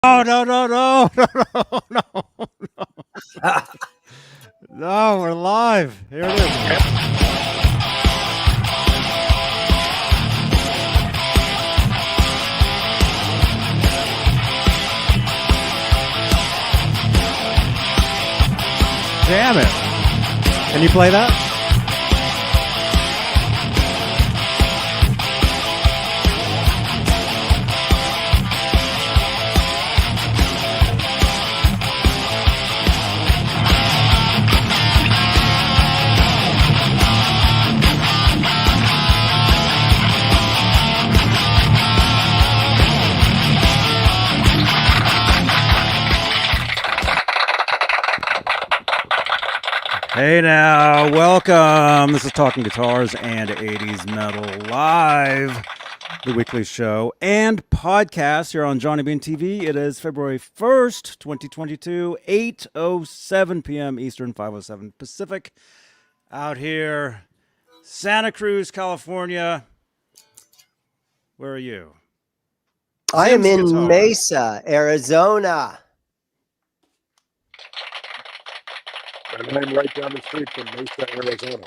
Oh no no no no no no no! No, we're live. Here it is. Damn it! Can you play that? Hey now, welcome. This is Talking Guitars and 80's Metal Live, the weekly show and podcast here on Johnny Beane TV. It is February 1st, 2022, 8:07 p.m. Eastern, 5:07 Pacific. Out here, Santa Cruz, California. Where are you? I am in Guitar. Mesa, Arizona. And I'm right down the street from Mesa, Arizona.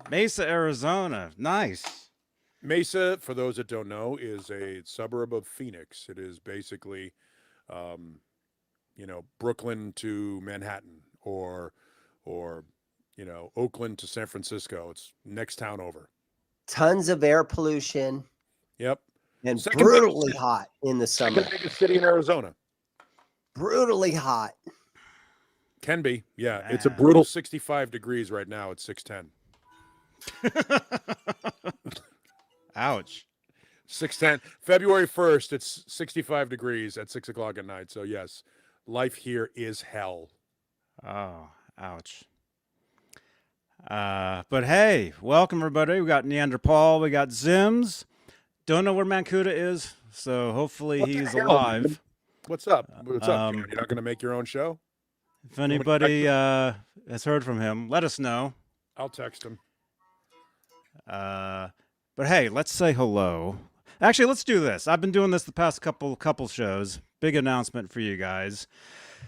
Mesa, Arizona. Nice. Mesa, for those that don't know, is a suburb of Phoenix. It is basically, Brooklyn to Manhattan or Oakland to San Francisco. It's next town over. Tons of air pollution. Yep. And Second brutally biggest- hot in the summer. Second biggest city in Arizona. Brutally hot. Can be. Yeah. It's a Man. brutal 65 degrees right now at 6:10. Ouch. 6:10. February 1st, it's 65 degrees at 6 o'clock at night. So, yes, life here is hell. Oh, ouch. But hey, welcome everybody. We got Neanderthal, we got Zims. Don't know where Mancuda is, so hopefully What the he's hell, alive. man? What's up? What's up? Um, You're not going to make your own show? If anybody has heard from him, let us know. I'll text him. But hey, let's say hello. Actually, let's do this. I've been doing this the past couple shows. Big announcement for you guys.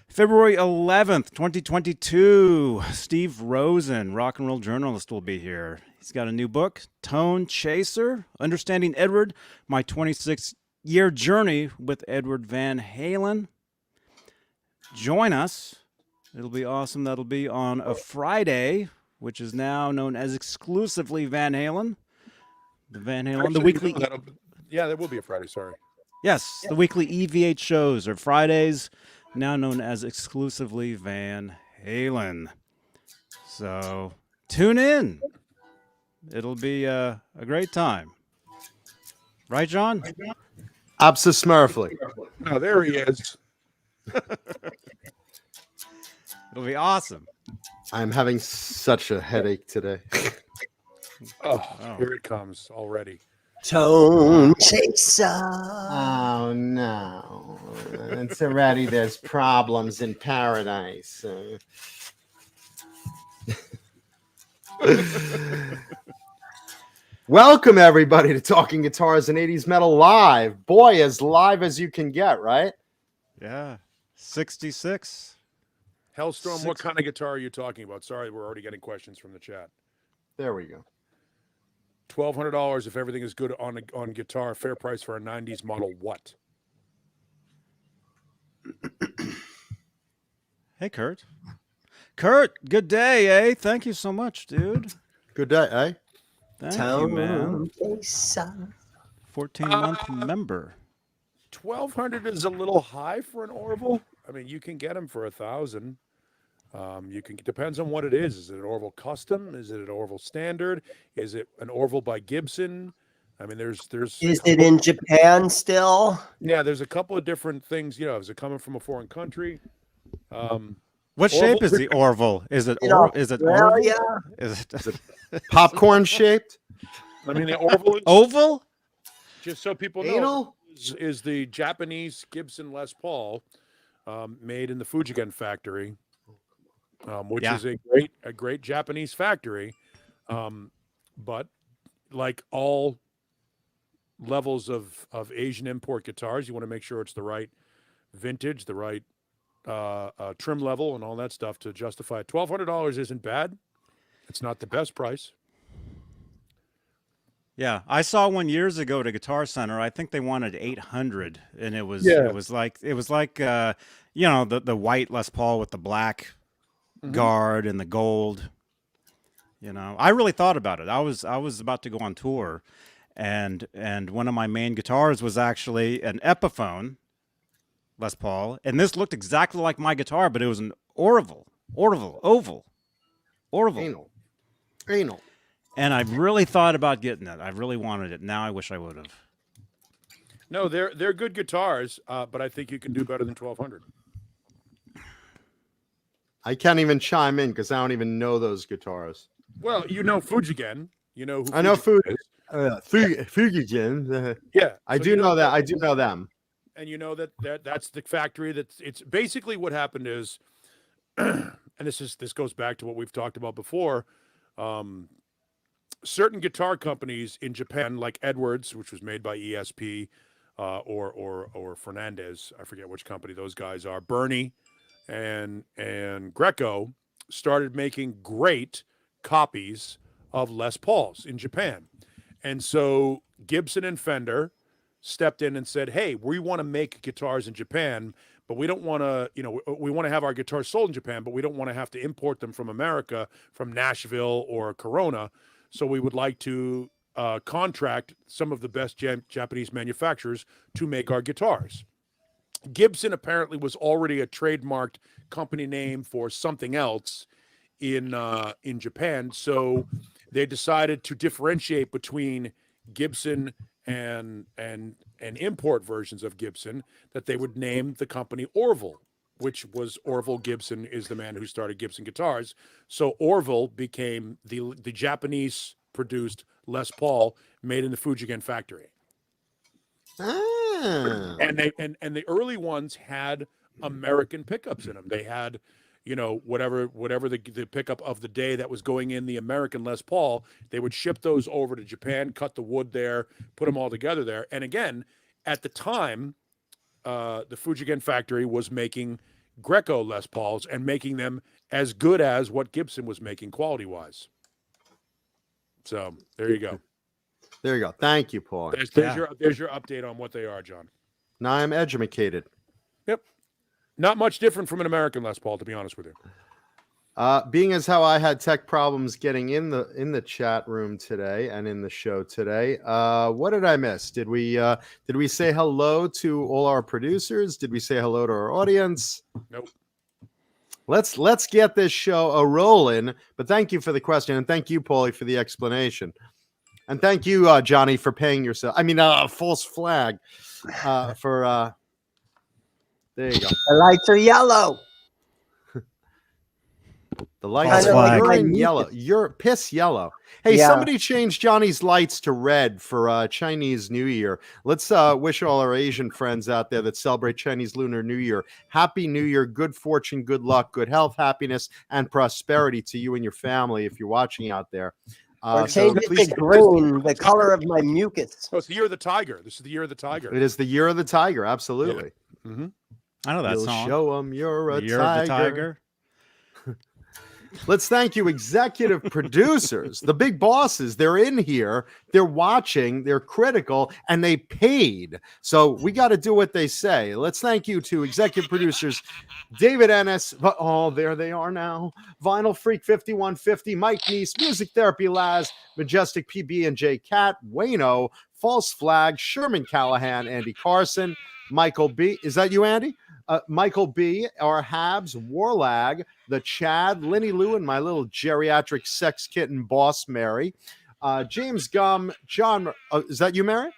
February 11th, 2022, Steve Rosen, rock and roll journalist, will be here. He's got a new book, Tone Chaser, Understanding Edward, My 26-Year Journey with Edward Van Halen. Join us. It'll be awesome. That'll be on a Friday, which is now known as exclusively Van Halen. The Van Halen, the Actually, weekly... Yeah, there will be a Friday. Sorry. Yes, the weekly EVH shows are Fridays, now known as exclusively Van Halen. So tune in. It'll be a great time. Right, John? Absolutely. No, there he is. It'll be awesome. I'm having such a headache today. Oh, Oh. here it comes already. Tone chaser. Oh no. It's already there's problems in paradise. Welcome everybody to Talking Guitars and 80's Metal Live. Boy, as live as you can get, right? Yeah. 66. Hellstorm, what kind of guitar are you talking about? Sorry, we're already getting questions from the chat. There we go. $1,200 if everything is good on guitar. Fair price for a 90s model. What? Hey, Kurt. Kurt, good day, eh? Thank you so much, dude. Good day, eh? Thank you, man. Tone chaser. 14-month member. 1,200 is a little high for an Orville. I mean, you can get them for 1,000. Depends on what it is. Is it an Orville custom? Is it an Orville standard? Is it an Orville by Gibson? I mean, there's. Is it in Japan still? Yeah, there's a couple of different things. Is it coming from a foreign country? What shape is the Orville? Is it In is it Australia? Orville? Is it Popcorn shaped? I mean, the Orville is, oval? just so people know, Anal? is the Japanese Gibson Les Paul, made in the Fujigen factory, which Yeah. is a great Japanese factory. But like all levels of Asian import guitars. You want to make sure it's the right vintage, the right trim level, and all that stuff to justify it. $1,200 isn't bad. It's not the best price. Yeah, I saw one years ago at a Guitar Center. I think they wanted 800, and it was like you know, the white Les Paul with the black guard and the gold. You know, I really thought about it. I was about to go on tour, and one of my main guitars was actually an Epiphone Les Paul, and this looked exactly like my guitar, but it was an oval. Anal. And I really thought about getting it. I really wanted it. Now I wish I would have. No, they're good guitars, but I think you can do better than 1,200. I can't even chime in because I don't even know those guitars. Well, you know Fujigen. You know who I know Fujigen is. Fujigen. Yeah, I so do you know that. I do know them. And you know that's the factory. It's basically what happened is, and this goes back to what we've talked about before. Certain guitar companies in Japan, like Edwards, which was made by ESP, or Fernandez, I forget which company those guys are. Bernie and Greco started making great copies of Les Pauls in Japan, and so Gibson and Fender stepped in and said, "Hey, we want to make guitars in Japan, but we don't want to, we want to have our guitars sold in Japan, but we don't want to have to import them from America, from Nashville or Corona. So we would like to contract some of the best Japanese manufacturers to make our guitars." Gibson apparently was already a trademarked company name for something else in Japan, so they decided to differentiate between Gibson and import versions of Gibson, that they would name the company Orville, which was Orville Gibson is the man who started Gibson guitars. So Orville became the Japanese produced Les Paul made in the Fujigen factory. Ah. And the early ones had American pickups in them. They had, whatever the pickup of the day that was going in the American Les Paul, they would ship those over to Japan, cut the wood there, put them all together there. And again, at the time, the Fujigen factory was making Greco Les Pauls and making them as good as what Gibson was making quality-wise. So there you go. There you go. Thank you, Paul. There's your update on what they are, John. Now I'm educated. Yep. Not much different from an American Les Paul, to be honest with you. Being as how I had tech problems getting in the chat room today and in the show today, what did I miss? Did we say hello to all our producers? Did we say hello to our audience? Nope. Let's get this show a rolling. But thank you for the question, and thank you, Paulie, for the explanation, and thank you, Johnny, for paying yourself. I mean, false flag for. There you go. The lights are yellow. The lights are in yellow. You're piss yellow. Hey, somebody change Johnny's lights to red for Chinese New Year. Let's wish all our Asian friends out there that celebrate Chinese Lunar New Year Happy New Year, good fortune, good luck, good health, happiness, and prosperity to you and your family if you're watching out there. Or change it to green, the color of my mucus. Oh, it's the year of the tiger. This is the year of the tiger. It is the year of the tiger. Absolutely. Yeah. Mm-hmm. I know that You'll song. Show them you're a Year tiger. of the Tiger. Let's thank you, executive producers, the big bosses. They're in here, they're watching, they're critical, and they paid. So we got to do what they say. Let's thank you to executive producers David Ennis. Oh, there they are now. Vinyl Freak 5150, Mike Neese, Music Therapy Laz, Majestic PB and J Cat, Wayno, False Flag, Sherman Callahan, Andy Carson, Michael B. Is that you, Andy? Michael B., our Habs, Warlag, the Chad, Linny Lou, and my little geriatric sex kitten boss, Mary. James Gum, John, is that you, Mary?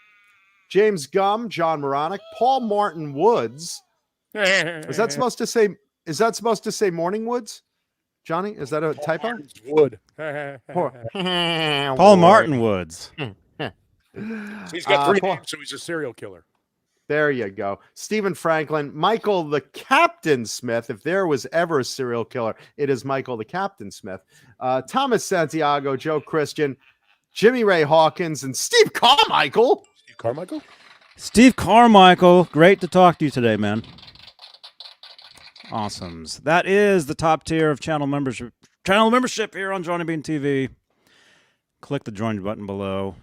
James Gum, John Moronic, Paul Martin Woods. Is that supposed to say Morning Woods? Johnny, is that a typo? Wood. Paul Martin Woods. He's got three names, so he's a serial killer. There you go. Stephen Franklin, Michael the Captain Smith. If there was ever a serial killer, it is Michael the Captain Smith. Thomas Santiago, Joe Christian, Jimmy Ray Hawkins, and Steve Carmichael. Steve Carmichael? Steve Carmichael, great to talk to you today, man. Awesomes. That is the top tier of channel membership. Channel membership here on Johnny Beane TV. Click the join button below.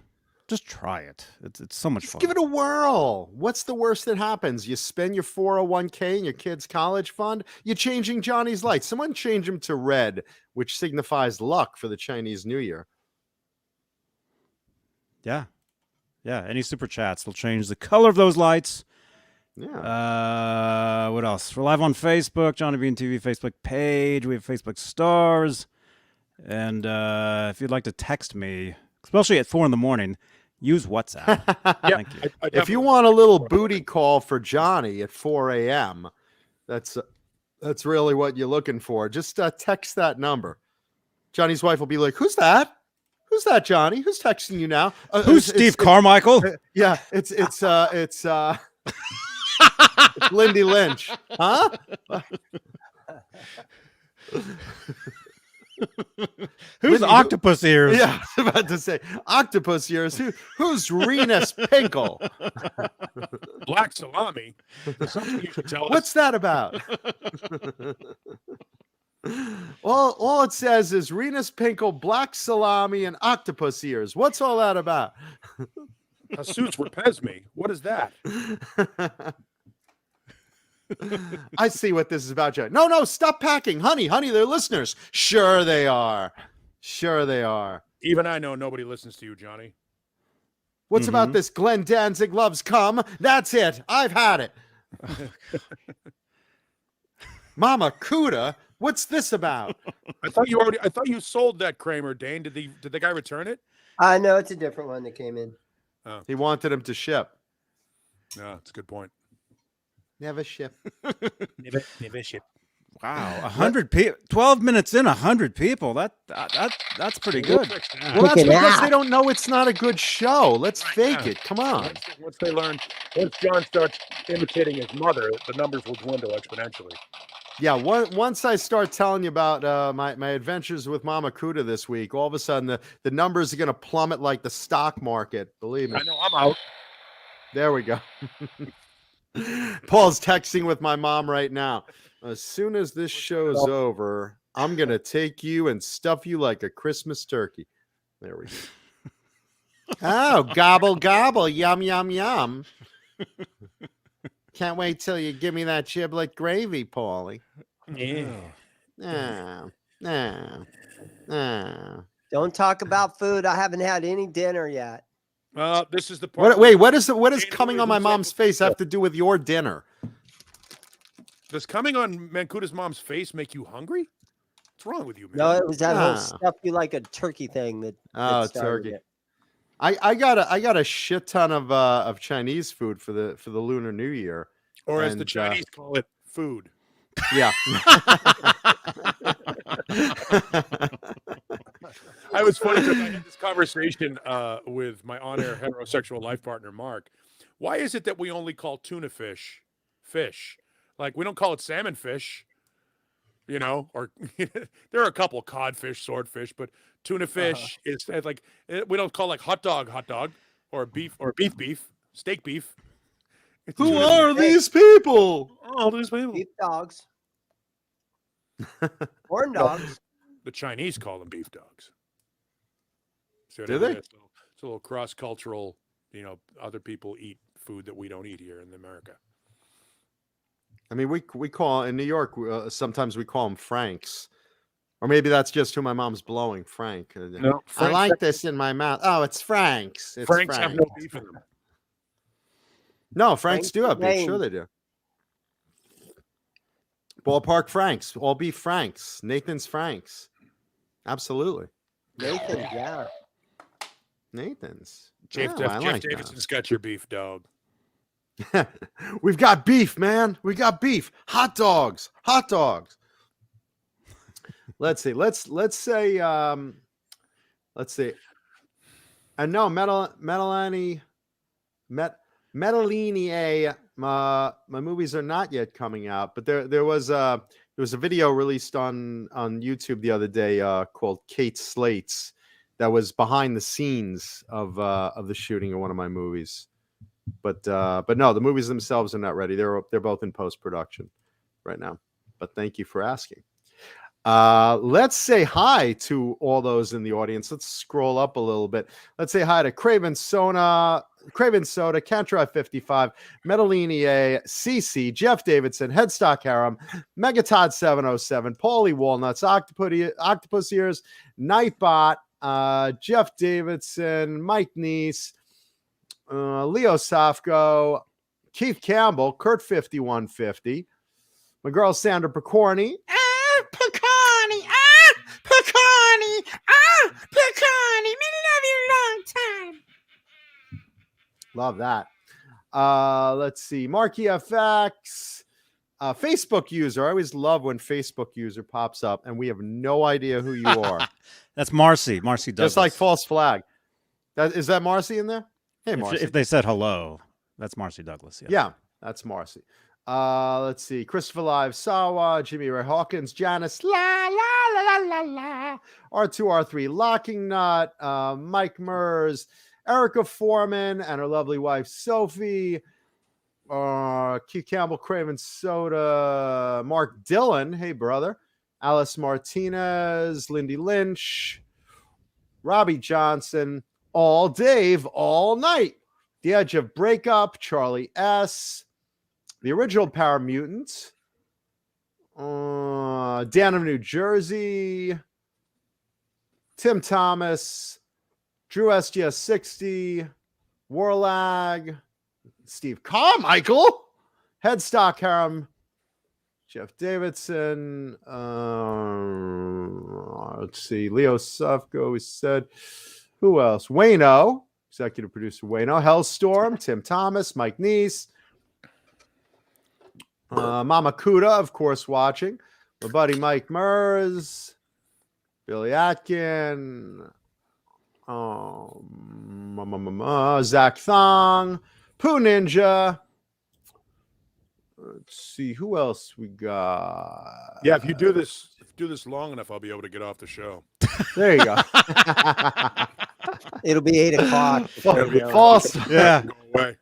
Just try it. It's so much fun. Give it a whirl. What's the worst that happens? You spend your 401k in your kid's college fund. You're changing Johnny's lights. Someone change him to red, which signifies luck for the Chinese New Year. Yeah. Any super chats will change the color of those lights. Yeah. What else? We're live on Facebook, Johnny Beane TV Facebook page. We have Facebook stars. And if you'd like to text me, especially at 4 a.m, use WhatsApp. Thank you. If you want a little booty call for Johnny at 4 a.m., that's really what you're looking for. Just text that number. Johnny's wife will be like, "Who's that? Who's that, Johnny? Who's texting you now? Who's Steve Carmichael?" Yeah, it's Lindy Lynch, huh? Who's Octopus Ears? Yeah, I was about to say Octopus Ears. Who's Renus Pinkle? Black salami. Something you should tell us. What's that about? all it says is Renus Pinkle, black salami, and octopus ears. What's all that about? Jesus repes. What is that? I see what this is about, Joe. No, stop packing. Honey, they're listeners. Sure they are. Even I know nobody listens to you, Johnny. What's about this Glenn Danzig loves cum? That's it. I've had it. Mama Cuda, what's this about? I thought you sold that Kramer, Dane. Did the guy return it? No, it's a different one that came in. Oh. He wanted him to ship. No, that's a good point. Never ship. Never ship. Wow, 100 people. 12 minutes in, 100 people. That's pretty good. Well, that's because they don't know it's not a good show. Let's fake it. Come on. Once John starts imitating his mother, the numbers will dwindle exponentially. Yeah, once I start telling you about my adventures with Mama Cuda this week, all of a sudden the numbers are going to plummet like the stock market. Believe me. I know, I'm out. There we go. Paul's texting with my mom right now. As soon as this show's over, I'm going to take you and stuff you like a Christmas turkey. There we go. Oh, gobble, gobble, yum, yum, yum. Can't wait till you give me that giblet gravy, Paulie. Yeah. Don't talk about food. I haven't had any dinner yet. This is the part. What is coming on my mom's face have to do with your dinner? Does coming on Mancuda's mom's face make you hungry? What's wrong with you, man? No, it was that whole stuff you like a turkey thing that. Turkey. It. I got a shit ton of Chinese food for the Lunar New Year, or as the Chinese call it, food. Yeah. I was funny because I had this conversation with my on-air heterosexual life partner, Mark. Why is it that we only call tuna fish? Like, we don't call it salmon fish, or there are a couple codfish, swordfish, but tuna fish is like, we don't call like hot dog, or beef, steak beef. Who are these people? All these people. Beef dogs. Corn dogs. The Chinese call them beef dogs. Do they? It's a little cross-cultural, other people eat food that we don't eat here in America. I mean, we call in New York, sometimes we call them Franks. Or maybe that's just who my mom's blowing, Frank. No, I like this in my mouth. Oh, it's Franks. Franks have no beef in them. No, Franks do have beef. Sure they do. Ballpark Franks, all beef Franks, Nathan's Franks. Absolutely. Nathan, yeah. Nathan's. Jeff like Davidson's got your beef, dog. We've got beef, man. We got beef. Hot dogs. Let's see. Let's say. Let's see. And no, Metalini. My movies are not yet coming out, but there was a video released on YouTube the other day called Kate Slate's that was behind the scenes of the shooting of one of my movies. But no, the movies themselves are not ready. They're both in post-production right now. But thank you for asking. Let's say hi to all those in the audience. Let's scroll up a little bit. Let's say hi to Craven Soda, Cantry 55, Metalini A, CC, Jeff Davidson, Headstock Harem, Megatod 707, Paulie Walnuts, Octopus Ears, Nightbot, Jeff Davidson, Mike Neese, Leo Safko, Keith Campbell, Kurt 5150, my girl Sandra Picorni, Picorni, Picorni, love you long time. Love that. Let's see, Marky FX, Facebook user. I always love when Facebook user pops up and we have no idea who you are. That's Marcy Douglas. Just like false flag. Is that Marcy in there? Hey, Marcy. If they said hello, that's Marcy Douglas. Yes. Yeah, that's Marcy. Let's see. Christopher Live, Sawa, Jimmy Ray Hawkins, Janice, la la la la la la. R2R3, Locking Nut, Mike Mers, Erica Foreman, and her lovely wife Sophie. Keith Campbell, Craven Soda, Mark Dillon, hey brother, Alice Martinez, Lindy Lynch, Robbie Johnson, All Dave, All Night, The Edge of Breakup, Charlie S., The Original Power Mutants, Dan of New Jersey, Tim Thomas, Drew SGS 60, Warlag, Steve Carmichael, Headstock Harem, Jeff Davidson, let's see, Leo Sufco, we said, who else? Wayno, executive producer Wayno, Hellstorm, Tim Thomas, Mike Neese, Mama Kuda, of course, watching, my buddy Mike Mers, Billy Atkin, Zach Thong, Pooh Ninja. Let's see who else we got. Yeah, if you do this long enough, I'll be able to get off the show. There you go. It'll be 8 o'clock. False. Yeah. Go away.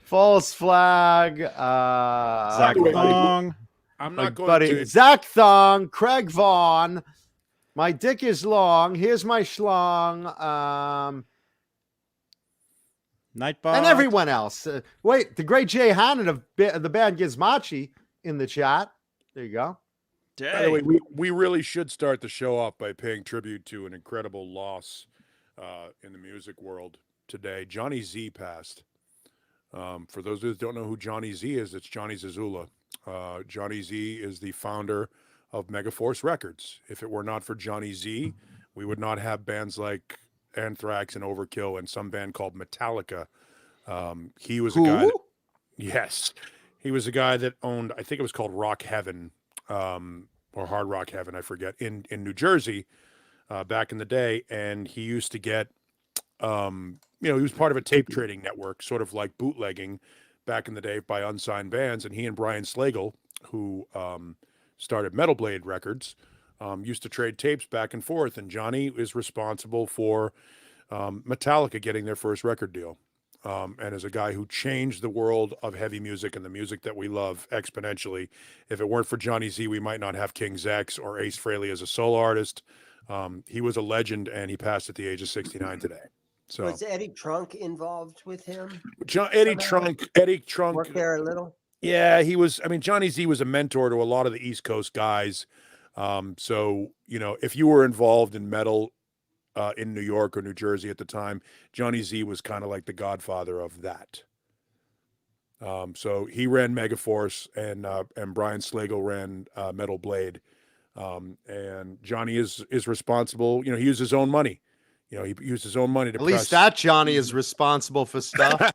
False flag. Zach Wait, Thong. I'm my not going buddy to. Zach Thong, Craig Vaughn. My dick is long. Here's my schlong. Nightbot. And everyone else. Wait, the great Jay Hannon of the band Gizmachi in the chat. There you go. By the way, we really should start the show off by paying tribute to an incredible loss in the music world today. Johnny Z passed. For those who don't know who Johnny Z is, it's Johnny Zazula. Johnny Z is the founder of Megaforce Records. If it were not for Johnny Z, we would not have bands like Anthrax and Overkill and some band called Metallica. He was a guy that, yes, he was a guy that owned, I think it was called Rock Heaven, or Hard Rock Heaven, I forget, in New Jersey back in the day. And he used to get, he was part of a tape trading network, sort of like bootlegging back in the day by unsigned bands. And he and Brian Slagle, who started Metal Blade Records, used to trade tapes back and forth. And Johnny is responsible for Metallica getting their first record deal. And as a guy who changed the world of heavy music and the music that we love exponentially. If it weren't for Johnny Z, we might not have King Zex or Ace Frehley as a solo artist. He was a legend, and he passed at the age of 69 today. So was Eddie Trunk involved with him? Eddie Trunk Worked there a little. Yeah, he was. I mean, Johnny Z was a mentor to a lot of the East Coast guys. So, if you were involved in metal in New York or New Jersey at the time, Johnny Z was kind of like the godfather of that. So he ran Megaforce, and Brian Slagle ran Metal Blade. And Johnny is responsible. He used his own money. He used his own money to. At least that Johnny is responsible for stuff.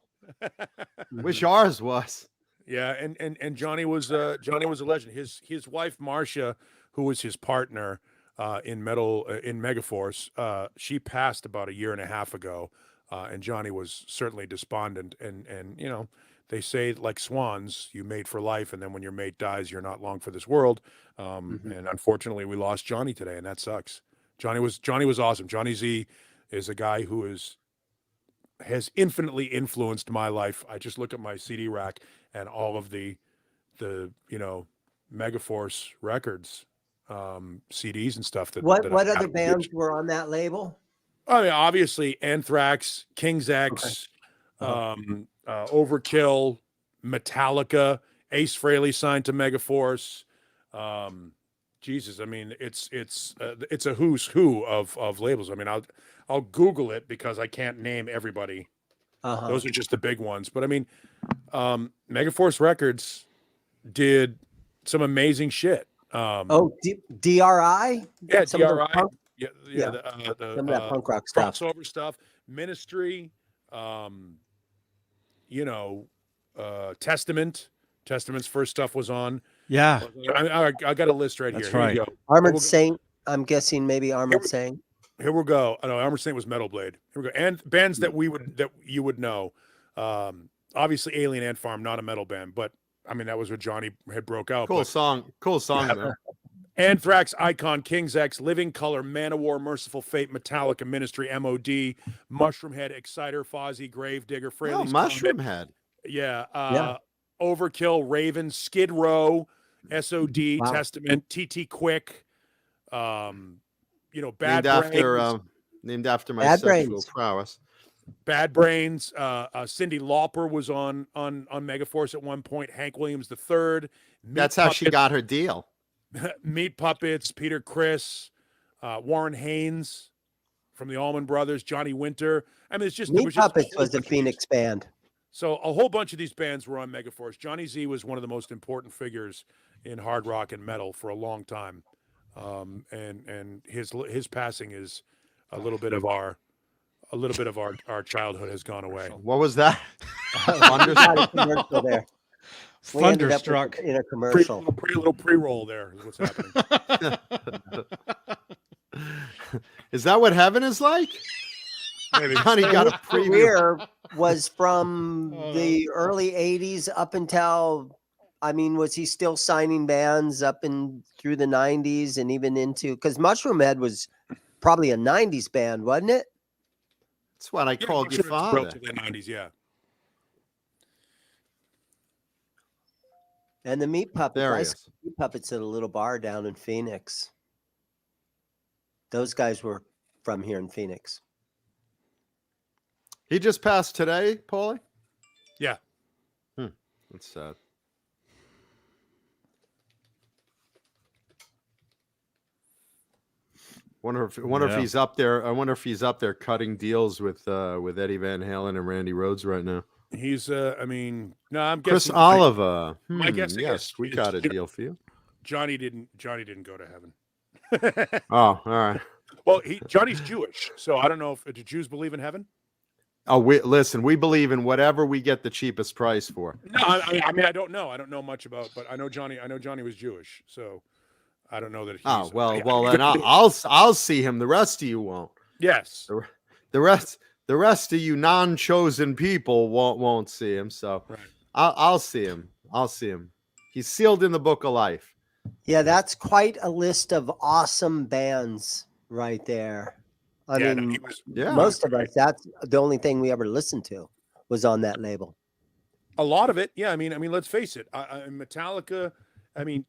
Wish ours was. Yeah, and Johnny was a legend. His wife Marcia, who was his partner in Megaforce, she passed about a year and a half ago, and Johnny was certainly despondent. And they say, like swans, you mate for life, and then when your mate dies, you're not long for this world. And unfortunately, we lost Johnny today, and that sucks. Johnny was awesome. Johnny Z is a guy who is has infinitely influenced my life. I just look at my CD rack and all of the Megaforce records, CDs and stuff. What I other have. bands were on that label? I mean, obviously Anthrax, King's X, Overkill, Metallica, Ace Frehley signed to Megaforce. Jesus, I mean, it's a who's who of labels. I mean, I'll Google it because I can't name everybody. Those are just the big ones. But I mean, Megaforce Records did some amazing shit. DRI? Yeah, Some of DRI. the punk- Yeah. Some of that punk rock stuff. Crossover stuff. Ministry. Testament. Testament's first stuff was on. Yeah. I got a list right That's here. right. Here we go. Armored Saint. I'm guessing maybe Armored Saint. Here we go. I know Armored Saint was Metal Blade. Here we go. And bands that you would know. Obviously Alien Ant Farm, not a metal band, but I mean that was what Johnny had broke out. Cool song though. Anthrax, Icon, King's X, Living Color, Manowar, Merciful Fate, Metallica, Ministry, MOD, Mushroomhead, Exciter, Fozzy, Gravedigger, Fraley's Mushroomhead. Yeah. Overkill, Raven, Skid Row, SOD, Wow. Testament, TT Quick, Bad named after my Bad sexual Brains. prowess. Bad Brains. Cyndi Lauper was on Megaforce at one point. Hank Williams III. That's how she got her deal. Meat Puppets, Peter Criss, Warren Haynes from the Allman Brothers, Johnny Winter. I mean, Meat Puppets was a Phoenix band. So a whole bunch of these bands were on Megaforce. Johnny Z was one of the most important figures in hard rock and metal for a long time, and his passing is a little bit of our childhood has gone away. What was that? Got a commercial there. We ended up Thunderstruck. in a commercial. Little pre-roll there is what's happening. Is that what heaven is like? Maybe. Johnny got a His preview. career was from the early 80s up until, was he still signing bands up in through the 90s and even into, because Mushroomhead was probably a 90s band, wasn't it? That's what I called your father. Relatively 90s, yeah. And the Meat Puppets. There he I saw is. Meat Puppets at a little bar down in Phoenix. Those guys were from here in Phoenix. He just passed today, Paulie? Yeah. That's sad. Wonder if he's up there. I wonder if he's up there cutting deals with Eddie Van Halen and Randy Rhoads right now. He's no, I'm guessing Chris Oliver. my guess yes, is we got a deal for you. Johnny didn't go to heaven. Oh, all right. Well, Johnny's Jewish, so I don't know if do Jews believe in heaven? Oh, we believe in whatever we get the cheapest price for. No, I mean I don't know. I don't know much about, but I know Johnny was Jewish, so I don't know that he's. Oh well, then I'll see him. The rest of you won't. Yes. The rest of you non-chosen people won't see him. So Right. I'll see him. I'll see him. He's sealed in the book of life. Yeah, that's quite a list of awesome bands right there. Most of us, that's the only thing we ever listened to was on that label. A lot of it, yeah. I mean, let's face it. Metallica. I mean,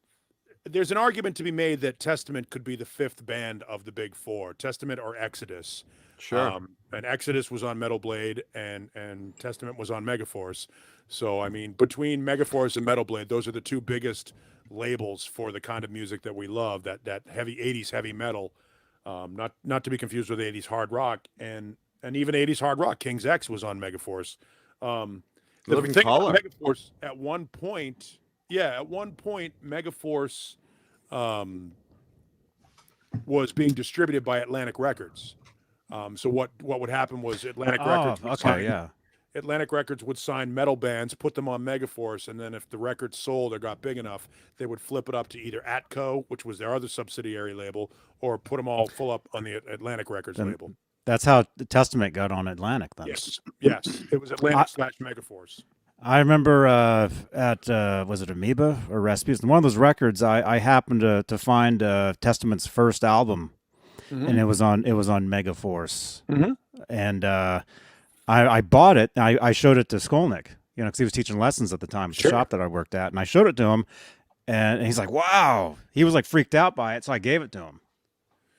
there's an argument to be made that Testament could be the fifth band of the big four: Testament or Exodus. Sure. And Exodus was on Metal Blade, and Testament was on Megaforce. So I mean, between Megaforce and Metal Blade, those are the two biggest labels for the kind of music that we love. That heavy 80s heavy metal. Not to be confused with 80s hard rock, and even 80s hard rock. King's X was on Megaforce. The Living thing Color. about Megaforce at one point, Megaforce was being distributed by Atlantic Records. So what would happen was Atlantic Records would sign metal bands, put them on Megaforce, and then if the record sold or got big enough, they would flip it up to either Atco, which was their other subsidiary label, or put them all full up on the Atlantic Records label. That's how the Testament got on Atlantic then. Yes, it was Atlantic / Megaforce. I remember at was it Amoeba or Recipes? One of those records, I happened to find Testament's first album, and it was on Megaforce, and I bought it. And I showed it to Skolnick, because he was teaching lessons at the time at the Sure. shop that I worked at, and I showed it to him, and he's like, "Wow!" He was like freaked out by it, so I gave it to him.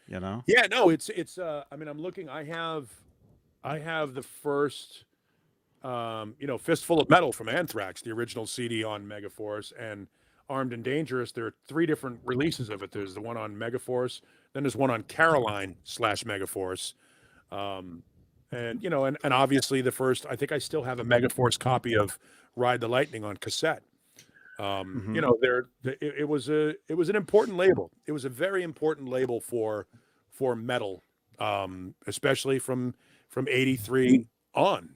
Yeah, no, it's. I mean, I'm looking. I have the first, Fistful of Metal from Anthrax, the original CD on Megaforce, and Armed and Dangerous. There are 3 different releases of it. There's the one on Megaforce, then there's one on Caroline/Megaforce, and obviously the first. I think I still have a Megaforce copy of Ride the Lightning on cassette. It was an important label. It was a very important label for metal, especially from 83 on.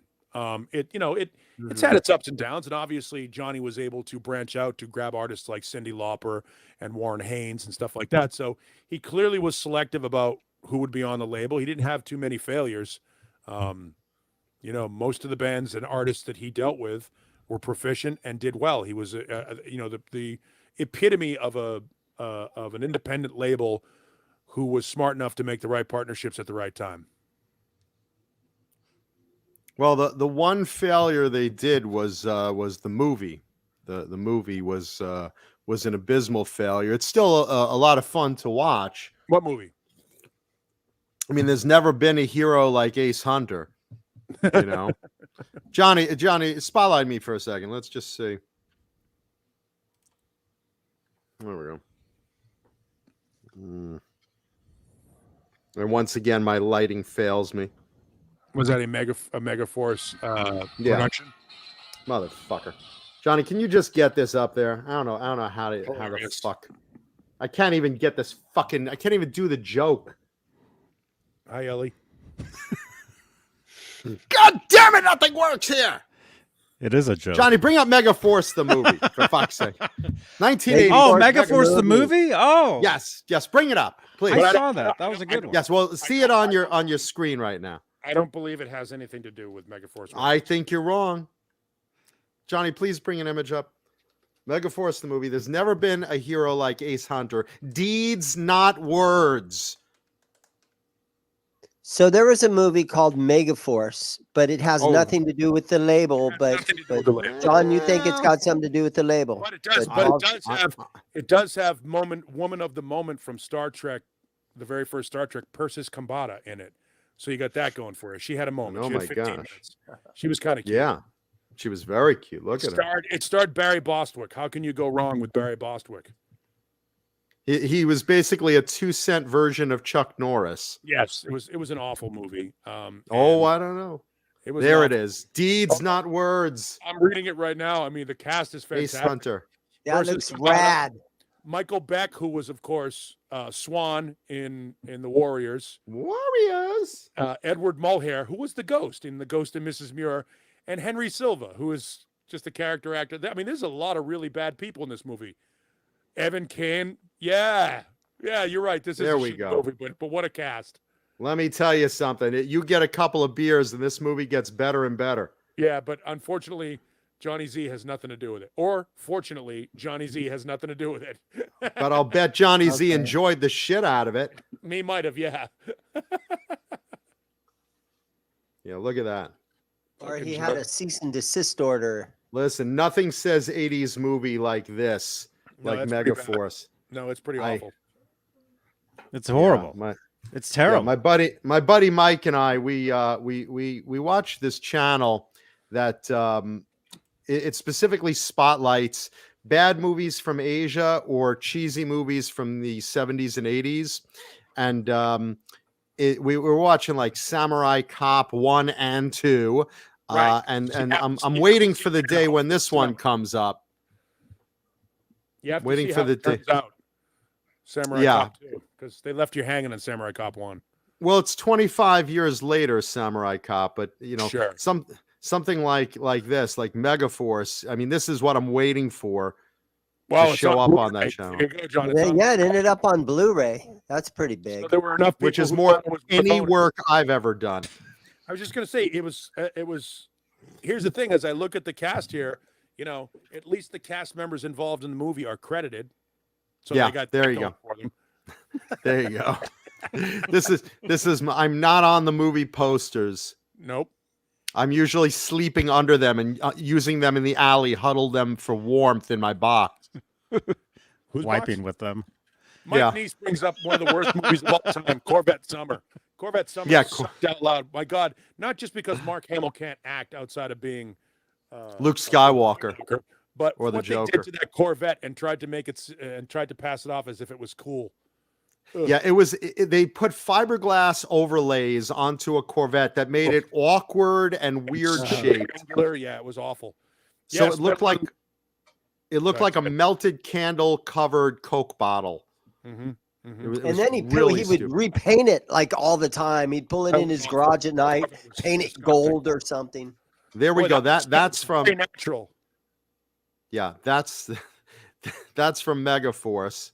It's had its ups and downs, and obviously Johnny was able to branch out to grab artists like Cyndi Lauper and Warren Haynes and stuff like that. So he clearly was selective about who would be on the label. He didn't have too many failures. Most of the bands and artists that he dealt with were proficient and did well. He was, the epitome of an independent label who was smart enough to make the right partnerships at the right time. Well, the one failure they did was the movie. The movie was an abysmal failure. It's still a lot of fun to watch. What movie? I mean, there's never been a hero like Ace Hunter. Johnny, spotlight me for a second. Let's just see. There we go. And once again, my lighting fails me. Was that a Megaforce production? Motherfucker. Johnny, can you just get this up there? I don't know how the fuck. I can't even get this fucking. I can't even do the joke. Hi, Ellie. God damn it! Nothing works here. It is a joke. Johnny, bring up Megaforce the movie for fuck's sake. 1980. Oh, Megaforce the movie? Oh, yes, bring it up, please. I saw that. That was a good one. Yes, well, see it on your screen right now. I don't believe it has anything to do with Megaforce. I think you're wrong. Johnny, please bring an image up. Megaforce the movie. There's never been a hero like Ace Hunter. Deeds, not words. So there was a movie called Megaforce, but it has nothing to do with the label. But John, you think it's got something to do with the label? But it does. It does have woman of the moment from Star Trek, the very first Star Trek, Persis Kambata in it. So you got that going for her. She had a moment. Oh she my had 15 gosh. minutes. She was kind of cute. Yeah, she was very cute. Look at her. It starred Barry Bostwick. How can you go wrong with Barry Bostwick? He was basically a 2-cent version of Chuck Norris. Yes, it was an awful movie. I don't know. It was there. It is. Deeds, not words. I'm reading it right now. I mean, the cast is fantastic. Ace Hunter. That looks rad. Michael Beck, who was, of course, Swan in the Warriors. Edward Mulhare, who was the Ghost in The Ghost and Mrs. Muir, and Henry Silva, who is just a character actor. I mean, there's a lot of really bad people in this movie. Evan Kane. Yeah, you're right. This is there a we go. movie, but what a cast. Let me tell you something. You get a couple of beers and this movie gets better and better. Yeah, but unfortunately, Johnny Z has nothing to do with it. Or fortunately, Johnny Z has nothing to do with it. But I'll bet Johnny Z enjoyed the shit out of it. Me might have, yeah. Yeah, look at that. Or he had a cease and desist order. Listen, nothing says 80s movie like this, like Megaforce. No, it's pretty awful. It's horrible. Yeah, it's terrible. Yeah, my buddy Mike and I, we watch this channel that it specifically spotlights bad movies from Asia or cheesy movies from the 70s and 80s. And we were watching like Samurai Cop 1 and 2. Right. And I'm waiting for the day when this one comes up. You have to waiting see for how the it turns day. out. Samurai Cop 2, because they left you hanging on Samurai Cop 1. Well, it's 25 years later, Samurai Cop, but Sure. something like this, like Megaforce. I mean, this is what I'm waiting for to show up on that channel. There you go, John. Yeah, it ended up on Blu-ray. That's pretty big. So there were enough people Which is who more thought it was any Bavona. work I've ever done. I was just going to say it was. Here's the thing: as I look at the cast here, at least the cast members involved in the movie are credited. So Yeah, they got there that you going go. for them. There you go. This is I'm not on the movie posters. Nope. I'm usually sleeping under them and using them in the alley, huddle them for warmth in my box. Who's Wiping box? with them. Mike Yeah. Neese brings up one of the worst movies of all time, Corvette Summer. Corvette Summer Yeah, sucked out loud. My God, not just because Mark Hamill can't act outside of being Luke Skywalker. But Or the what Joker. they did to that Corvette and tried to pass it off as if it was cool. Ugh. Yeah, they put fiberglass overlays onto a Corvette that made it awkward and weird shaped. Yeah, it was awful. So Yes, it looked like a melted candle covered Coke bottle. Mm-hmm. Mm-hmm. It And then he really would stupid. repaint it like all the time. He'd pull it in his garage at night, paint it gold or something. There we Boy, go. that's From very natural. Yeah, that's from Megaforce.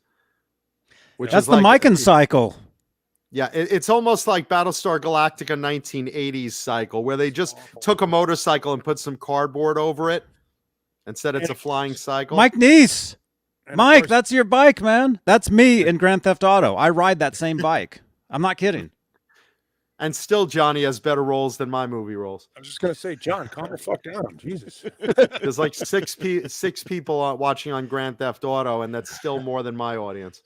Which That's is the like, Mikan cycle. Yeah, it's almost like Battlestar Galactica 1980s cycle, where they just took a motorcycle and put some cardboard over it and said it's a flying cycle. Mike Neese. And Mike, of course, that's your bike, man. That's me in Grand Theft Auto. I ride that same bike. I'm not kidding. And still, Johnny has better roles than my movie roles. I was just gonna say, John, calm the fuck down, Jesus. There's like six people watching on Grand Theft Auto, and that's still more than my audience.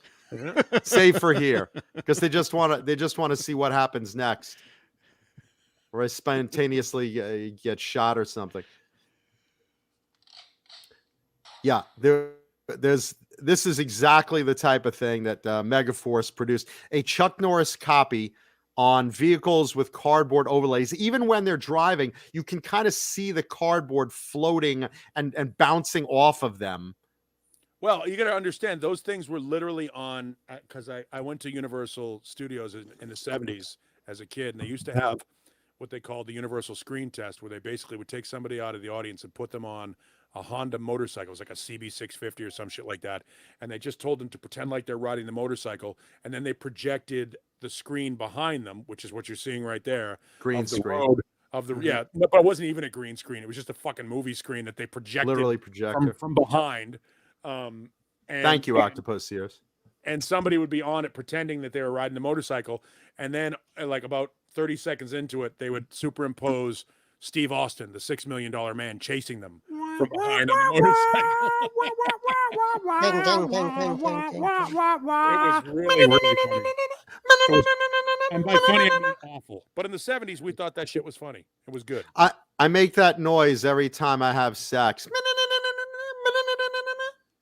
Save for here, because they just want to see what happens next, or I spontaneously get shot or something. Yeah, this is exactly the type of thing that Megaforce produced. A Chuck Norris copy on vehicles with cardboard overlays. Even when they're driving, you can kind of see the cardboard floating and bouncing off of them. Well, you got to understand, those things were literally on, because I went to Universal Studios in the 70s as a kid, and they used to have what they called the Universal Screen Test, where they basically would take somebody out of the audience and put them on a Honda motorcycle. It was like a CB650 or some shit like that. And they just told them to pretend like they're riding the motorcycle, and then they projected the screen behind them, which is what you're seeing right there. Green of the screen. road, of the yeah, but it wasn't even a green screen. It was just a fucking movie screen that they projected Literally projected from behind. And, Thank you, Octopus Sears. And somebody would be on it pretending that they were riding the motorcycle, and then like about 30 seconds into it, they would superimpose Steve Austin, the $6 million man, chasing them from behind on the motorcycle. It was really, really funny. And by funny, I mean awful. But in the 70s, we thought that shit was funny. It was good. I make that noise every time I have sex.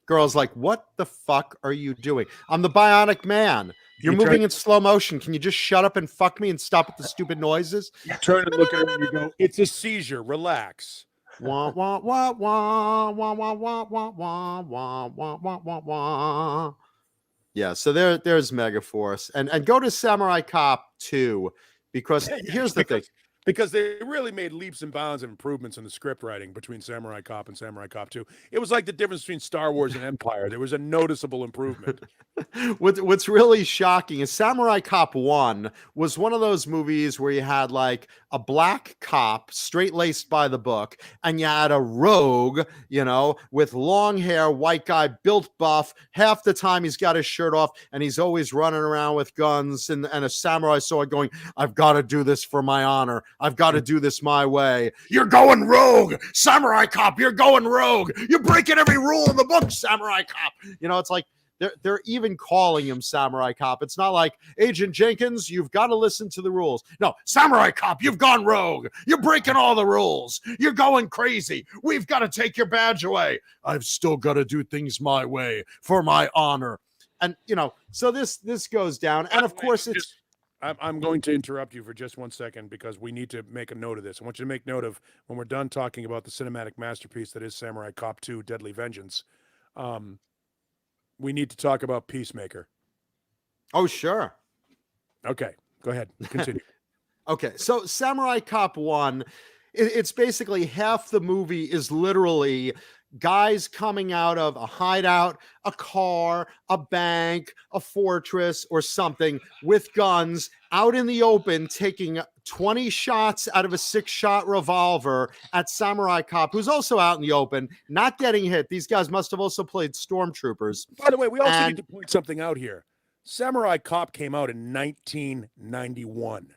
Girl's like, what the fuck are you doing? I'm the Bionic Man. You're moving in slow motion. Can you just shut up and fuck me and stop with the stupid noises? You turn and look at her and you go, it's a seizure. Relax. Wah, wah, wah, wah, wah, wah, wah, wah, wah, wah, wah, wah, wah. Yeah, so there's Megaforce. And go to Samurai Cop 2, because here's the thing. Because they really made leaps and bounds of improvements in the script writing between Samurai Cop and Samurai Cop 2. It was like the difference between Star Wars and Empire. There was a noticeable improvement. What's really shocking is Samurai Cop 1 was one of those movies where you had like a black cop straight-laced by the book, and you had a rogue, with long hair, white guy, built buff. Half the time he's got his shirt off, and he's always running around with guns and a samurai sword going, I've got to do this for my honor. I've got to do this my way. You're going rogue, Samurai Cop. You're going rogue. You're breaking every rule in the book, Samurai Cop. It's like they're even calling him Samurai Cop. It's not like, Agent Jenkins, you've got to listen to the rules. No, Samurai Cop, you've gone rogue. You're breaking all the rules. You're going crazy. We've got to take your badge away. I've still got to do things my way for my honor. And, so this goes down. And of course I'm going to interrupt you for just 1 second, because we need to make a note of this. I want you to make note of, when we're done talking about the cinematic masterpiece that is Samurai Cop 2, Deadly Vengeance, we need to talk about Peacemaker. Oh, sure. Okay, go ahead. Continue. Okay, so Samurai Cop 1, it's basically half the movie is literally guys coming out of a hideout, a car, a bank, a fortress, or something with guns out in the open, taking 20 shots out of a 6-shot revolver at Samurai Cop, who's also out in the open, not getting hit. These guys must have also played stormtroopers. By the way, we also need to point something out here. Samurai Cop came out in 1991.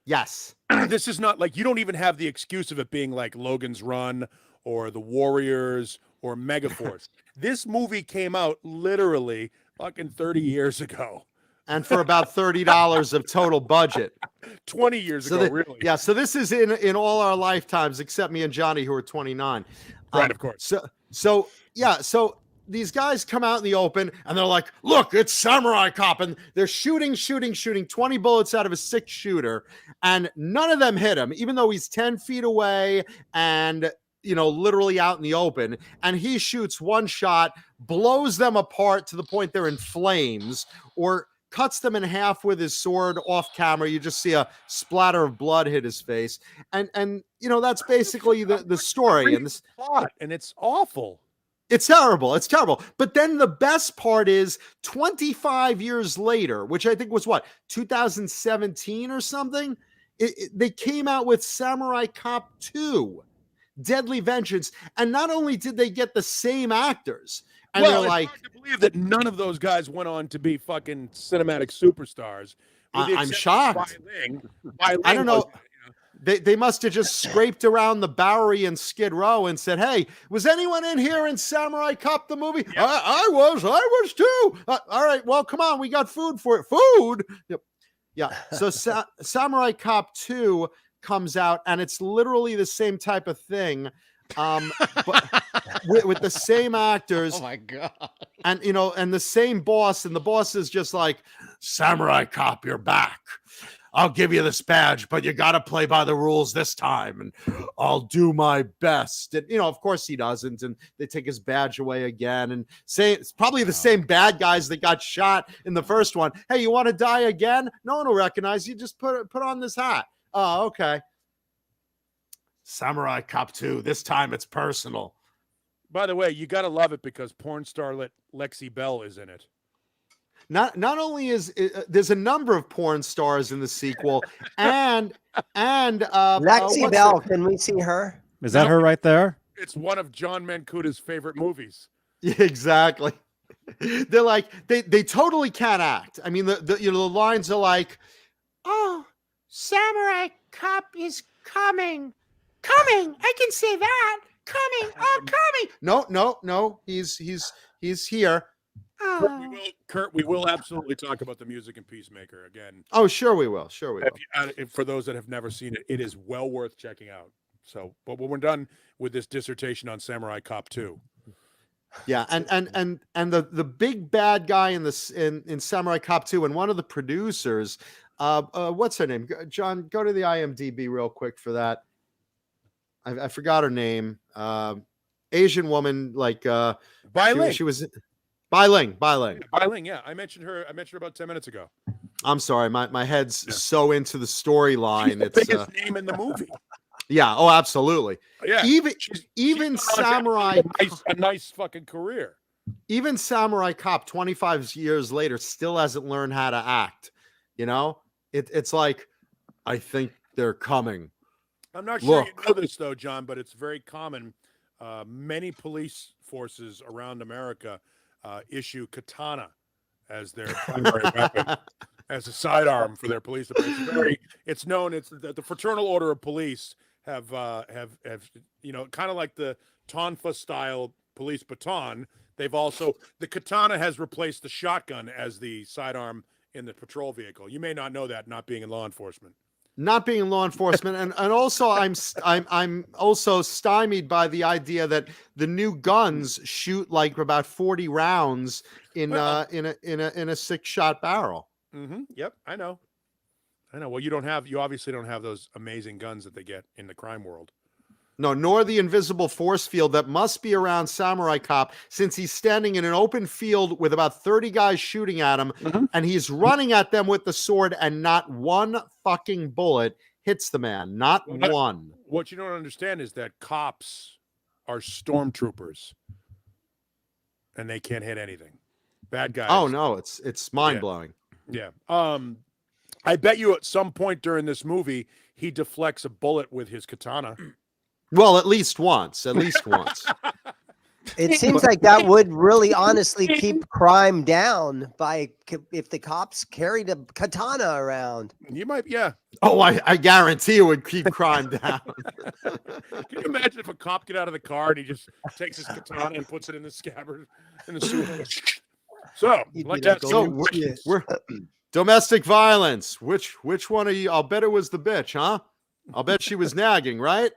Yes. This is not like, you don't even have the excuse of it being like Logan's Run or The Warriors or Megaforce. This movie came out literally fucking 30 years ago. And for about $30 of total budget. 20 years ago, really. Yeah, so this is in all our lifetimes, except me and Johnny, who are 29. Right, of course. So these guys come out in the open and they're like, look, it's Samurai Cop. And they're shooting 20 bullets out of a 6-shooter. And none of them hit him, even though he's 10 feet away and, literally out in the open. And he shoots one shot, blows them apart to the point they're in flames, or cuts them in half with his sword off camera. You just see a splatter of blood hit his face. And that's basically the story. And this plot, and it's awful. It's terrible. It's terrible. But then the best part is 25 years later, which I think was 2017 or something, they came out with Samurai Cop 2, Deadly Vengeance. And not only did they get the same actors, and well, they're it's hard to believe that none of those guys went on to be fucking cinematic superstars. I'm shocked. Bai Ling I don't know. They must have just scraped around the Bowery and Skid Row and said, hey, was anyone in here in Samurai Cop the movie? Yep. I was too. All right, well, come on, we got food for it. Food? Yep. Yeah, so Samurai Cop 2 comes out, and it's literally the same type of thing, but with the same actors. Oh, my God. And, and the same boss, and the boss is just like, Samurai Cop, you're back. I'll give you this badge, but you got to play by the rules this time, and I'll do my best. And, of course he doesn't. And they take his badge away again and say it's probably the same bad guys that got shot in the first one. Hey, you want to die again? No one will recognize you. Just put on this hat. Oh, okay. Samurai Cop 2. This time it's personal. By the way, you got to love it because porn starlet Lexi Bell is in it. Not only is there's a number of porn stars in the sequel, and Lexi Bell, can we see her? Is that her right there? It's one of John Mancuta's favorite movies. Yeah, exactly. They're like they totally can't act. I mean, the lines are like, "Oh, Samurai Cop is coming. I can say that. Coming. No. He's here." Kurt, we will absolutely talk about the music in Peacemaker again. Oh, sure we will. For those that have never seen it, it is well worth checking out. So, but when we're done with this dissertation on Samurai Cop 2. Yeah, and the big bad guy in Samurai Cop 2, and one of the producers, what's her name? John, go to the IMDb real quick for that. I forgot her name. Asian woman, like Bai Ling. She was Bai Ling. Yeah, I mentioned her about 10 minutes ago. I'm sorry, my head's so into the storyline. It's the biggest name in the movie. Yeah. Oh, absolutely. Yeah. Even Samurai, a nice fucking career. Even Samurai Cop, 25 years later, still hasn't learned how to act. It's like, I think they're coming. I'm not sure you know this though, John, but it's very common. Many police forces around America issue katana as their primary weapon, as a sidearm for their police department. It's known. It's the Fraternal Order of Police have kind of like the Tonfa style police baton. They've also, the katana has replaced the shotgun as the sidearm in the patrol vehicle. You may not know that, not being in law enforcement. Not being in law enforcement, and also I'm also stymied by the idea that the new guns shoot like about 40 rounds in a 6-shot barrel. Mm-hmm. Yep, I know. Well, you obviously don't have those amazing guns that they get in the crime world. No, nor the invisible force field that must be around Samurai Cop, since he's standing in an open field with about 30 guys shooting at him, and he's running at them with the sword, and not one fucking bullet hits the man. Not one. What you don't understand is that cops are stormtroopers, and they can't hit anything. Bad guys. Oh no, it's mind blowing. Yeah. I bet you at some point during this movie he deflects a bullet with his katana. Well, at least once. It seems like that would really honestly keep crime down if the cops carried a katana around. You might, yeah. Oh, I guarantee it would keep crime down. Can you imagine if a cop get out of the car and he just takes his katana and puts it in the scabbard in the sewer? So, like that. So we're domestic violence. Which one of you? I'll bet it was the bitch, huh? I'll bet she was nagging, right?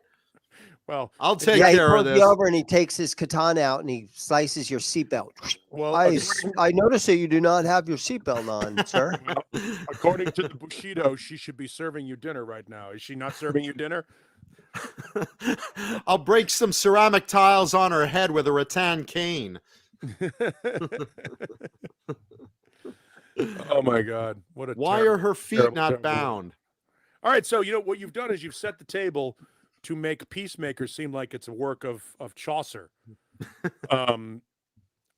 Well, I'll take he care of pulls this. you over and he takes his katana out and he slices your seatbelt. Well, I notice that you do not have your seatbelt on, sir. Well, according to the Bushido, she should be serving you dinner right now. Is she not serving you dinner? I'll break some ceramic tiles on her head with a rattan cane. Oh my God! What a Why terrible, are her feet terrible, not terrible. bound? All right, so you know what you've done is you've set the table to make Peacemaker seem like it's a work of Chaucer. I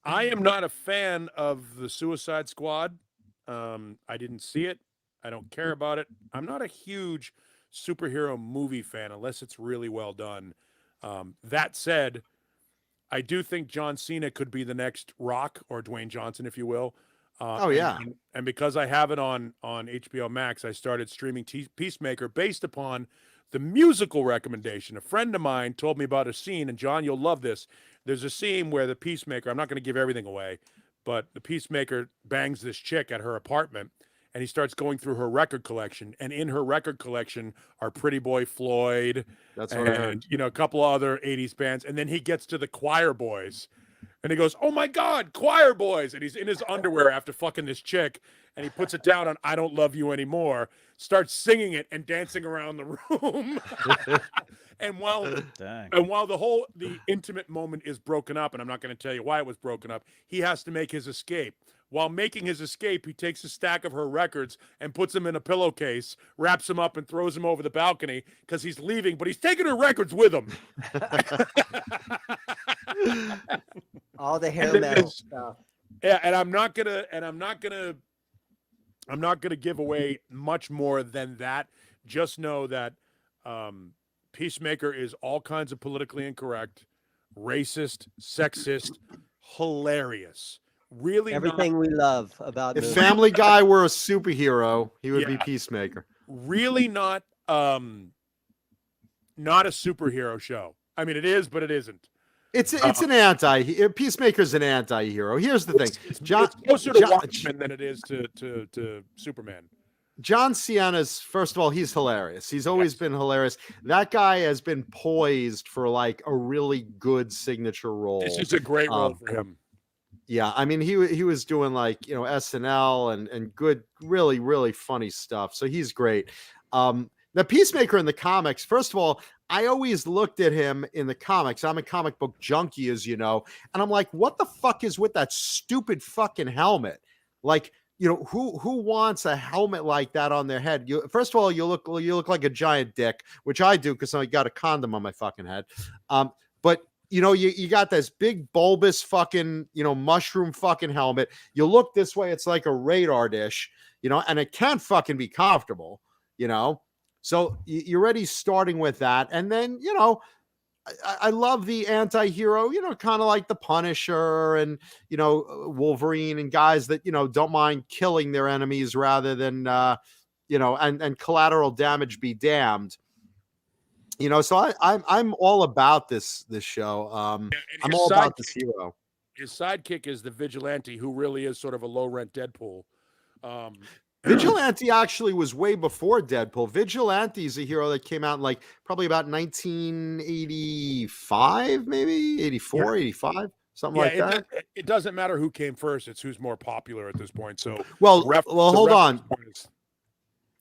am not a fan of the Suicide Squad. I didn't see it. I don't care about it. I'm not a huge superhero movie fan unless it's really well done. That said, I do think John Cena could be the next Rock or Dwayne Johnson, if you will. Oh, yeah. And because I have it on HBO Max, I started streaming Peacemaker based upon the musical recommendation. A friend of mine told me about a scene, and John, you'll love this. There's a scene where the Peacemaker, I'm not going to give everything away, but the Peacemaker bangs this chick at her apartment, and he starts going through her record collection. And in her record collection are Pretty Boy Floyd, That's what I heard. and you know, a couple other 80s bands. And then he gets to the Choir Boys. And he goes, "Oh my God, Choir Boys." And he's in his underwear after fucking this chick. And he puts it down on "I Don't Love You Anymore," starts singing it and dancing around the room. and while the intimate moment is broken up, and I'm not going to tell you why it was broken up, he has to make his escape. While making his escape, he takes a stack of her records and puts them in a pillowcase, wraps them up, and throws them over the balcony because he's leaving, but he's taking her records with him. All the hair metal stuff. Yeah, and I'm not gonna give away much more than that. Just know that Peacemaker is all kinds of politically incorrect, racist, sexist, hilarious. Really, Everything we love about If movies. Family Guy were a superhero, he would be Peacemaker. really not a superhero show. I mean, it is, but it isn't. It's an Peacemaker's an anti-hero. Here's the thing. It's closer to Watchmen than it is to Superman. John Cena's, first of all, he's hilarious. He's always been hilarious. That guy has been poised for like a really good signature role. This is a great role for him. Yeah, I mean, he was doing like, you know, SNL and good, really, really funny stuff. So he's great. The Peacemaker in the comics, first of all, I always looked at him in the comics. I'm a comic book junkie, as you know, and I'm like, what the fuck is with that stupid fucking helmet? Like, you know, who wants a helmet like that on their head? First of all, you look like a giant dick, which I do because I got a condom on my fucking head. But you know, you got this big bulbous fucking, you know, mushroom fucking helmet. You look this way, it's like a radar dish, you know, and it can't fucking be comfortable, you know. So you're already starting with that. And then, you know, I love the anti-hero, you know, kind of like the Punisher and, you know, Wolverine and guys that, you know, don't mind killing their enemies rather than, you know, and collateral damage be damned. You know, so I'm all about this show. I'm all about this hero. His sidekick is the vigilante, who really is sort of a low-rent Deadpool. Vigilante actually was way before Deadpool. Vigilante is a hero that came out in like probably about 1985, maybe 84, 85, something like that. It doesn't matter who came first; it's who's more popular at this point. So, well, hold on.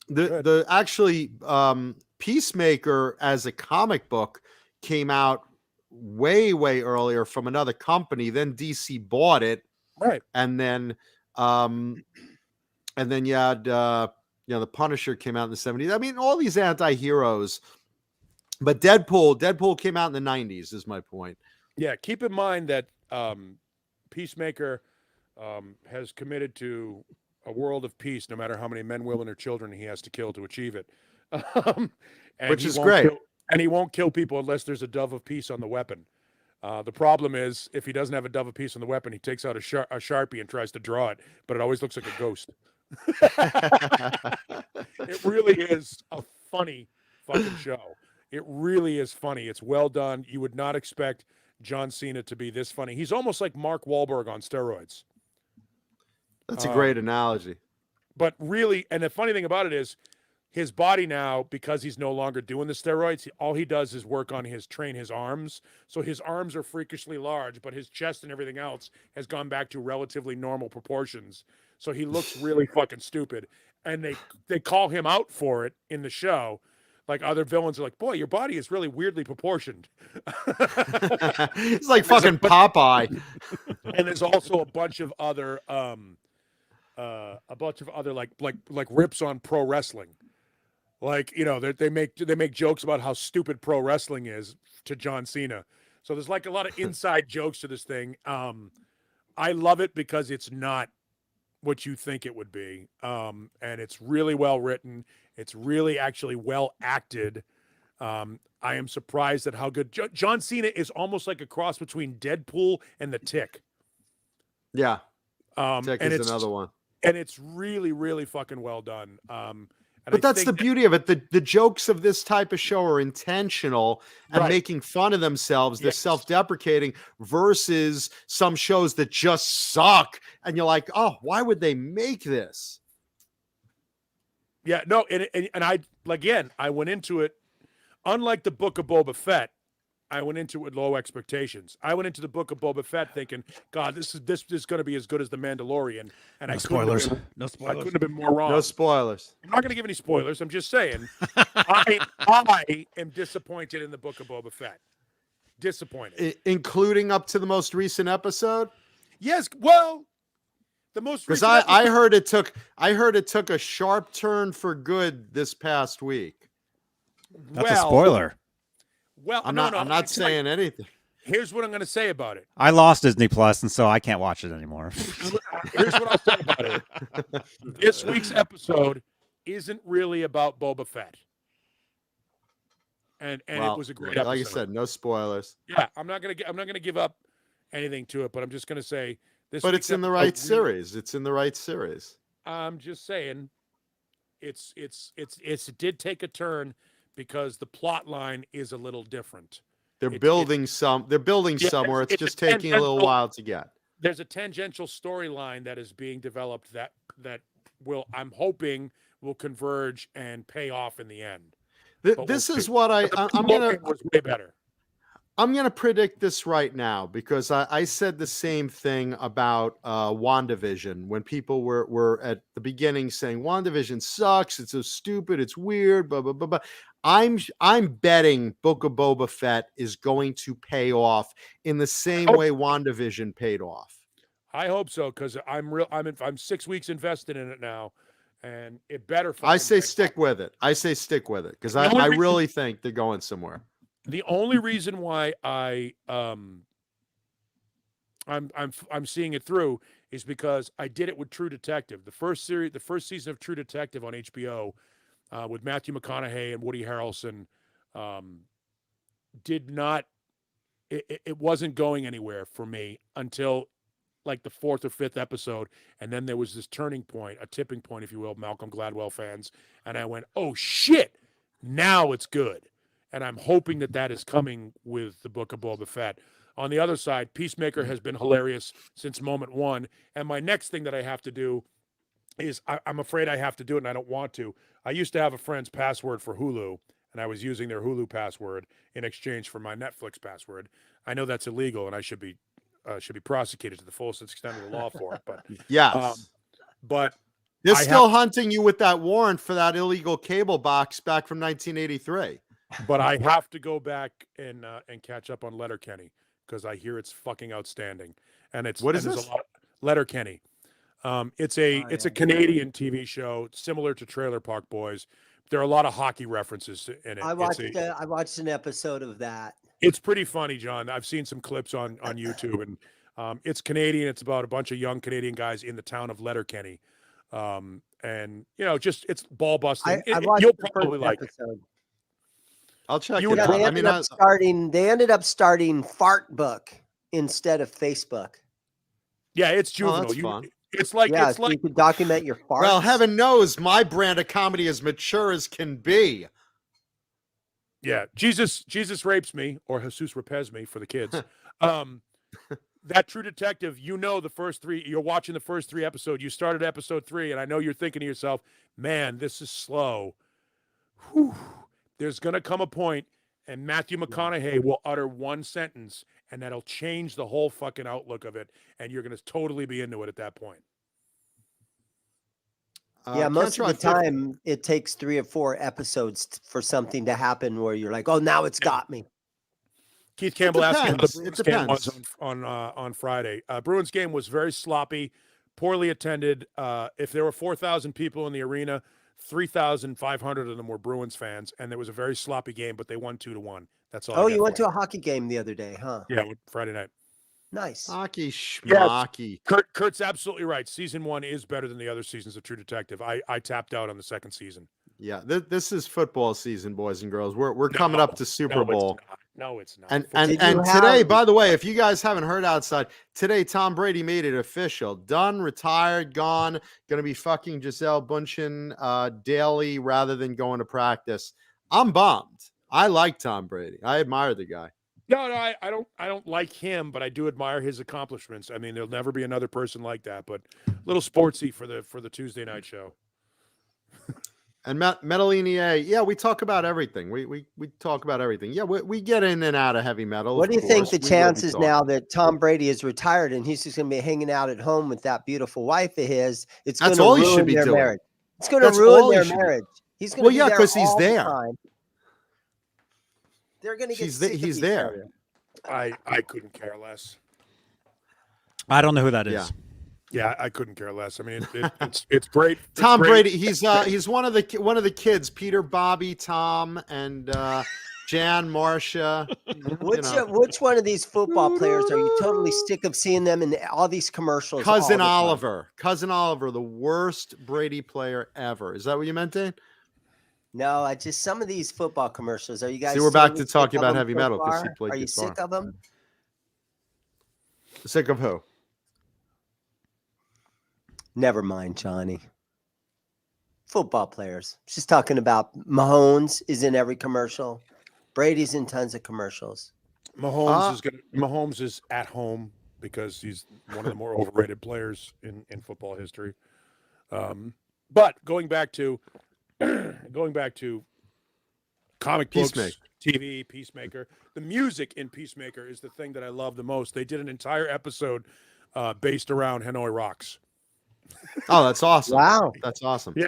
The actually Peacemaker as a comic book came out way earlier from another company. Then DC bought it, right? And then you had, you know, the Punisher came out in the 70s. I mean, all these anti-heroes. But Deadpool came out in the 90s, is my point. Yeah, keep in mind that Peacemaker has committed to a world of peace, no matter how many men, women, or children he has to kill to achieve it. Which is great. And he won't kill people unless there's a dove of peace on the weapon. The problem is if he doesn't have a double piece on the weapon, he takes out a Sharpie and tries to draw it, but it always looks like a ghost. It really is a funny fucking show. It really is funny. It's well done. You would not expect John Cena to be this funny. He's almost like Mark Wahlberg on steroids. That's a great analogy. But really, and the funny thing about it is, his body now, because he's no longer doing the steroids, all he does is work on train his arms. So his arms are freakishly large, but his chest and everything else has gone back to relatively normal proportions. So he looks really fucking stupid. And they call him out for it in the show. Like other villains are like, boy, your body is really weirdly proportioned. It's like fucking Popeye. And there's also a bunch of other like rips on pro wrestling. Like, you know, they make jokes about how stupid pro wrestling is to John Cena. So there's like a lot of inside jokes to this thing. I love it because it's not what you think it would be. And it's really well written. It's really actually well acted. I am surprised at how good John Cena is. Almost like a cross between Deadpool and the Tick. Yeah. Tick is another one. And it's really, really fucking well done. But that's the beauty of it. The jokes of this type of show are intentional and making fun of themselves. They're self-deprecating versus some shows that just suck. And you're like, oh, why would they make this? Yeah, no, and I went into it, unlike the Book of Boba Fett, I went into it with low expectations. I went into the Book of Boba Fett thinking, God, this is going to be as good as The Mandalorian. And No spoilers. No spoilers. I couldn't have been more wrong. No spoilers. I'm not going to give any spoilers. I'm just saying, I am disappointed in the Book of Boba Fett. Disappointed. Including up to the most recent episode? Yes. Well, the most recent because I heard it took a sharp turn for good this past week. That's a spoiler. Well, I'm not saying anything. Here's what I'm going to say about it. I lost Disney Plus, and so I can't watch it anymore. Here's what I'll say about it. This week's episode isn't really about Boba Fett, and it was a great episode. Like I said, no spoilers. Yeah, I'm not gonna give up anything to it, but I'm just gonna say this. But it's in the right series. It's in the right series. I'm just saying, it did take a turn. Because the plot line is a little different. They're building somewhere. It's just taking a little while to get. There's a tangential storyline that is being developed that I'm hoping will converge and pay off in the end. This is what I'm was way better. I'm going to predict this right now because I said the same thing about WandaVision when people were at the beginning saying WandaVision sucks. It's so stupid. It's weird. Blah, blah, blah, blah. I'm betting Book of Boba Fett is going to pay off in the same way WandaVision paid off. I hope so because I'm 6 weeks invested in it now, and it better. I say stick with it. Because I really think they're going somewhere. The only reason why I'm seeing it through is because I did it with True Detective. The first season of True Detective on HBO with Matthew McConaughey and Woody Harrelson it wasn't going anywhere for me until like the 4th or 5th episode, and then there was this turning point, a tipping point, if you will, Malcolm Gladwell fans, and I went, oh shit, now it's good. And I'm hoping that is coming with the Book of Boba Fett. On the other side, Peacemaker has been hilarious since moment one. And my next thing that I have to do is I'm afraid I have to do it, and I don't want to. I used to have a friend's password for Hulu, and I was using their Hulu password in exchange for my Netflix password. I know that's illegal, and I should be prosecuted to the fullest extent of the law for it. But yes, but they're still hunting you with that warrant for that illegal cable box back from 1983. But I have to go back and catch up on Letterkenny because I hear it's fucking outstanding. And it's what is this? Letterkenny. It's a Canadian TV show similar to Trailer Park Boys. There are a lot of hockey references in it. I watched an episode of that. It's pretty funny, John. I've seen some clips on YouTube, and it's Canadian. It's about a bunch of young Canadian guys in the town of Letterkenny, and it's ball busting. I watched you'll the probably first like episode. it. I'll check You it would out. put- They I ended mean, up starting Fart Book instead of Facebook. Yeah, it's juvenile. that's fun. It's like Yeah, it's so like you could document your farts. well, heaven knows my brand of comedy is mature as can be. yeah. Jesus rapes me, or Jesus repes me for the kids. That True Detective, the first three. You're watching the first 3 episodes. You started episode 3, and I know you're thinking to yourself, "Man, this is slow." Whew. There's gonna come a point, and Matthew McConaughey will utter one sentence, and that'll change the whole fucking outlook of it, and you're gonna totally be into it at that point. Yeah, most of the 50 time it takes 3 or 4 episodes for something to happen where you're like, "Oh, now it's got me." Keith Campbell asked me how the depends. Bruins It game was depends. on Friday. Bruins game was very sloppy, poorly attended. If there were 4,000 people in the arena, 3,500 of them were Bruins fans, and there was a very sloppy game, but they won 2-1. That's all. Oh, you went to a hockey game the other day, huh? Yeah, Friday night. Nice. Hockey schmocky. Kurt's absolutely right. Season 1 is better than the other seasons of True Detective. I tapped out on the second season. Yeah, this is football season, boys and girls. We're coming up to Super Bowl. No, it's not. And Did and you today, have- by the way, if you guys haven't heard outside, today Tom Brady made it official. Done, retired, gone. Gonna be fucking Giselle Bundchen daily rather than going to practice. I'm bummed. I like Tom Brady. I admire the guy. No, I don't like him, but I do admire his accomplishments. I mean, there'll never be another person like that. But a little sportsy for the Tuesday night show. And Metalini, yeah, we talk about everything. We talk about everything. Yeah, we get in and out of heavy metal. What of do you think course. the We will be chances talking. now that Tom Brady is retired and he's just going to be hanging out at home with that beautiful wife of his? It's going That's to all he ruin should be their doing. marriage. It's going to That's ruin all he their should be- marriage. He's going Well, to be yeah, there 'cause he's all the there. time. They're going to get He's sick of he's each there. other. I couldn't care less. I don't know who that is. Yeah. Yeah, I couldn't care less. I mean, it's great. It's Tom great. Brady, he's one of the kids, Peter, Bobby, Tom, and Jan, Marcia. Which one of these football players are you totally sick of seeing them in all these commercials? all Cousin the time? Oliver, the worst Brady player ever. Is that what you meant, Dane? No, I just some of these football commercials. Are you guys? See, we're back to totally sick talking of about them heavy so metal 'cause he far? played Are you guitar. sick of them? Sick of who? Never mind, Johnny. Football players. Just talking about Mahomes is in every commercial. Brady's in tons of commercials. Mahomes is at home because he's one of the more overrated players in football history. But going back to comic books, Peacemaker. TV, Peacemaker, the music in Peacemaker is the thing that I love the most. They did an entire episode based around Hanoi Rocks. Oh, that's awesome. Wow. That's awesome. Yeah.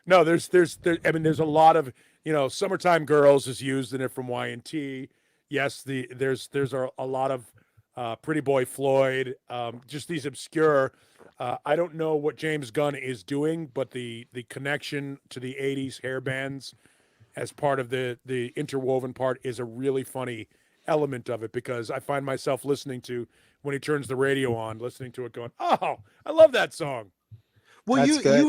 No, there's a lot of, Summertime Girls is used in it from Y&T. Yes, there's a lot of Pretty Boy Floyd, just these obscure. I don't know what James Gunn is doing, but the connection to the 80s hair bands as part of the interwoven part is a really funny element of it, because I find myself listening to, when he turns the radio on, listening to it going, oh, I love that song. Well, That's good.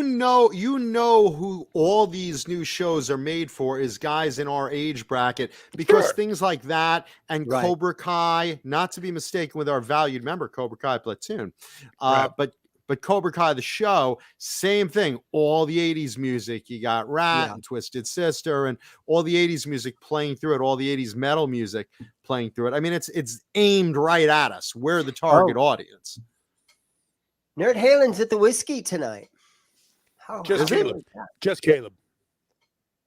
you know who all these new shows are made for is guys in our age bracket, because Sure. things like that and Right. Cobra Kai, not to be mistaken with our valued member Cobra Kai Platoon, Right. but Cobra Kai the show, same thing. All the 80s music, you got Rat Yeah. and Twisted Sister and all the 80s music playing through it, all the 80s metal music playing through it. I mean, it's aimed right at us. We're the target audience. Nerd Halen's at the whiskey tonight. How Just cool Caleb. is that? Just Caleb.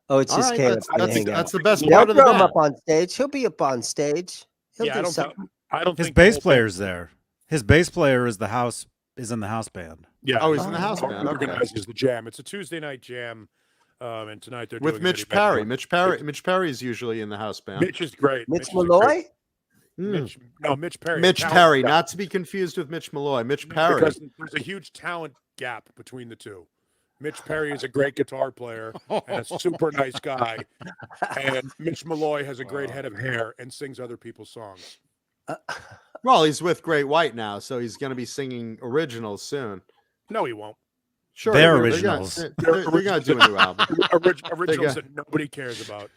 Oh, it's All just right, Caleb. that's, gonna that's, hang out. that's the best They'll part of the throw him band. up on stage. He'll be up on stage. He'll Yeah, do I don't something. His think the bass whole thing- player's there. His bass player is in the house band. Yeah. Oh, he's in the house band. Okay. Organizes the jam. It's a Tuesday night jam, and tonight they're With doing Mitch Perry. Mitch Perry is usually in the house band. Mitch is great. Mitch is a Malloy? great- Mitch Perry. Mitch Talent Perry, gap. not to be confused with Mitch Malloy. Mitch Perry. Because there's a huge talent gap between the two. Mitch Perry is a great guitar player and a super nice guy, and Mitch Malloy has a great head of hair and sings other people's songs. Well, he's with Great White now, so he's going to be singing originals soon. No, he won't. Sure, Their they're originals. They're gonna do a new album. Originals that nobody cares about.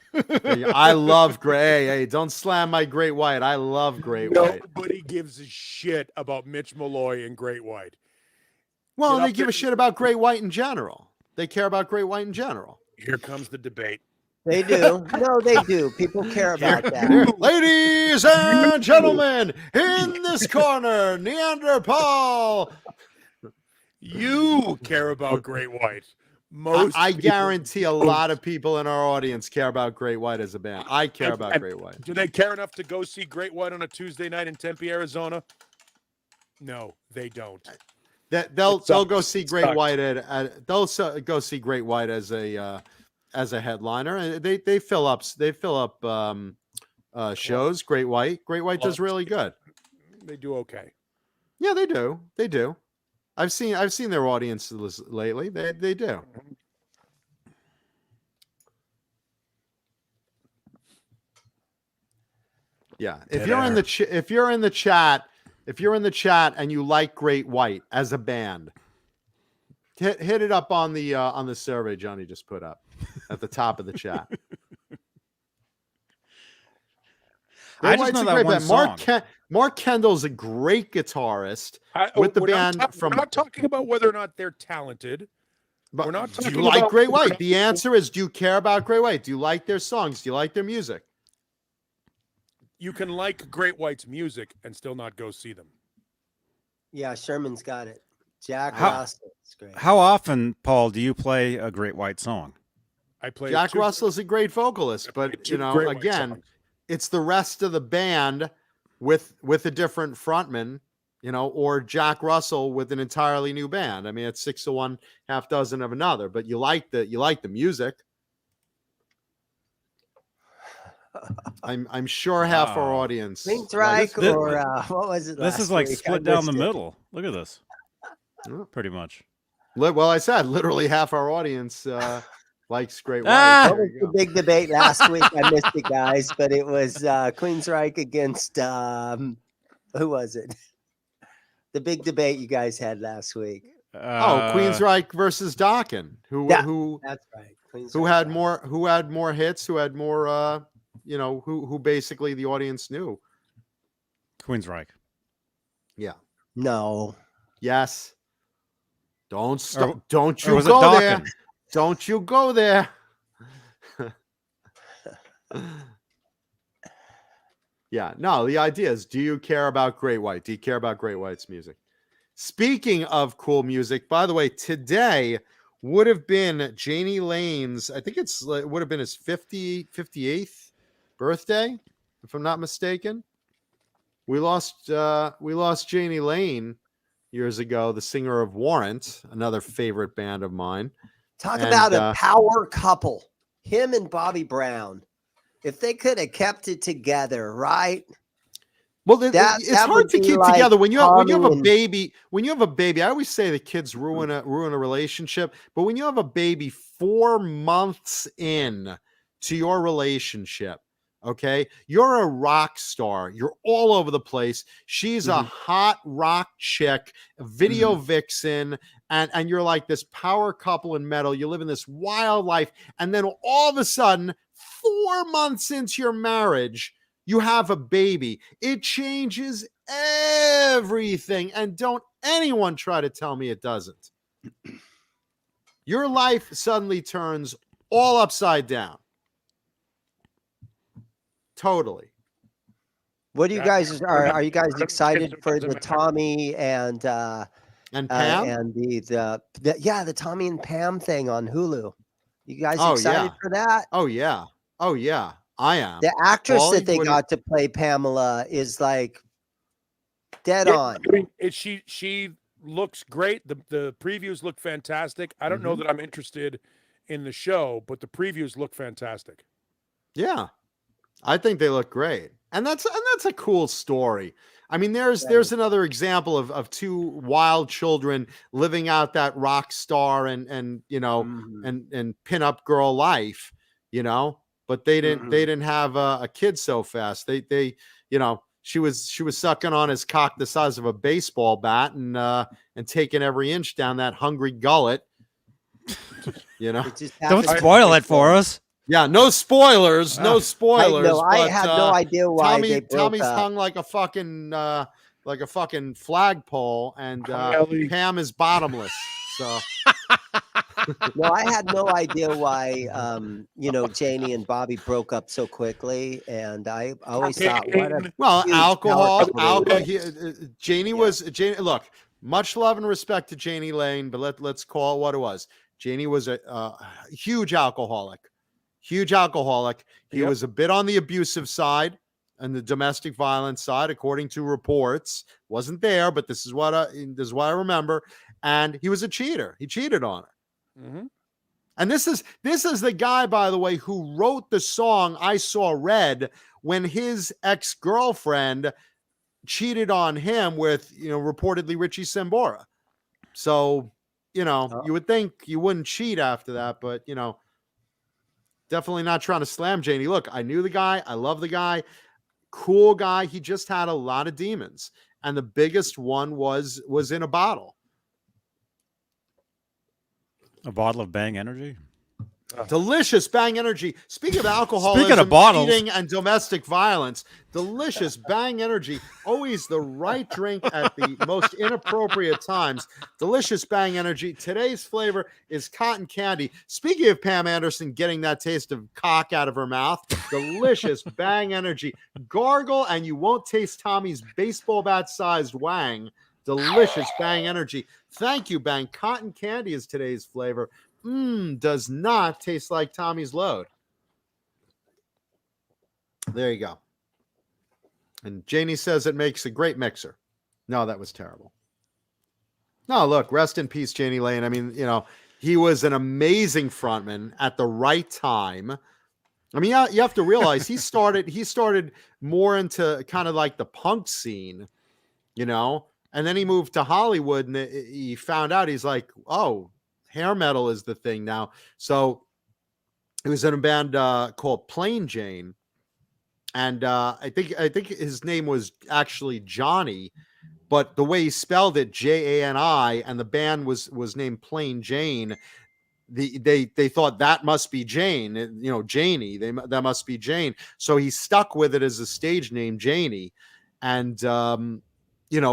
I love Gray. Hey, don't slam my Great White. I love Great White. Nobody gives a shit about Mitch Malloy and Great White. Well, Get they up give there- a shit about Great White in general. They care about Great White in general. Here comes the debate. They do. No, they do. People care about that. Ladies and gentlemen, in this corner, Neanderthal. You care about Great White. Most I people guarantee a lot of people in our audience care about Great White as a band. I care about And Great White. Do they care enough to go see Great White on a Tuesday night in Tempe, Arizona? No, they don't. They'll go sucks. see It Great sucks. White go see Great White as a headliner, and they fill up shows. Great White does really good. They do okay. Yeah, they do. I've seen their audiences lately. They do. Yeah. If you're in the chat and you like Great White as a band, hit it up on the survey Johnny just put up at the top of the chat. I just know that one song. Mark Kendall's a great guitarist We're band not from. We're not talking about whether or not they're talented. But we're not do talking you like about- Great White? The answer is: do you care about Great White? Do you like their songs? Do you like their music? You can like Great White's music and still not go see them. Yeah, Sherman's got it. Jack How- Russell. It's great. How often, Paul, do you play a Great White song? I played Jack two- Russell's a great vocalist, I but played two Great White again, songs. it's the rest of the band with a different frontman, or Jack Russell with an entirely new band. I mean, it's 6 of one, half dozen of another. But you like the music. I'm sure half our Wow. audience. Queensryche this- or what was it? This last is like week? I split down the missed it. middle. Look at this. Yeah. Pretty much. Well, I said literally half our audience likes Great White. Ah! That There was you the go. big debate last week. I missed it, guys, but it was Queensryche against who was it? The big debate you guys had last week. Queensryche versus Dokken, who Yeah. who That's right. who had more hits, who had more who basically the audience knew. Queensryche. Yeah. No. Yes. Don't Or stop. Don't Or you was it go there. Dokken? Don't you go there. Yeah. No, the idea is, do you care about Great White? Do you care about Great White's music? Speaking of cool music, by the way, today would have been Jani Lane's, I think it would have been his 58th birthday, if I'm not mistaken. We lost Jani Lane years ago, the singer of Warrant, another favorite band of mine. Talk And, about a power couple. Him and Bobby Brown. If they could have kept it together, right? Well, That- it's that hard would to be keep like together when you have a Tommy and- baby. When you have a baby, I always say the kids ruin a relationship. But when you have a baby 4 months in to your relationship, okay, you're a rock star. You're all over the place. She's a hot rock chick, a video vixen, and you're like this power couple in metal. You live in this wild life, and then all of a sudden, 4 months into your marriage, you have a baby. It changes everything. And don't anyone try to tell me it doesn't. Your life suddenly turns all upside down. Totally. What do you Yeah, guys are you guys we're not excited kids, it for doesn't the matter. Tommy and And Pam? and the Tommy and Pam thing on Hulu? You guys Oh, excited yeah. for that? Oh, yeah. Oh, yeah. I am. The actress Paulie, that they what do you- got to play Pamela is like dead Yeah, on. I mean, she looks great. The previews look fantastic. I don't know that I'm interested in the show, but the previews look fantastic. Yeah. I think they look great. And that's a cool story. I mean, there's another example of two wild children living out that rock star and and pinup girl life, but they didn't have a kid so fast. They she was sucking on his cock the size of a baseball bat and taking every inch down that hungry gullet. You know, It just Don't happened. spoil it for us. yeah, no spoilers, no spoilers. I had no idea why they broke Tommy's up. hung like a fucking flagpole, and Pam is bottomless. So No, I had no idea why, Jani and Bobby broke up so quickly, and I always thought, what a well, huge alcohol. power couple. Jani was Jani. Look, much love and respect to Jani Lane, but let's call it what it was. Jani was a huge alcoholic. Huge alcoholic. He was a bit on the abusive side and the domestic violence side, according to reports. Wasn't there, but this is what I remember. And he was a cheater. He cheated on her. Mm-hmm. And this is the guy, by the way, who wrote the song "I Saw Red" when his ex-girlfriend cheated on him with, reportedly Richie Sambora. So, you would think you wouldn't cheat after that, but definitely not trying to slam Jani. Look, I knew the guy. I love the guy. Cool guy. He just had a lot of demons. And the biggest one was in a bottle. A bottle of Bang Energy. Delicious Bang Energy. Speaking of alcoholism, Speaking of bottles, cheating, and domestic violence, delicious Bang Energy. Always the right drink at the most inappropriate times. Delicious Bang Energy. Today's flavor is cotton candy. Speaking of Pam Anderson getting that taste of cock out of her mouth, delicious Bang Energy. Gargle and you won't taste Tommy's baseball bat-sized wang. Delicious Bang Energy. Thank you, Bang. Cotton candy is today's flavor. Does not taste like Tommy's load. There you go. And Jani says it makes a great mixer. No, that was terrible. No, look, rest in peace, Jani Lane. I mean, he was an amazing frontman at the right time. I mean, you have to realize he started more into kind of like the punk scene, and then he moved to Hollywood and he found out, he's like, oh, hair metal is the thing now. So he was in a band called Plain Jane. And I think his name was actually Johnny, but the way he spelled it, Jani, and the band was named Plain Jane. They thought that must be Jane, Janie. That must be Jane. So he stuck with it as a stage name, Janie. And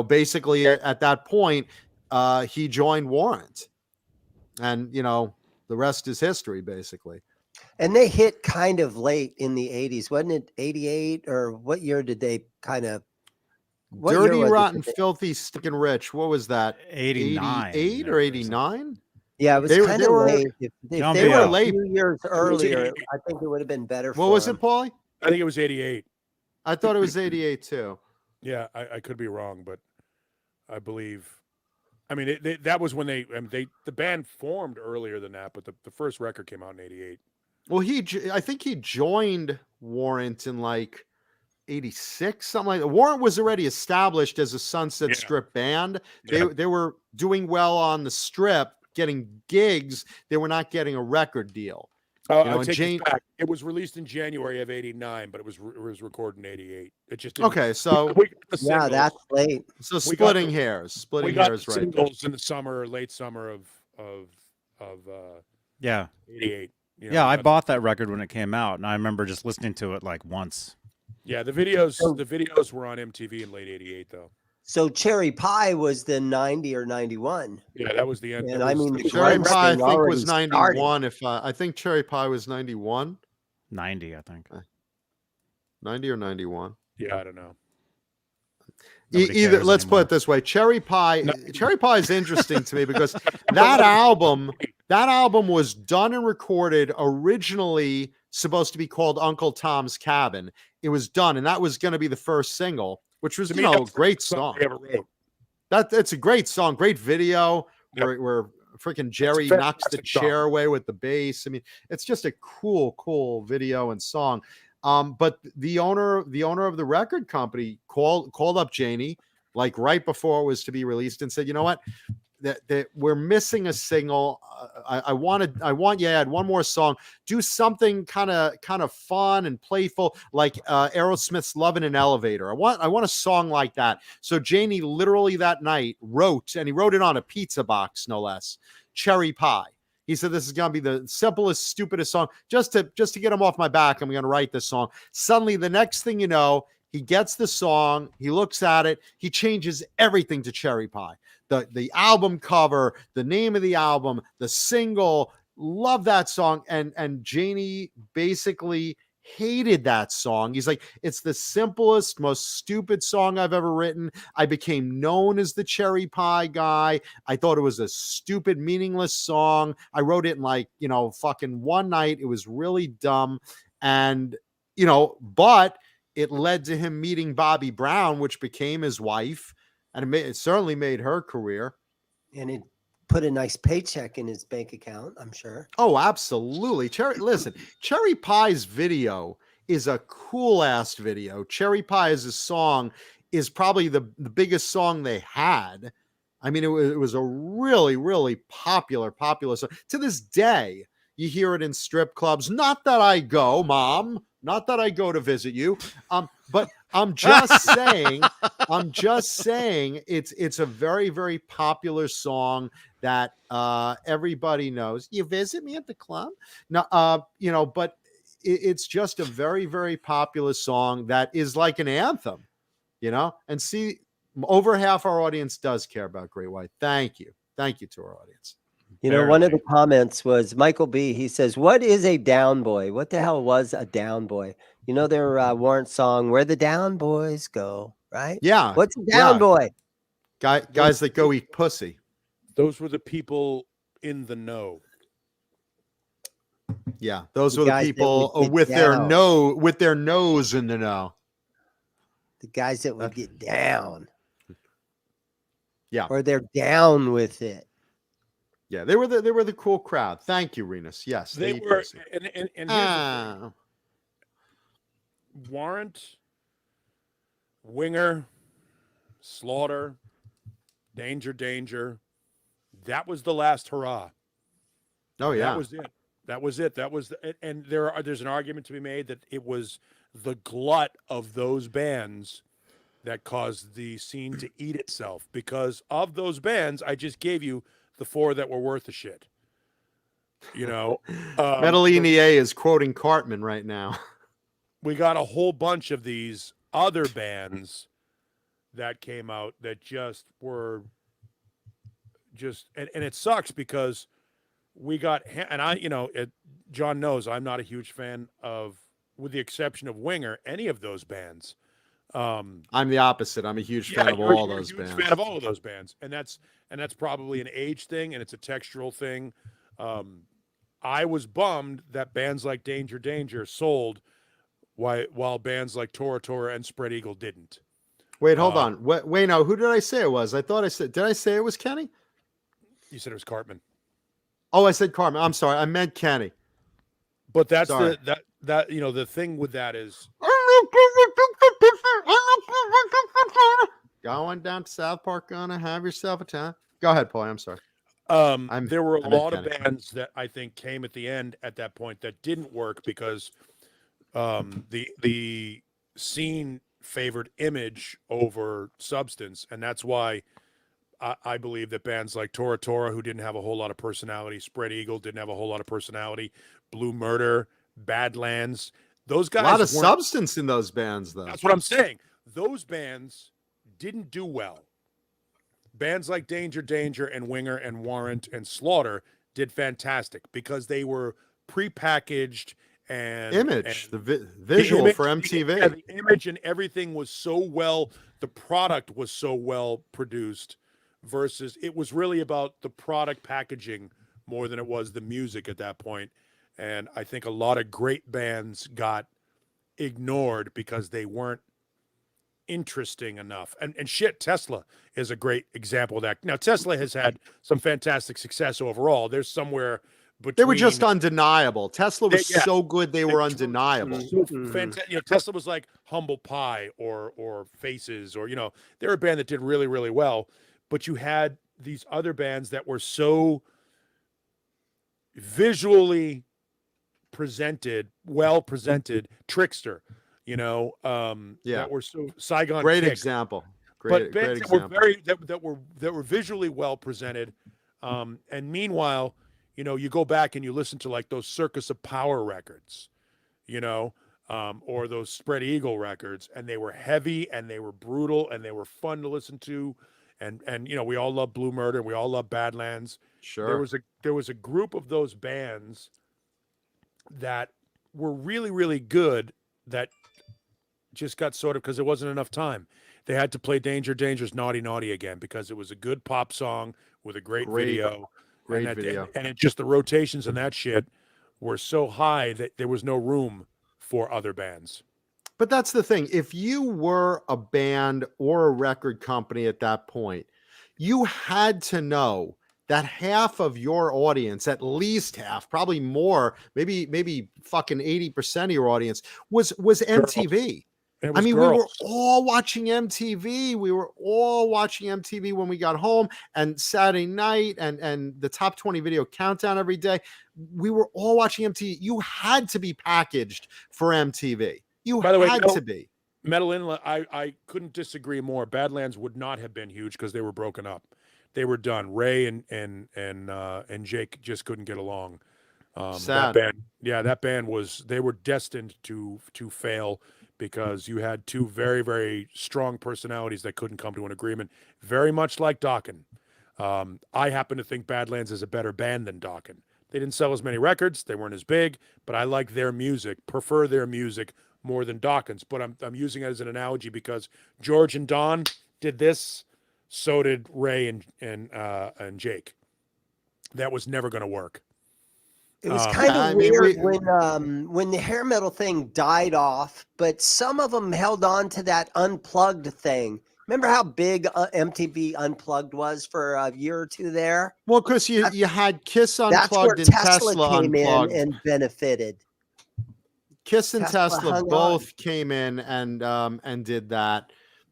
basically at that point, he joined Warrant, and the rest is history, basically. And they hit kind of late in the 80s, wasn't it? 88 or what year did they kind of? Dirty, Rotten, Filthy, Stinking Rich. What was that? 89. 88 or 89? Yeah, it was kind of late. If they were late. a few years earlier, I think it would have been better. What was it, Paulie? I think it was 88. I thought it was 88 too. Yeah, I could be wrong, but I believe. I mean, that was when the band formed earlier than that, but the first record came out in 88. Well, I think he joined Warrant in like 86, something like that. Warrant was already established as a Sunset Strip band. They were doing well on the Strip, getting gigs. They were not getting a record deal. I'll take it back. It was released in January of 89, but it was recorded in 88. It just didn't, okay. So that's late. So splitting hairs, we got right? Singles in the summer, late summer of 88. I bought that record when it came out, and I remember just listening to it like once. Yeah, the videos were on MTV in late 88 though. So Cherry Pie was the 90 or 91. Yeah, that was the end. And I mean, Cherry Pie I think was 91. I think Cherry Pie was 91. 90, I think. 90 or 91. Yeah, I don't know. Either, let's put it this way. Cherry Pie is interesting to me because that album was done and recorded originally supposed to be called Uncle Tom's Cabin. It was done, and that was going to be the first single, which was, a great song. That's a great song, great video where freaking Jerry knocks the chair away with the bass. I mean, it's just a cool video and song. But the owner of the record company called up Jani like right before it was to be released and said, you know what, that we're missing a single. I want you to add one more song. Do something kind of fun and playful, like Aerosmith's "Love in an Elevator." I want a song like that. So Jani literally that night wrote, and he wrote it on a pizza box, no less. Cherry Pie. He said, this is going to be the simplest, stupidest song. Just to get him off my back, I'm going to write this song. Suddenly, the next thing you know, he gets the song, he looks at it, he changes everything to Cherry Pie. The album cover, the name of the album, the single, love that song. And Jani basically hated that song. He's like, it's the simplest, most stupid song I've ever written. I became known as the Cherry Pie guy. I thought it was a stupid, meaningless song. I wrote it in like, fucking one night. It was really dumb. And, but it led to him meeting Bobby Brown, which became his wife. And it certainly made her career. And it put a nice paycheck in his bank account, I'm sure. Oh, absolutely. Cherry Pie's video is a cool ass video. Cherry Pie as a song is probably the biggest song they had. I mean, it was a really, really popular song. To this day, you hear it in strip clubs. Not that I go, Mom. Not that I go to visit you. But I'm just saying, it's a very, very popular song that everybody knows. You visit me at the club? No, but it's just a very, very popular song that is like an anthem, and see, over half our audience does care about Great White. Thank you to our audience. One of the comments was Michael B. He says, what is a down boy? What the hell was a down boy? Their Warrant song, Where the Down Boys Go, right? Yeah. What's a down boy? Guys that go eat pussy. Those were the people in the know. Yeah, those were the people with their nose in the know. The guys that would get down. Yeah. Or they're down with it. Yeah, they were the cool crowd. Thank you, Renus. Yes, they were. And here's the thing. Warrant, Winger, Slaughter, Danger. That was the last hurrah. Oh yeah, That was it. And there's an argument to be made that it was the glut of those bands that caused the scene to eat itself. Because of those bands, I just gave you the 4 that were worth a shit. Medellini A is quoting Cartman right now. We got a whole bunch of these other bands that came out that just were and it sucks because we got, and John knows I'm not a huge fan of, with the exception of Winger, any of those bands. I'm the opposite. I'm a huge fan of all those bands. Fan of all of those bands, and that's probably an age thing, and it's a textural thing. I was bummed that bands like Danger sold, while bands like Tora and Spread Eagle didn't. Wait, hold on. Wait, no. Who did I say it was? Did I say it was Kenny? You said it was Cartman. Oh, I said Cartman. I'm sorry. I meant Kenny. But that's the thing with that is. Going down to South Park, gonna have yourself a time. Go ahead, Paul. I'm sorry. There were a lot of bands that I think came at the end at that point that didn't work because the scene favored image over substance, and that's why I believe that bands like Tora, who didn't have a whole lot of personality, Spread Eagle didn't have a whole lot of personality, Blue Murder, Badlands, those guys. A lot of substance in those bands, though. That's what I'm saying. Those bands didn't do well. Bands like Danger and Winger and Warrant and Slaughter did fantastic because they were prepackaged and the visual for MTV. Yeah, the image and everything was so well, the product was so well produced versus it was really about the product packaging more than it was the music at that point. And I think a lot of great bands got ignored because they weren't interesting enough. And shit, Tesla is a great example of that. Now, Tesla has had some fantastic success overall. There's somewhere between... They were just undeniable. Tesla was so good, they were undeniable. So fantastic. Tesla was like Humble Pie or Faces, or, they're a band that did really, really well. But you had these other bands that were so visually well presented, Trickster, that were so Saigon Great Kick. example. But Great bands example. that were visually well presented. And meanwhile, you go back and you listen to like those Circus of Power records, or those Spread Eagle records, and they were heavy and they were brutal and they were fun to listen to. And we all love Blue Murder, we all love Badlands. Sure. There was a group of those bands that were really, really good that just got sort of, because there wasn't enough time. They had to play Danger Danger's Naughty Naughty again because it was a good pop song with a great video. Great video. And it just, the rotations and that shit were so high that there was no room for other bands. But that's the thing. If you were a band or a record company at that point, you had to know that half of your audience, at least half, probably more, maybe fucking 80% of your audience was MTV. I mean, we were all watching MTV. We were all watching MTV when we got home, and Saturday night and the top 20 video countdown every day. We were all watching MTV. You had to be packaged for MTV. By the way, had to be. Metal Inlet, I couldn't disagree more. Badlands would not have been huge because they were broken up. They were done. Ray and Jake just couldn't get along. Sad. That band they were destined to fail because you had two very, very strong personalities that couldn't come to an agreement. Very much like Dokken. I happen to think Badlands is a better band than Dokken. They didn't sell as many records. They weren't as big, but I like their music, prefer their music more than Dokken's. But I'm using it as an analogy because George and Don did this. So did Ray and Jake. That was never going to work. It was kind of weird when the hair metal thing died off, but some of them held on to that unplugged thing. Remember how big MTV Unplugged was for a year or two there? Well, Chris, you had Kiss Unplugged that's where and Tesla came Unplugged. in and benefited. Kiss and Tesla both came in and did that,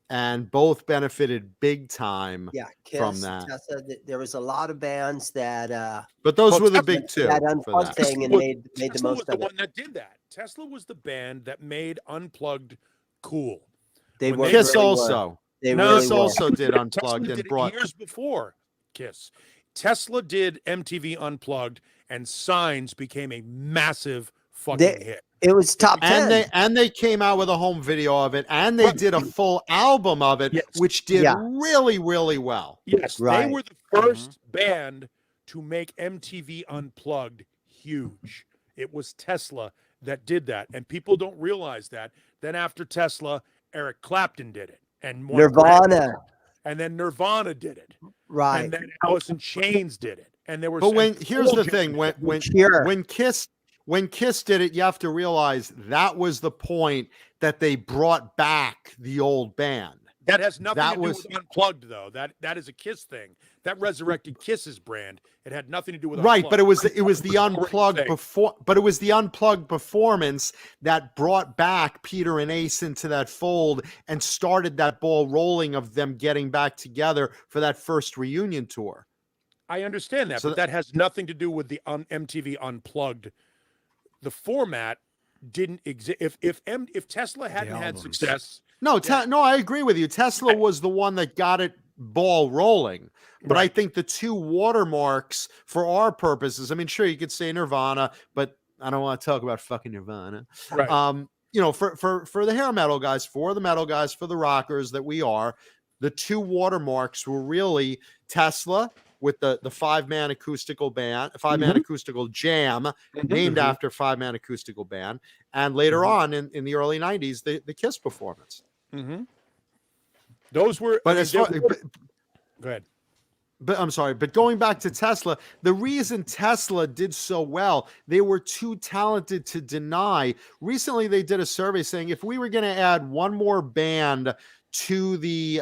and both benefited big time. Yeah, Kiss, from that. Tesla, there was a lot of bands that. But those were the big two. That Unplugged thing and made the most of it. Tesla was the one that did that. Tesla was the band that made Unplugged cool. They were. Kiss really also. Were. They Kiss really also were. did Unplugged Tesla and did brought years before Kiss. Tesla did MTV Unplugged, and Signs became a massive fucking hit. It was top 10. And they came out with a home video of it, and they did a full album of it, which did really, really well. Yes, they were the first band to make MTV Unplugged huge. It was Tesla that did that, and people don't realize that. Then after Tesla, Eric Clapton did it, and Nirvana, and then Nirvana did it, right? And then Alice in Chains did it, and there were. But here's the thing: when Kiss did it, you have to realize that was the point that they brought back the old band. That has nothing to do with Unplugged, though. That is a Kiss thing. That resurrected Kiss's brand. It had nothing to do with Unplugged. But it was the Unplugged but it was the Unplugged performance that brought back Peter and Ace into that fold and started that ball rolling of them getting back together for that first reunion tour. I understand that, but that has nothing to do with the MTV Unplugged. The format didn't exist. If Tesla hadn't had success. No, I agree with you. Tesla was the one that got it ball rolling. But I think the two watermarks for our purposes, I mean, sure, you could say Nirvana, but I don't want to talk about fucking Nirvana. Right. For the hair metal guys, for the metal guys, for the rockers that we are, the two watermarks were really Tesla with the 5-man acoustical band, 5-man acoustical jam, named after 5-man acoustical band, and later on in the early 90s, the Kiss performance. Mm-hmm. Those were. But go ahead. But I'm sorry, but going back to Tesla, the reason Tesla did so well, they were too talented to deny. Recently, they did a survey saying if we were going to add one more band to the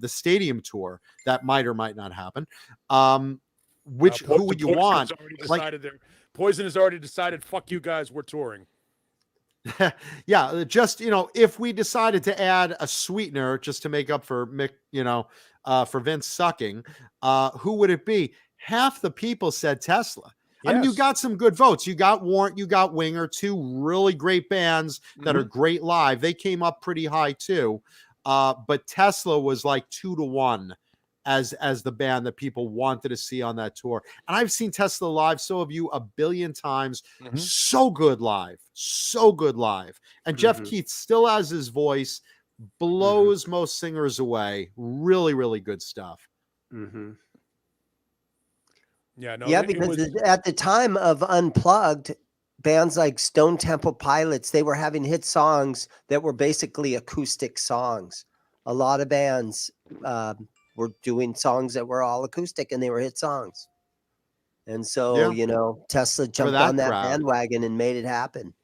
stadium tour, that might or might not happen. Who would you want? Poison has already decided. Fuck you guys, we're touring. Yeah, just if we decided to add a sweetener just to make up for Mick, for Vince sucking, who would it be? Half the people said Tesla. I mean, you Yes. got some good votes. You got Warrant, you got Winger, two really great bands that are great live. They came up pretty high too. But Tesla was like 2-1 as the band that people wanted to see on that tour. And I've seen Tesla live, so have you, a billion times. So good live. So good live. And Jeff Keith still has his voice, blows most singers away. Really, really good stuff. Yeah, no, Yeah, it because was, at the time of Unplugged, bands like Stone Temple Pilots, they were having hit songs that were basically acoustic songs. A lot of bands were doing songs that were all acoustic, and they were hit songs. And so, Tesla jumped that on that crowd. bandwagon and made it happen.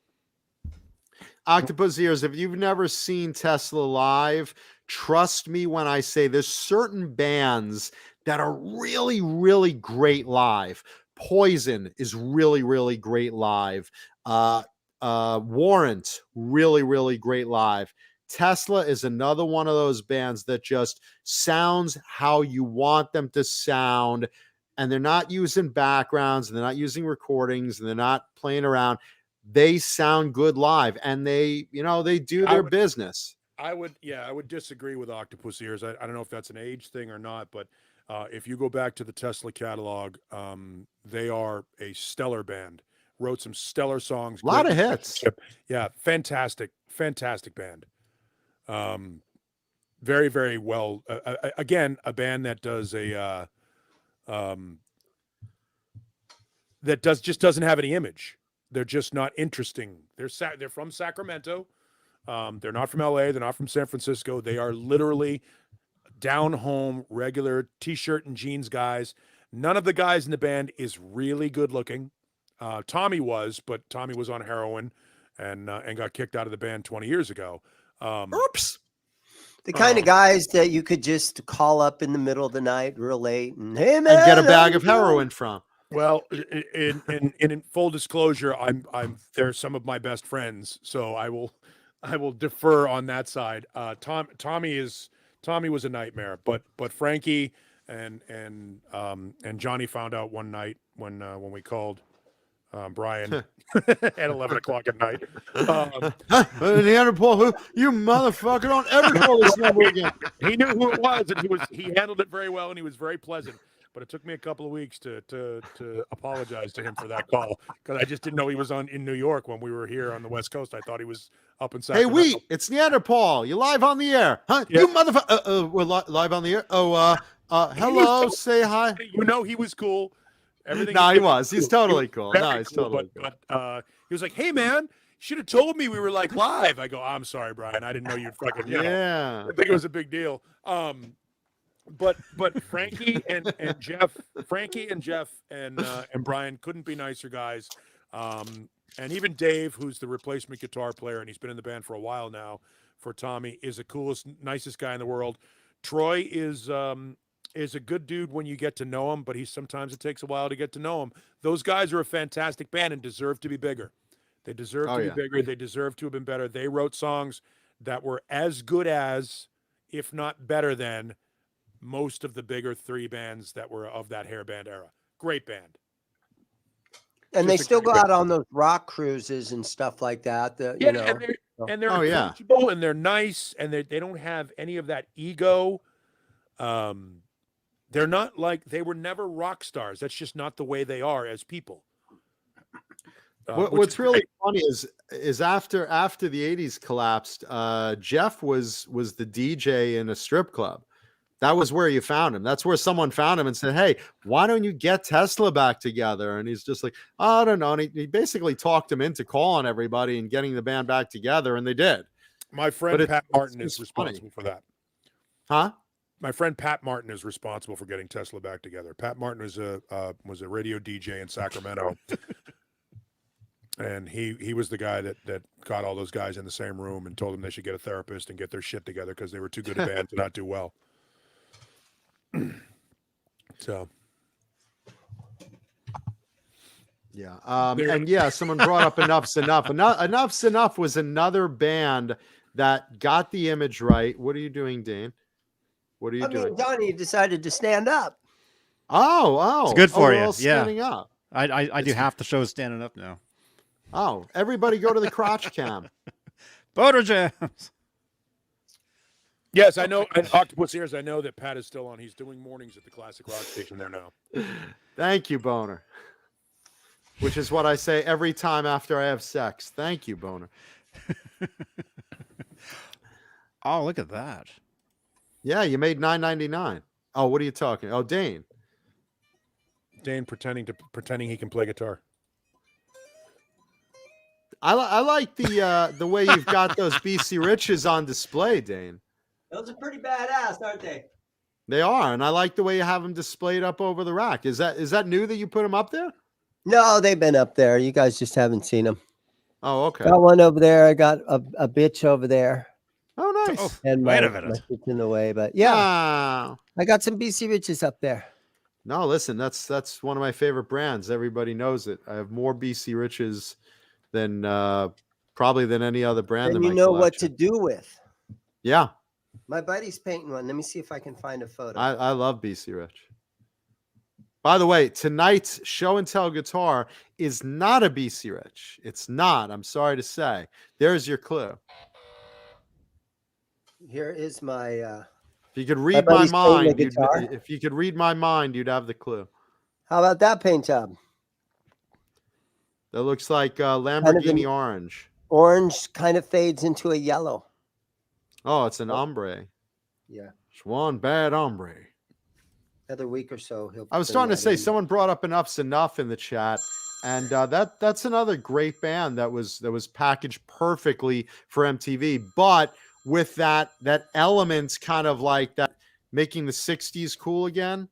Octopus Ears, if you've never seen Tesla live, trust me when I say there's certain bands that are really, really great live. Poison is really, really great live. Warrant, really, really great live. Tesla is another one of those bands that just sounds how you want them to sound, and they're not using backgrounds, and they're not using recordings, and they're not playing around. They sound good live, and they do their business. I would disagree with Octopus Ears. I don't know if that's an age thing or not, but if you go back to the Tesla catalog, they are a stellar band. Wrote some stellar songs. A lot of hits. Yeah, fantastic band. Very, very well. Again, a band that does just doesn't have any image. They're just not interesting. They're from Sacramento. They're not from LA. They're not from San Francisco. They are literally down home, regular t-shirt and jeans guys. None of the guys in the band is really good looking. Tommy was, but Tommy was on heroin and got kicked out of the band 20 years ago. Oops. The kind of guys that you could just call up in the middle of the night real late and, hey, man, And get a bag of heroin from. Well, in full disclosure, they're some of my best friends, so I will defer on that side. Tommy was a nightmare, but Frankie and Jani found out one night when we called Brian at 11 o'clock at night. Neanderthal, you motherfucker, don't ever call this number again. He knew who it was, and he handled it very well, and he was very pleasant. But it took me a couple of weeks to apologize to him for that call, because I just didn't know he was in New York when we were here on the West Coast. I thought he was up in Sacramento. Hey, it's Neanderthal. You're live on the air, huh? Yeah. You motherfucker. We're live on the air. Hello. Say hi. He was cool. Everything. No, he was. He's totally cool. No, he's cool, totally cool. But he was like, "Hey, man, you should have told me we were like live." I go, "I'm sorry, Brian. I didn't know you'd fucking." Yeah. I think it was a big deal. But Frankie and Jeff and Brian couldn't be nicer guys. And even Dave, who's the replacement guitar player, and he's been in the band for a while now, for Tommy, is the coolest, nicest guy in the world. Troy is a good dude when you get to know him, but sometimes it takes a while to get to know him. Those guys are a fantastic band and deserve to be bigger. They deserve to be bigger. They deserve to have been better. They wrote songs that were as good as, if not better than, most of the bigger three bands that were of that hair band era. Great band. And they still go out on those rock cruises and stuff like that. And they're approachable, and they're nice, and they don't have any of that ego. They're not they were never rock stars. That's just not the way they are as people. What's really funny is after the 80s collapsed, Jeff was the DJ in a strip club. That was where you found him. That's where someone found him and said, "Hey, why don't you get Tesla back together?" And he's just like, "I don't know." And he basically talked him into calling everybody and getting the band back together, and they did. My friend Pat Martin is responsible for that. Huh? My friend Pat Martin is responsible for getting Tesla back together. Pat Martin was a radio DJ in Sacramento. And he was the guy that got all those guys in the same room and told them they should get a therapist and get their shit together because they were too good a band to not do well. So, yeah. And yeah, someone brought up Enough's Enough. Enough's Enough was another band that got the image right. What are you doing, Dane? What are you I doing? mean, Johnny decided to stand up. Oh. It's good for we're you. all Yeah. standing up. I do half the show standing up now. Oh, everybody go to the crotch cam. Boater jams. Yes, I know. And Octopus Ears, I know that Pat is still on. He's doing mornings at the Classic Rock Station there now. Thank you, Boner. Which is what I say every time after I have sex. Thank you, Boner. Oh, look at that. Yeah, you made $9.99. Oh, what are you talking? Oh, Dane. Dane pretending he can play guitar. I like the way you've got those BC Riches on display, Dane. Those are pretty badass, aren't they? They are, and I like the way you have them displayed up over the rack. Is that new that you put them up there? No, they've been up there. You guys just haven't seen them. Oh, okay. Got one over there. I got a bitch over there. Oh, nice. Oh, And wait my a minute. shit's in the way, but yeah, Ah. I got some BC Riches up there. No, listen, that's one of my favorite brands. Everybody knows it. I have more BC Riches than probably than any other brand. And in you my know what to collection. do with. Yeah, My buddy's painting one. Let me see if I can find a photo. I love BC Rich. By the way, tonight's show and tell guitar is not a BC Rich. It's not. I'm sorry to say. There's your clue. Here is my. If you could read my buddy's playing the mind, guitar. if you could read my mind, you'd have the clue. How about that paint job? That looks like Lamborghini an- orange. Orange kind of fades into a yellow. Oh, it's an ombre. Yeah. It's one bad ombre. Another week or so, he'll. I was bring starting to that say in. someone brought up Enough's Enough in the chat, and that's another great band that was packaged perfectly for MTV, but with that element kind of like that making the 60s cool again,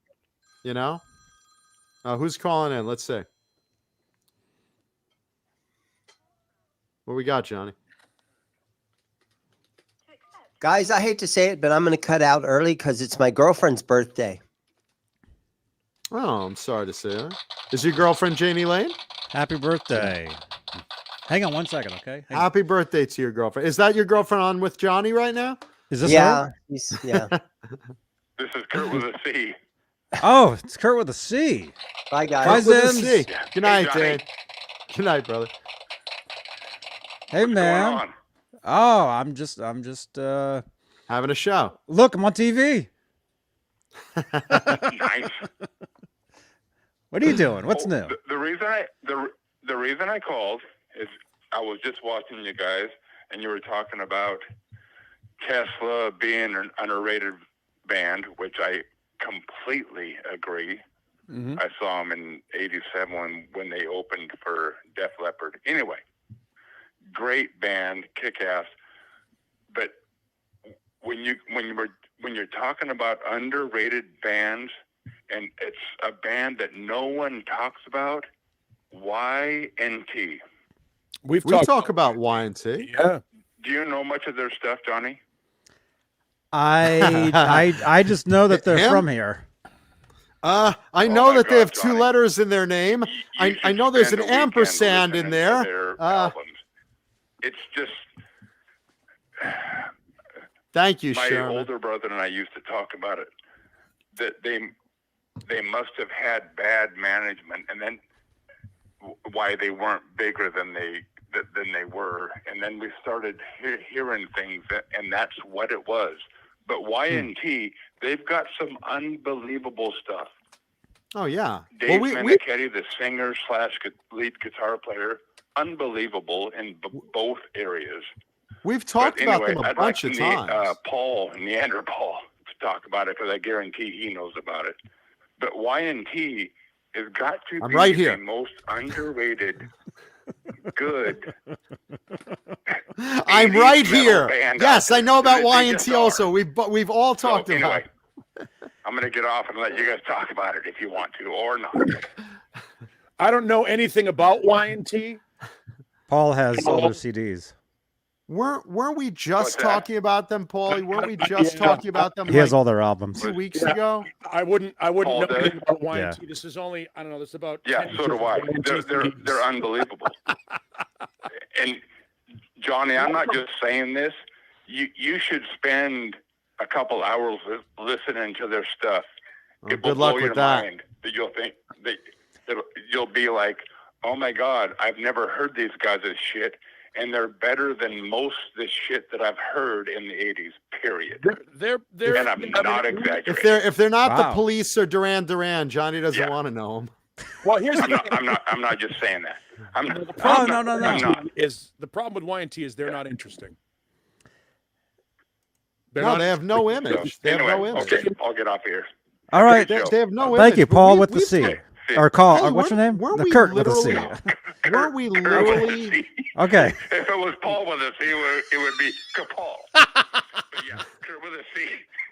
you know? Who's calling in? Let's see. What we got, Johnny? Guys, I hate to say it, but I'm going to cut out early because it's my girlfriend's birthday. Oh, I'm sorry to say that. Is your girlfriend Jani Lane? Happy birthday. Hang on one second, okay? Hang on. Happy birthday to your girlfriend. Is that your girlfriend on with Johnny right now? Is this Yeah, her? yeah. This is Kurt with a C. Oh, it's Kurt with a C. Bye, guys. Bye, With a Zins. C. Good night, Johnny. Dane. Good night, brother. Hey, What's man. going on? Oh, I'm just Having a show. look, I'm on TV. Nice. What are you doing? What's Oh, new? The reason I called is I was just watching you guys, and you were talking about Tesla being an underrated band, which I completely agree. Mhm. I saw them in '87 when they opened for Def Leppard. Anyway, great band, kick-ass. But when you're talking about underrated bands, and it's a band that no one talks about, YNT. We talk about Y&T. Yeah. Do you know much of their stuff, Johnny? I just know that they're Him? from here. I Oh know my that they God, have two Johnny. letters in their name. You I should know there's spend an a weekend ampersand in listening there. to their albums. It's just Thank you, my Sherman. older brother and I used to talk about it. That they must have had bad management, and then why they weren't bigger than they were. And then we started hearing things, and that's what it was. But YNT, they've got some unbelievable stuff. Oh yeah. Dave we Meniketti, the singer / lead guitar player, unbelievable in both areas. we've talked But anyway, about them a I'd bunch like of times. Paul, Neanderthal, to talk about it because I guarantee he knows about it. But YNT has got to I'm be right here. the most underrated, good. I'm 80s right metal here. band Yes, out I know there. about They just Y&T are. also. We've all So talked about anyway, it. I'm going to get off and let you guys talk about it if you want to or not. I don't know anything about Y&T. Paul has all their CDs. Weren't we What's just that? talking about them, Paulie? Weren't we just Yeah. talking about them He has like all their albums. 2 weeks Yeah. ago? I wouldn't Paul know does? anything about Y&T. Yeah. This is only, I don't know, this is about Yeah, 10 so do I. Y&T They're CDs. unbelievable. And Johnny, I'm not just saying this. You should spend a couple hours listening to their stuff. Well, It will good luck blow with your that. mind. You'll think you'll be like, oh my God, I've never heard these guys' shit, and they're better than most of the shit that I've heard in the '80s. Period. They're And I'm not exaggerating. If they're not the Wow. Police or Duran Duran, Johnny doesn't Yeah. want to know them. well, here's the I'm not just saying that. I'm not. the problem. Oh, no. I'm not. Is the problem with Y&T is they're not interesting. They're No, not they have no So, image. They have anyway, no image. okay, I'll get off here. All right. Good show. They have no Thank image. you, but Paul we- with the we've C. talked- Or call. Hey, what's your name? weren't The we Kurt with a C. literally- Weren't we literally? Okay. If it was Paul with a C, it would be Kapal. But yeah, Kurt with a C.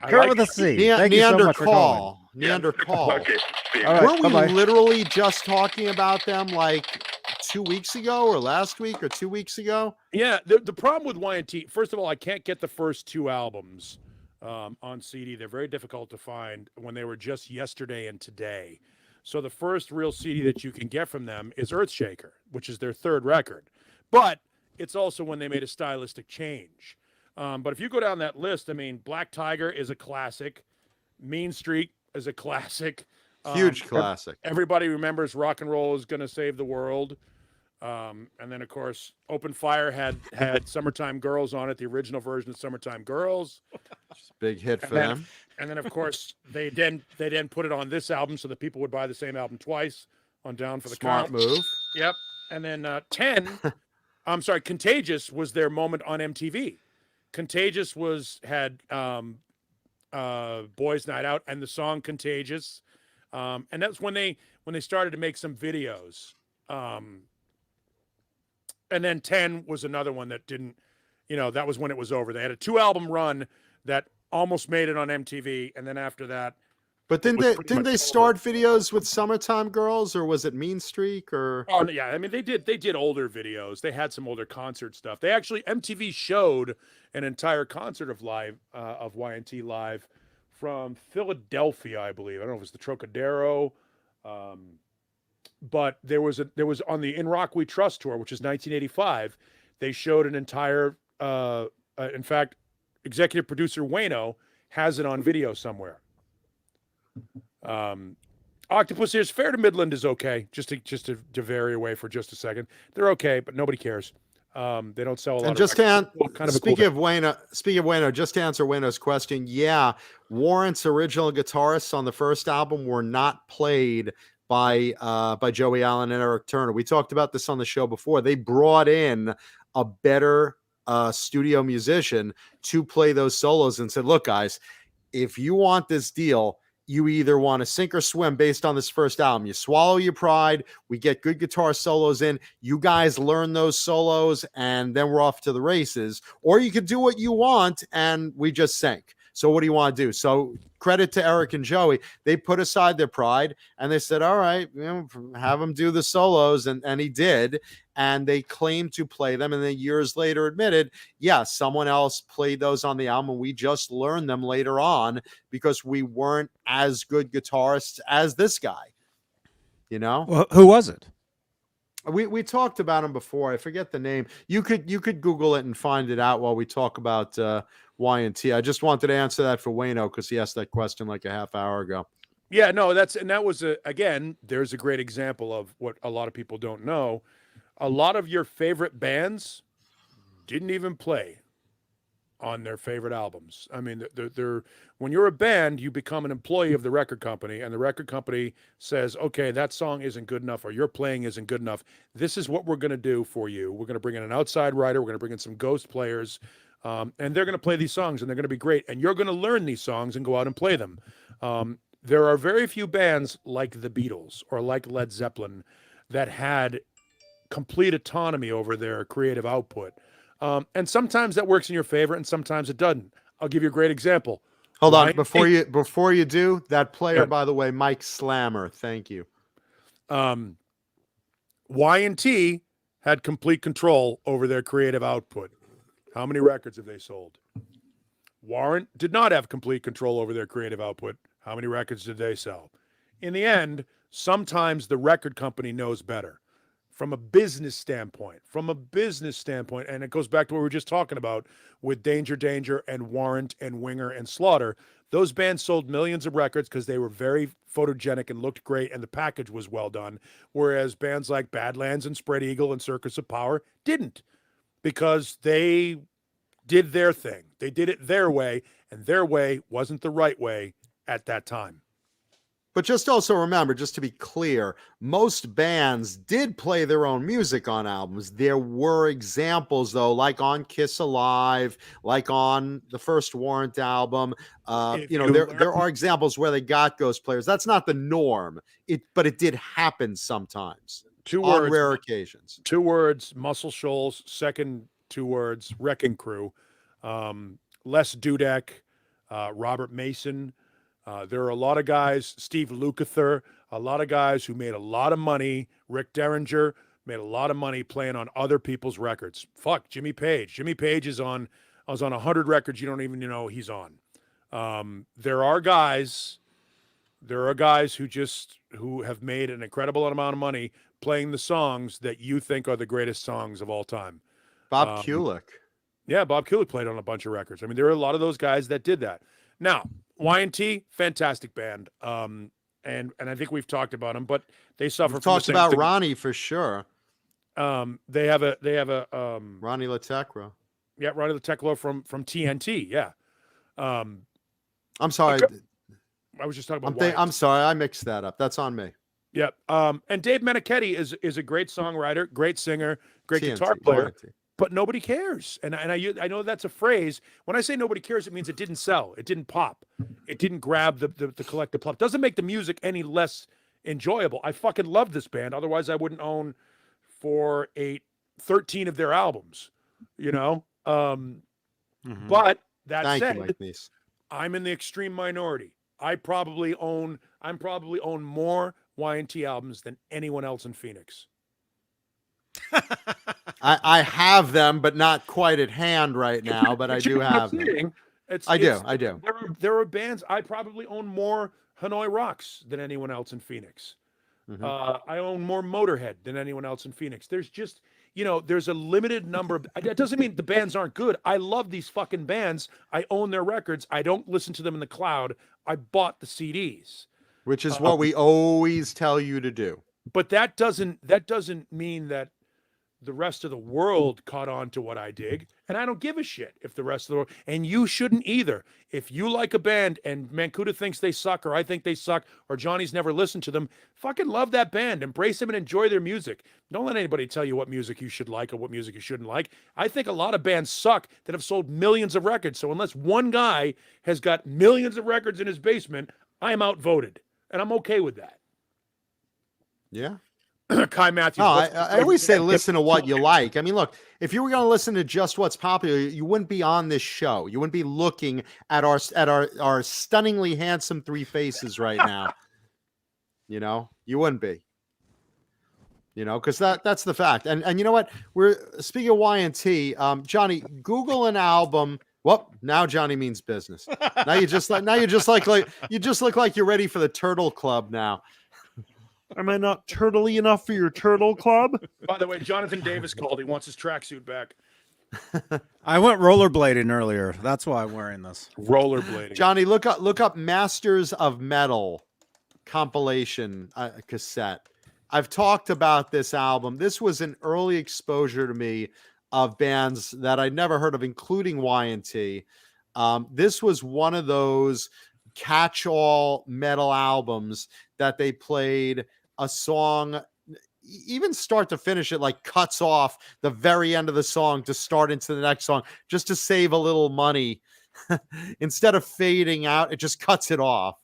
Kurt with a C. Thank you so much for calling. Neanderthal. Okay. See you. All right. Weren't we bye-bye. literally just talking about them like 2 weeks ago or last week or 2 weeks ago? Yeah, the problem with Y&T, first of all, I can't get the first two albums on CD. They're very difficult to find when they were just yesterday and today. So the first real CD that you can get from them is Earthshaker, which is their third record. But it's also when they made a stylistic change. But if you go down that list, I mean, Black Tiger is a classic. Mean Streak is a classic. Huge classic. Everybody remembers Rock and Roll is Gonna Save the World. And then, of course, Open Fire had Summertime Girls on it, the original version of Summertime Girls. Big hit for then- them. And then, of course, they then put it on this album so that people would buy the same album twice on Down for the Smart Count. move. Yep. And then 10, I'm sorry, Contagious was their moment on MTV. Contagious had Boys Night Out and the song Contagious. And that's when they started to make some videos. And then 10 was another one that didn't, that was when it was over. They had a 2-album run that almost made it on MTV. And then after that, But was pretty didn't much they over. start videos with Summertime Girls, or was it Mean Streak? Or oh yeah, I mean they did older videos. They had some older concert stuff. They actually MTV showed an entire concert of Y&T live from Philadelphia, I believe. I don't know if it was the Trocadero, but there was on the In Rock We Trust tour, which is 1985. They showed an entire. In fact, executive producer Wayno has it on video somewhere. Octopus Ears, Fair to Midland is okay. Just to vary away for just a second, they're okay, but nobody cares. They don't sell a lot. And just records. to Kind of a speaking cool of Wayno, just to answer Wayno's question, yeah, Warrant's original guitarists on the first album were not played by Joey Allen and Eric Turner. We talked about this on the show before. They brought in a better studio musician to play those solos and said, "Look, guys, if you want this deal, you either want to sink or swim based on this first album. You swallow your pride. We get good guitar solos in. You guys learn those solos, and then we're off to the races. Or you could do what you want, and we just sink. So what do you want to do?" So credit to Eric and Joey. They put aside their pride, and they said, all right, have him do the solos. And he did. And they claimed to play them. And then years later admitted, yeah, someone else played those on the album. We just learned them later on because we weren't as good guitarists as this guy. Well, who was it? We talked about him before. I forget the name. You could Google it and find it out while we talk about Y&T. I just wanted to answer that for Wayno because he asked that question like a half hour ago. Yeah, no, that was again, there's a great example of what a lot of people don't know. A lot of your favorite bands didn't even play on their favorite albums. I mean, they're when you're a band, you become an employee of the record company, and the record company says, okay, that song isn't good enough, or your playing isn't good enough. This is what we're going to do for you. We're going to bring in an outside writer. We're going to bring in some ghost players, and they're going to play these songs, and they're going to be great. And you're going to learn these songs and go out and play them. There are very few bands like the Beatles or like Led Zeppelin that had complete autonomy over their creative output. And sometimes that works in your favor and sometimes it doesn't. I'll give you a great example. Hold on. Right? Before you do, that player, Yeah. by the way, Mike Slammer. Thank you. Y&T had complete control over their creative output. How many records have they sold? Warrant did not have complete control over their creative output. How many records did they sell? In the end, sometimes the record company knows better. from a business standpoint, and it goes back to what we were just talking about with Danger Danger and Warrant and Winger and Slaughter. Those bands sold millions of records because they were very photogenic and looked great, and the package was well done. Whereas bands like Badlands and Spread Eagle and Circus of Power didn't, because they did their thing. They did it their way, and their way wasn't the right way at that time. But just also remember, just to be clear, most bands did play their own music on albums. There were examples, though, like on Kiss Alive, like on the first Warrant album. There are examples where they got ghost players. That's not the norm, but it did happen sometimes. On rare occasions. 2 words, Muscle Shoals. Second 2 words, Wrecking Crew. Les Dudek, Robert Mason. There are a lot of guys, Steve Lukather, a lot of guys who made a lot of money. Rick Derringer made a lot of money playing on other people's records. Fuck, Jimmy Page. Jimmy Page was on 100 records you don't even know he's on. There are guys who have made an incredible amount of money playing the songs that you think are the greatest songs of all time. Bob Kulick. Yeah, Bob Kulick played on a bunch of records. I mean, there are a lot of those guys that did that. Now, Y&T, fantastic band. And I think we've talked about them, but they suffer. We've talked about Ronnie for sure. They have a Ronnie LaTecra. Yeah, Ronnie LaTecla from TNT. Yeah. I'm sorry. I was just talking about. I'm sorry, I mixed that up. That's on me. Yeah. And Dave Meniketti is a great songwriter, great singer, great guitar player. Y&T. But nobody cares. And I know that's a phrase. When I say nobody cares, it means it didn't sell. It didn't pop. It didn't grab the collective plop. Doesn't make the music any less enjoyable. I fucking love this band. Otherwise, I wouldn't own 13 of their albums, you know? But that said, I'm in the extreme minority. I'm probably own more Y&T albums than anyone else in Phoenix. I have them, but not quite at hand right now. But I do have them. I do. There are bands. I probably own more Hanoi Rocks than anyone else in Phoenix. I own more Motorhead than anyone else in Phoenix. There's just, there's a limited number of. That doesn't mean the bands aren't good. I love these fucking bands. I own their records. I don't listen to them in the cloud. I bought the CDs, which is what we always tell you to do. But that doesn't mean that the rest of the world caught on to what I dig, and I don't give a shit if the rest of the world, and you shouldn't either. If you like a band and Mancuda thinks they suck, or I think they suck, or Johnny's never listened to them, fucking love that band, embrace them and enjoy their music. Don't let anybody tell you what music you should like or what music you shouldn't like. I think a lot of bands suck that have sold millions of records. So unless one guy has got millions of records in his basement, I'm outvoted, and I'm okay with that. Yeah. Kai Matthews. I always say listen to what you like. I mean, look, if you were going to listen to just what's popular, you wouldn't be on this show. You wouldn't be looking at our stunningly handsome 3 faces right now. You wouldn't be. Because that's the fact. And you know what? We're speaking of Y&T. Johnny, Google an album. Well, now Johnny means business. Now you just look like you're ready for the Turtle Club now. Am I not turtley enough for your Turtle Club? By the way, Jonathan Davis called. He wants his tracksuit back. I went rollerblading earlier. That's why I'm wearing this. Rollerblading. Johnny, look up Masters of Metal compilation cassette. I've talked about this album. This was an early exposure to me of bands that I'd never heard of, including Y&T. This was one of those catch-all metal albums that they played a song, even start to finish, it like cuts off the very end of the song to start into the next song just to save a little money. Instead of fading out, it just cuts it off.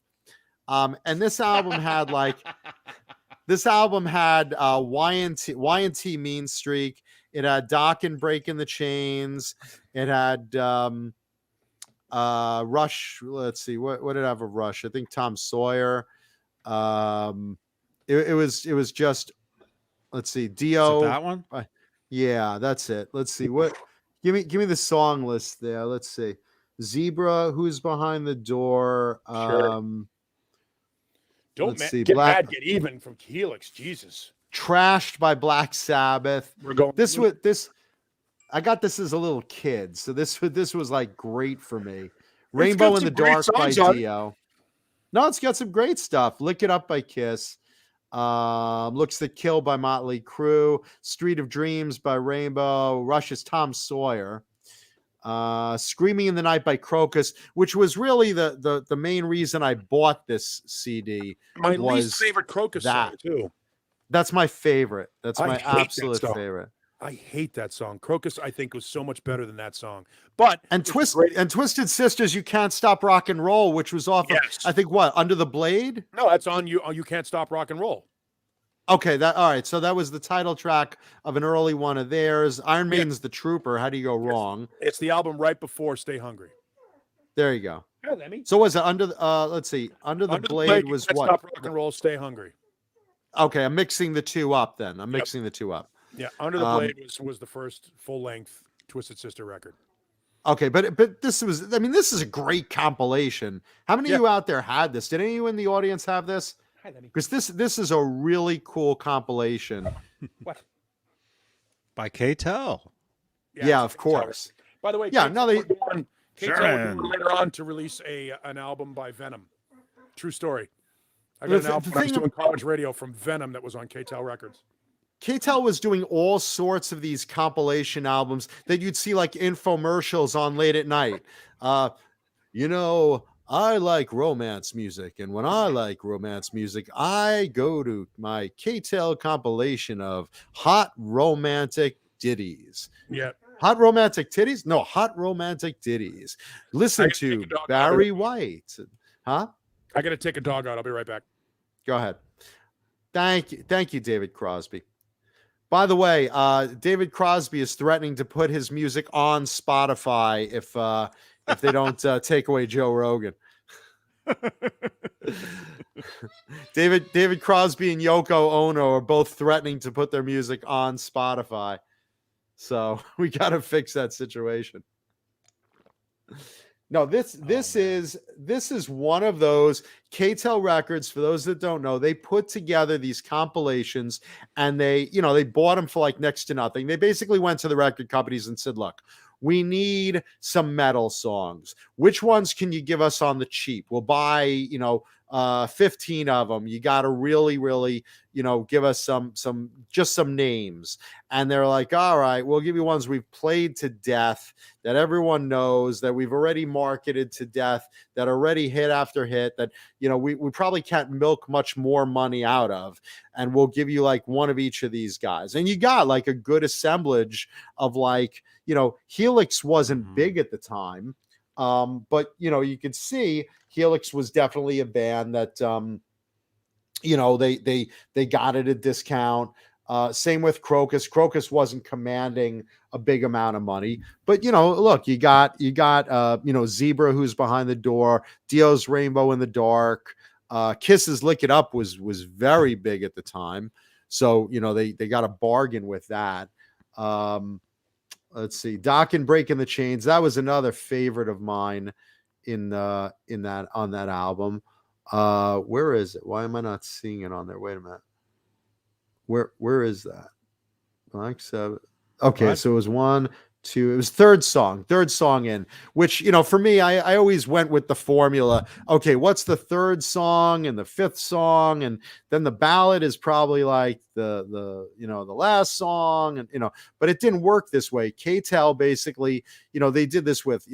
And this album had Y&T Mean Streak. It had Dokken Breaking the Chains. It had Rush. Let's see, what did I have of Rush? I think Tom Sawyer. It was just, let's see, Dio. That one? Yeah, that's it. Let's see what. Give me the song list there. Let's see. Zebra, Who's Behind the Door. Sure. Don't get mad, get even from Helix. Jesus. Trashed by Black Sabbath. We're going This I got this as a little kid, so this was like great for me. Rainbow in the Dark by Dio. No, it's got some great stuff. Lick It Up by Kiss. Looks to Kill by Motley Crue. Street of Dreams by Rainbow. Rush's Tom Sawyer. Screaming in the Night by Crocus, which was really the main reason I bought this CD. My least favorite Crocus song too. That's my favorite. That's my absolute favorite. I hate that song. Crocus, I think, was so much better than that song. But Twisted Sisters, You Can't Stop Rock and Roll, which was off of, I think, what, Under the Blade? No, that's on You Can't Stop Rock and Roll. Okay, all right. So that was the title track of an early one of theirs. Iron Maiden's The Trooper. How do you go wrong? It's the album right before Stay Hungry. There you go. Yeah, Lemmy. So was it let's see, Under the Blade was what? what? Stop Rock and Roll, Stay Hungry. Okay, I'm mixing the two up then. Mixing the two up. Yeah, Under the Blade was the first full-length Twisted Sister record. Okay, but this is a great compilation. How many of you out there had this? Did any of you in the audience have this? Because this is a really cool compilation. What? By K-Tel. Yeah, of course. By the way, K-Tel later on to release an album by Venom. True story. I got an album I was doing college radio from Venom that was on K-Tel Records. K-Tel was doing all sorts of these compilation albums that you'd see like infomercials on late at night. I like romance music, and when I like romance music, I go to my K-Tel compilation of hot romantic ditties. Yeah. Hot romantic titties? No, hot romantic ditties. Listen to Barry White. Huh? I got to take a dog out. I'll be right back. Go ahead. Thank you, David Crosby. By the way, David Crosby is threatening to put his music on Spotify if they don't take away Joe Rogan. David Crosby and Yoko Ono are both threatening to put their music on Spotify. So we got to fix that situation. No, this is one of those K-Tel Records. For those that don't know, they put together these compilations, and they bought them for like next to nothing. They basically went to the record companies and said, "Look, we need some metal songs. Which ones can you give us on the cheap? We'll buy 15 of them. You got to really, really, give us some names." And they're like, "All right, we'll give you ones we've played to death, that everyone knows, that we've already marketed to death, that already hit after hit, that, we probably can't milk much more money out of. And we'll give you like one of each of these guys." And you got like a good assemblage of like, Helix wasn't big at the time. But you could see Helix was definitely a band that they got at a discount. Same with Crocus. Crocus wasn't commanding a big amount of money, but look, you got Zebra, who's Behind the Door, Dio's Rainbow in the Dark, Kiss's Lick It Up was very big at the time, so they got a bargain with that. Let's see, Doc and Breaking the Chains. That was another favorite of mine on that album. Where is it? Why am I not seeing it on there? Wait a minute. Where is that? Black Sabbath. Okay, what? So it was 1, 2. It was third song in, which, for me, I always went with the formula. Okay, what's the third song and the fifth song? And then the ballad is probably like the last song, and, but it didn't work this way. K-Tel basically, they did this with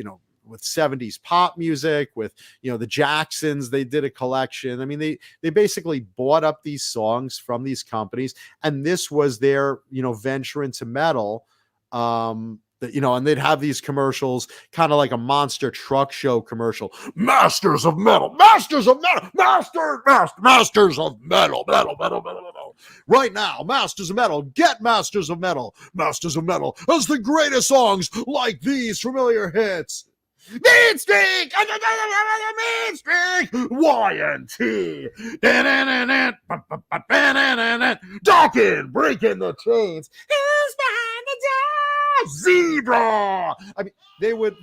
70s pop music, with, the Jacksons. They did a collection. I mean, they basically bought up these songs from these companies, and this was their, venture into metal. And they'd have these commercials, kind of like a monster truck show commercial. Masters of metal, masters of metal, masters of metal, metal. Right now, Masters of Metal, get Masters of Metal. Masters of Metal has the greatest songs like these familiar hits. Mean Streak! Mean Streak! Y&T! Dawkins breaking the chains. Who's behind the door? Zebra! I mean, they would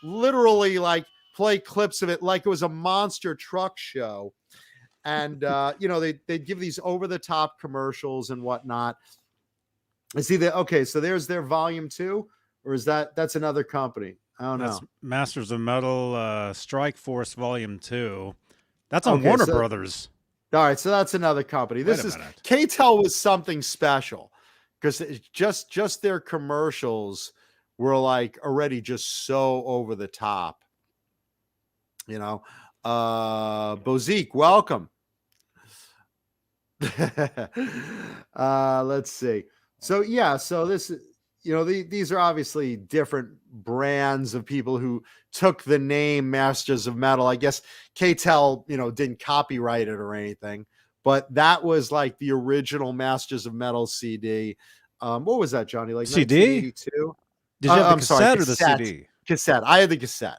literally like play clips of it like it was a monster truck show. and they'd give these over the top commercials and whatnot. I see that. Okay, so there's their volume 2, or that's another company? I don't That's know. Masters of Metal Strike Force Volume 2. That's on Okay, Warner so- Brothers. All right, so that's another company. Wait This a is minute. KTEL was something special because just their commercials were like already just so over the top. Bozique, welcome. Let's see. So this, these are obviously different brands of people who took the name Masters of Metal. I guess KTEL, didn't copyright it or anything, but that was like the original Masters of Metal CD. What was that, Johnny? Like CD? 1982? Did you have the I'm sorry, cassette or the cassette. CD? Cassette. I had the cassette.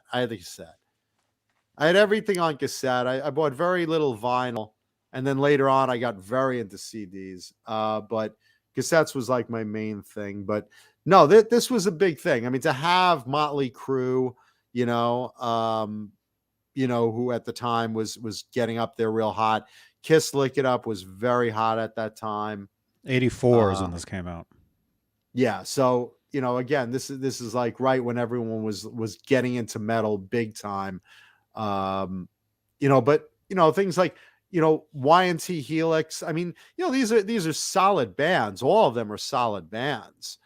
I had everything on cassette. I bought very little vinyl. And then later on, I got very into CDs. But cassettes was like my main thing. But no, this was a big thing. I mean, to have Motley Crue, who at the time was getting up there real hot. Kiss Lick It Up was very hot at that time. 84 is when this came out. Yeah. So, again, this is like right when everyone was getting into metal big time. But things like, Y&T Helix. I mean, these are solid bands. All of them are solid bands.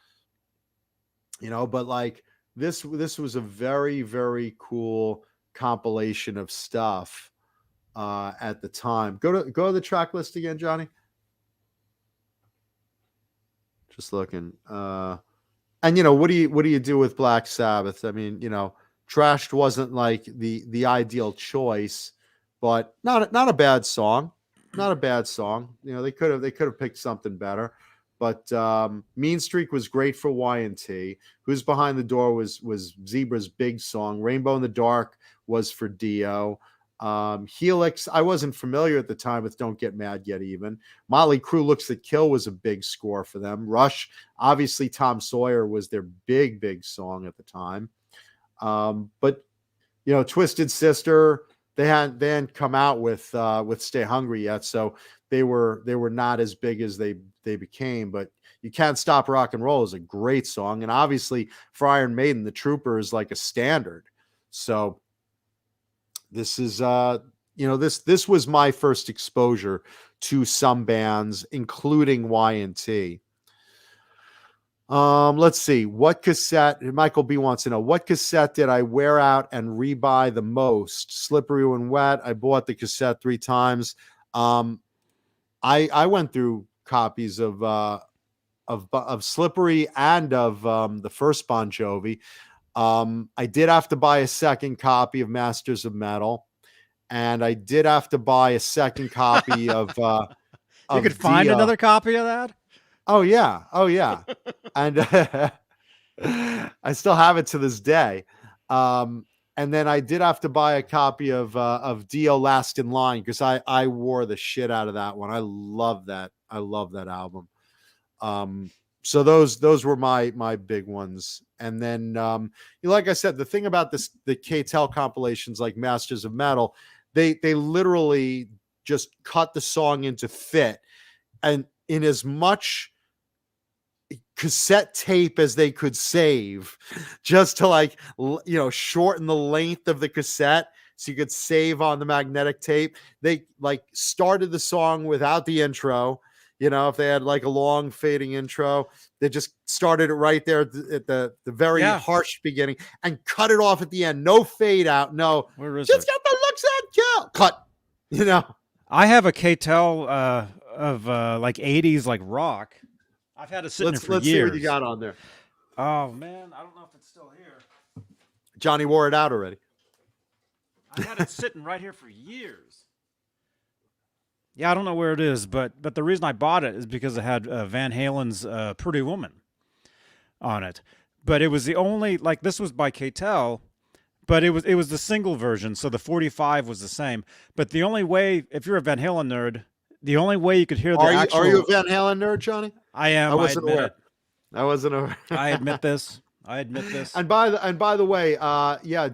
But like this was a very, very cool compilation of stuff at the time. Go to the track list again, Johnny. Just looking. And what do you do with Black Sabbath? I mean, Trashed wasn't like the ideal choice, but not a bad song. Not a bad song. They could have picked something better. But Mean Streak was great for Y&T. Who's Behind the Door was Zebra's big song. Rainbow in the Dark was for Dio. Helix, I wasn't familiar at the time with Don't Get Mad Get Even. Motley Crue, Looks to Kill was a big score for them. Rush, obviously Tom Sawyer was their big song at the time. But Twisted Sister, they hadn't come out with Stay Hungry yet, so they were not as big as they became. But You Can't Stop Rock and Roll is a great song, and obviously for Iron Maiden, The Trooper is like a standard. So this is this was my first exposure to some bands, including Y&T. Let's see. What cassette? Michael B wants to know, what cassette did I wear out and rebuy the most? Slippery When Wet. I bought the cassette 3 times. I went through copies of Slippery and of the first Bon Jovi. I did have to buy a second copy of Masters of Metal, and I did have to buy a second copy of You could find another copy of that? Oh yeah. And I still have it to this day. And then I did have to buy a copy of Dio Last in Line, because I wore the shit out of that one. I love that album. So those were my big ones. And then like I said, the thing about the KTEL compilations like Masters of Metal, they literally just cut the song into fit, and in as much cassette tape as they could save, just to shorten the length of the cassette so you could save on the magnetic tape. They started the song without the intro. If they had like a long fading intro, they just started it right there at the very harsh beginning and cut it off at the end. No fade out. No, where is just it? got the looks that kill. Cut. I have a KTEL of like 80s like rock. I've had it sitting there for let's years. see what you got on there. Oh man, I don't know if it's still here. Johnny wore it out already. I had it sitting right here for years. Yeah, I don't know where it is, but the reason I bought it is because it had Van Halen's Pretty Woman on it. But it was the only, this was by KTEL, but it was the single version, so the 45 was the same. But the only way, if you're a Van Halen nerd, the only way you could hear the actual... Are you a Van Halen nerd, Johnny? I am. I wasn't admit aware. it. I wasn't aware. I admit this. And by the way,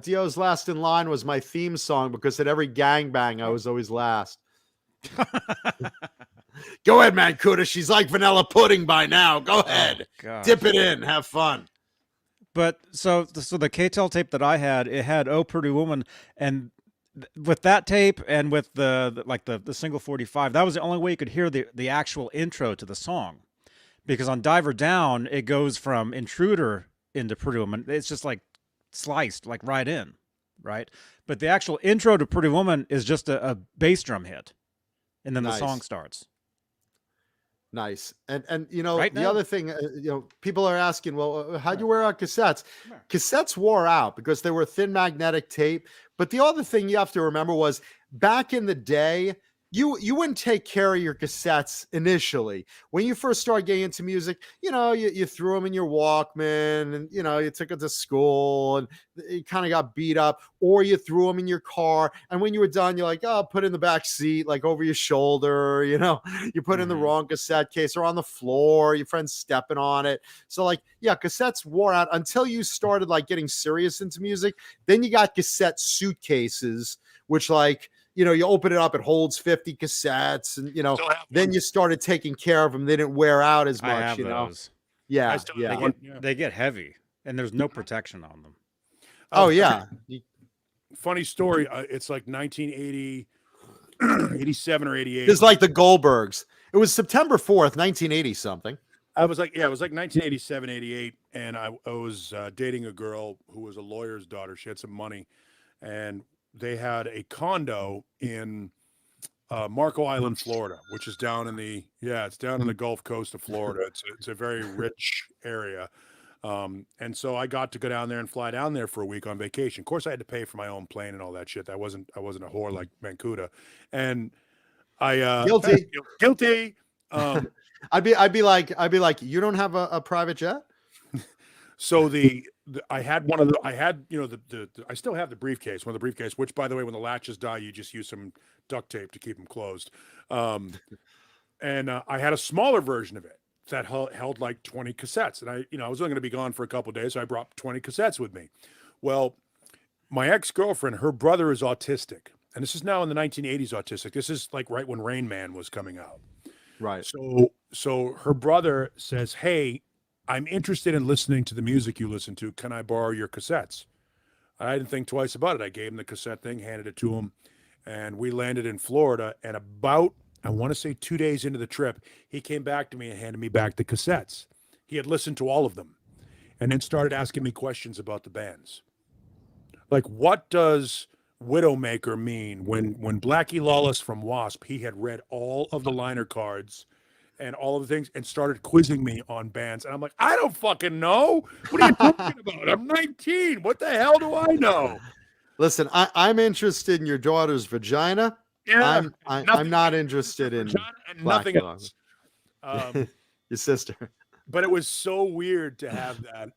Dio's Last in Line was my theme song, because at every gangbang I was always last. Go ahead, man, Cuda. She's like vanilla pudding by now. Go Oh, ahead. gosh. Dip it in. Have fun. But so the K-Tel tape that I had, it had "Oh Pretty Woman," and with that tape and with the single 45, that was the only way you could hear the actual intro to the song, because on Diver Down it goes from Intruder into Pretty Woman. It's just like sliced like right in, right? But the actual intro to Pretty Woman is just a bass drum hit, and then the Nice. song starts. Nice. And you know, Right the now? other thing, people are asking, well, how'd you wear out cassettes? Come here. Cassettes wore out because they were thin magnetic tape. But the other thing you have to remember was back in the day, you wouldn't take care of your cassettes initially. When you first started getting into music, you threw them in your Walkman and, you took it to school and it kind of got beat up, or you threw them in your car. And when you were done, you're like, oh, put it in the back seat, like over your shoulder, you put it in the wrong cassette case or on the floor, your friend's stepping on it. So like, yeah, cassettes wore out until you started like getting serious into music. Then you got cassette suitcases, which like, you open it up, it holds 50 cassettes, and then you started taking care of them. They didn't wear out as much. I have those. Yeah, Yeah. They get heavy, and there's no protection on them. Oh yeah. Funny story. It's like 1980, 87 or 88. It's like the Goldbergs. It was September 4th, 1980 something. It was like 1987, 88, and I was dating a girl who was a lawyer's daughter. She had some money, and they had a condo in Marco Island, Florida, which is down in the Gulf Coast of Florida. It's a very rich area. And so I got to go down there and fly down there for a week on vacation. Of course, I had to pay for my own plane and all that shit. I wasn't a whore like Mancuda. And I guilty. I'd be like, you don't have a private jet? So I had I still have the briefcase, one of the briefcase, which by the way, when the latches die, you just use some duct tape to keep them closed. And I had a smaller version of it that held like 20 cassettes. And I was only going to be gone for a couple of days. So I brought 20 cassettes with me. Well, my ex-girlfriend, her brother is autistic. And this is now in the 1980s autistic. This is like right when Rain Man was coming out. Right. So her brother says, hey, I'm interested in listening to the music you listen to. Can I borrow your cassettes? I didn't think twice about it. I gave him the cassette thing, handed it to him, and we landed in Florida. And about, I want to say 2 days into the trip, he came back to me and handed me back the cassettes. He had listened to all of them and then started asking me questions about the bands. Like, what does Widowmaker mean? When Blackie Lawless from Wasp, he had read all of the liner cards and all of the things and started quizzing me on bands. And I'm like, I don't fucking know. What are you talking about? I'm 19. What the hell do I know? Listen, I'm interested in your daughter's vagina. Yeah, I'm not interested in and nothing else. Your sister. But it was so weird to have that.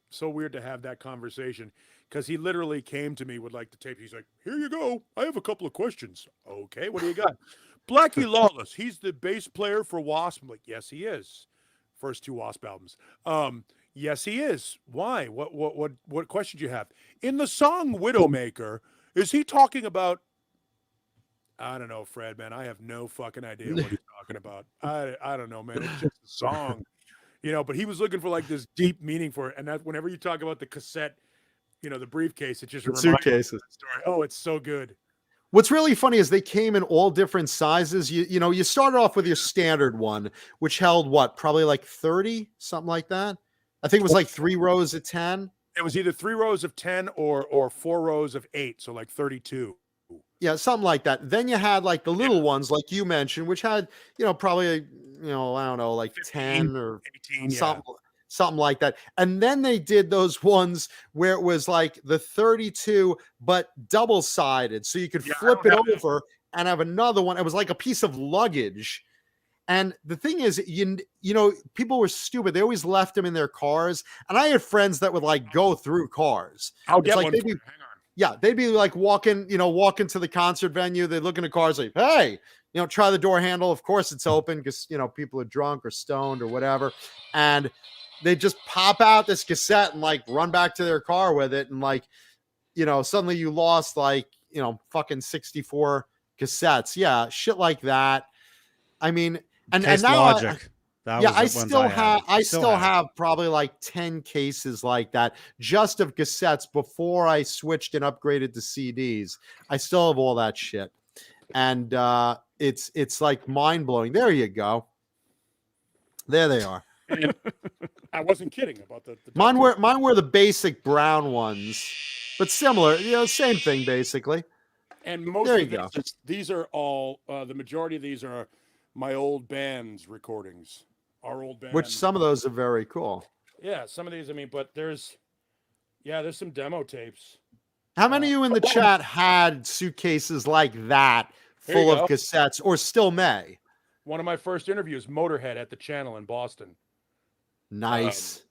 So weird to have that conversation, because he literally came to me with like the tape. He's like, here you go. I have a couple of questions. Okay, what do you got? Blackie Lawless, he's the bass player for Wasp. I'm like, yes, he is. First two Wasp albums. Yes, he is. Why? What question do you have? In the song Widowmaker, is he talking about? I don't know, Fred, man. I have no fucking idea what he's talking about. I don't know, man. It's just a song. But he was looking for like this deep meaning for it. And that whenever you talk about the cassette, the briefcase, it just reminds me of that story. Oh, it's so good. What's really funny is they came in all different sizes. You started off with your standard one, which held what, probably like 30, something like that. I think it was like 3 rows of 10. It was either 3 rows of 10 or 4 rows of 8, so like 32. Yeah, something like that. Then you had like the little ones, like you mentioned, which had probably I don't know, like 15, 10 or 18, something like that. And then they did those ones where it was like the 32, but double-sided. So you could flip it over and have another one. It was like a piece of luggage. And the thing is, people were stupid. They always left them in their cars. And I had friends that would like go through cars. I'll get like one. Hang on. Yeah, they'd be like walking to the concert venue. They'd look in the cars like, hey, try the door handle. Of course it's open because, people are drunk or stoned or whatever. And they just pop out this cassette and like run back to their car with it. And like, suddenly you lost like, fucking 64 cassettes. Yeah, shit like that. I mean, and Case now Logic. That yeah, was I the ones still had. have still have probably like 10 cases like that just of cassettes before I switched and upgraded to CDs. I still have all that shit. And it's like mind-blowing. There you go. There they are. And I wasn't kidding about the Mine were the basic brown ones, but similar, same thing basically. And most There of you go. these are all the majority of these are my old band's recordings. Our old band. Which some of those are very cool. Yeah, some of these, I mean, but there's some demo tapes. How many of you in the chat had suitcases like that full of cassettes or still may? One of my first interviews, Motorhead at the Channel in Boston. Nice.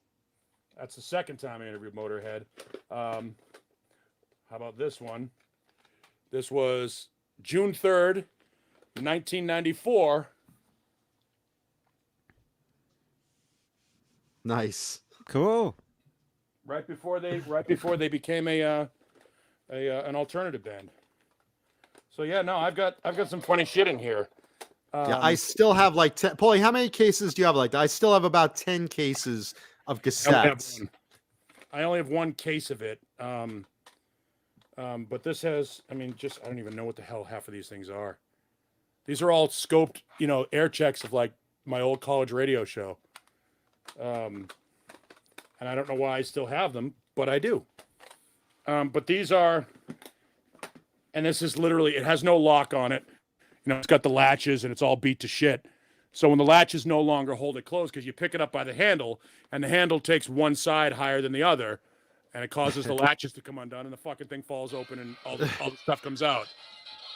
That's the second time I interviewed Motorhead. How about this one? This was June 3rd, 1994. Nice. Cool. Right before they became an alternative band. So yeah, no, I've got some funny shit in here. Yeah, I still have like 10. Paulie, how many cases do you have like that? I still have about 10 cases of cassettes. I only have one case of it. But this has, I mean, I don't even know what the hell half of these things are. These are all scoped, air checks of like my old college radio show. And I don't know why I still have them, but I do. But these are, and this is literally, it has no lock on it. It's got the latches and it's all beat to shit. So when the latches no longer hold it closed, because you pick it up by the handle and the handle takes one side higher than the other, and it causes the latches to come undone and the fucking thing falls open and all the stuff comes out.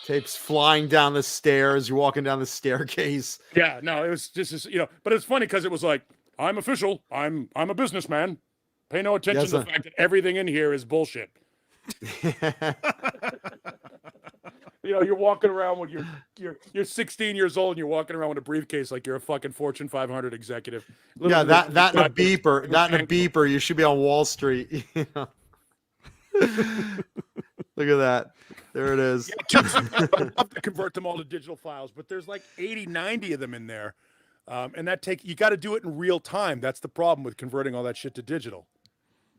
Tapes flying down the stairs. You're walking down the staircase. Yeah, no, it was just, but it's funny because it was like, I'm official. I'm a businessman. Pay no attention to the fact that everything in here is bullshit. You're walking around with you're 16 years old and you're walking around with a briefcase like you're a fucking Fortune 500 executive. Yeah, that and a beeper. That and a beeper. You should be on Wall Street. Look at that. There it is. I'd love to convert them all to digital files, but there's like 80, 90 of them in there. And you got to do it in real time. That's the problem with converting all that shit to digital.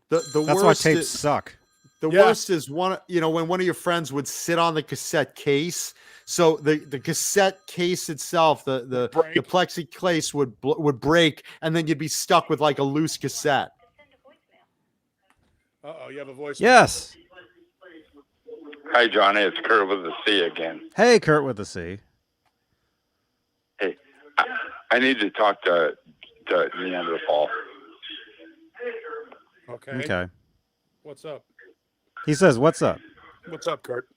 That's why tapes suck. The worst is when one of your friends would sit on the cassette case. So the cassette case itself, the plexi case would break, and then you'd be stuck with like a loose cassette. Uh-oh, you have a voice. Yes. Hi, Johnny. It's Kurt with the C again. Hey, Kurt with the C. Hey, I need to talk to Neanderthal. Okay. What's up? He says, "What's up?" What's up, Kurt?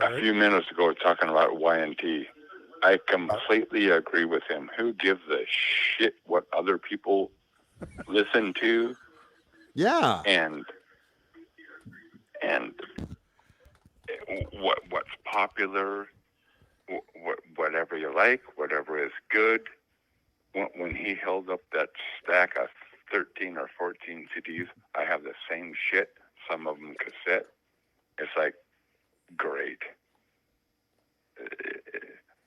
A few minutes ago, talking about Y&T, I completely agree with him. Who gives a shit what other people listen to? Yeah. And what's popular, whatever you like, whatever is good. When he held up that stack of 13 or 14 CDs, I have the same shit, some of them cassette. It's like, great.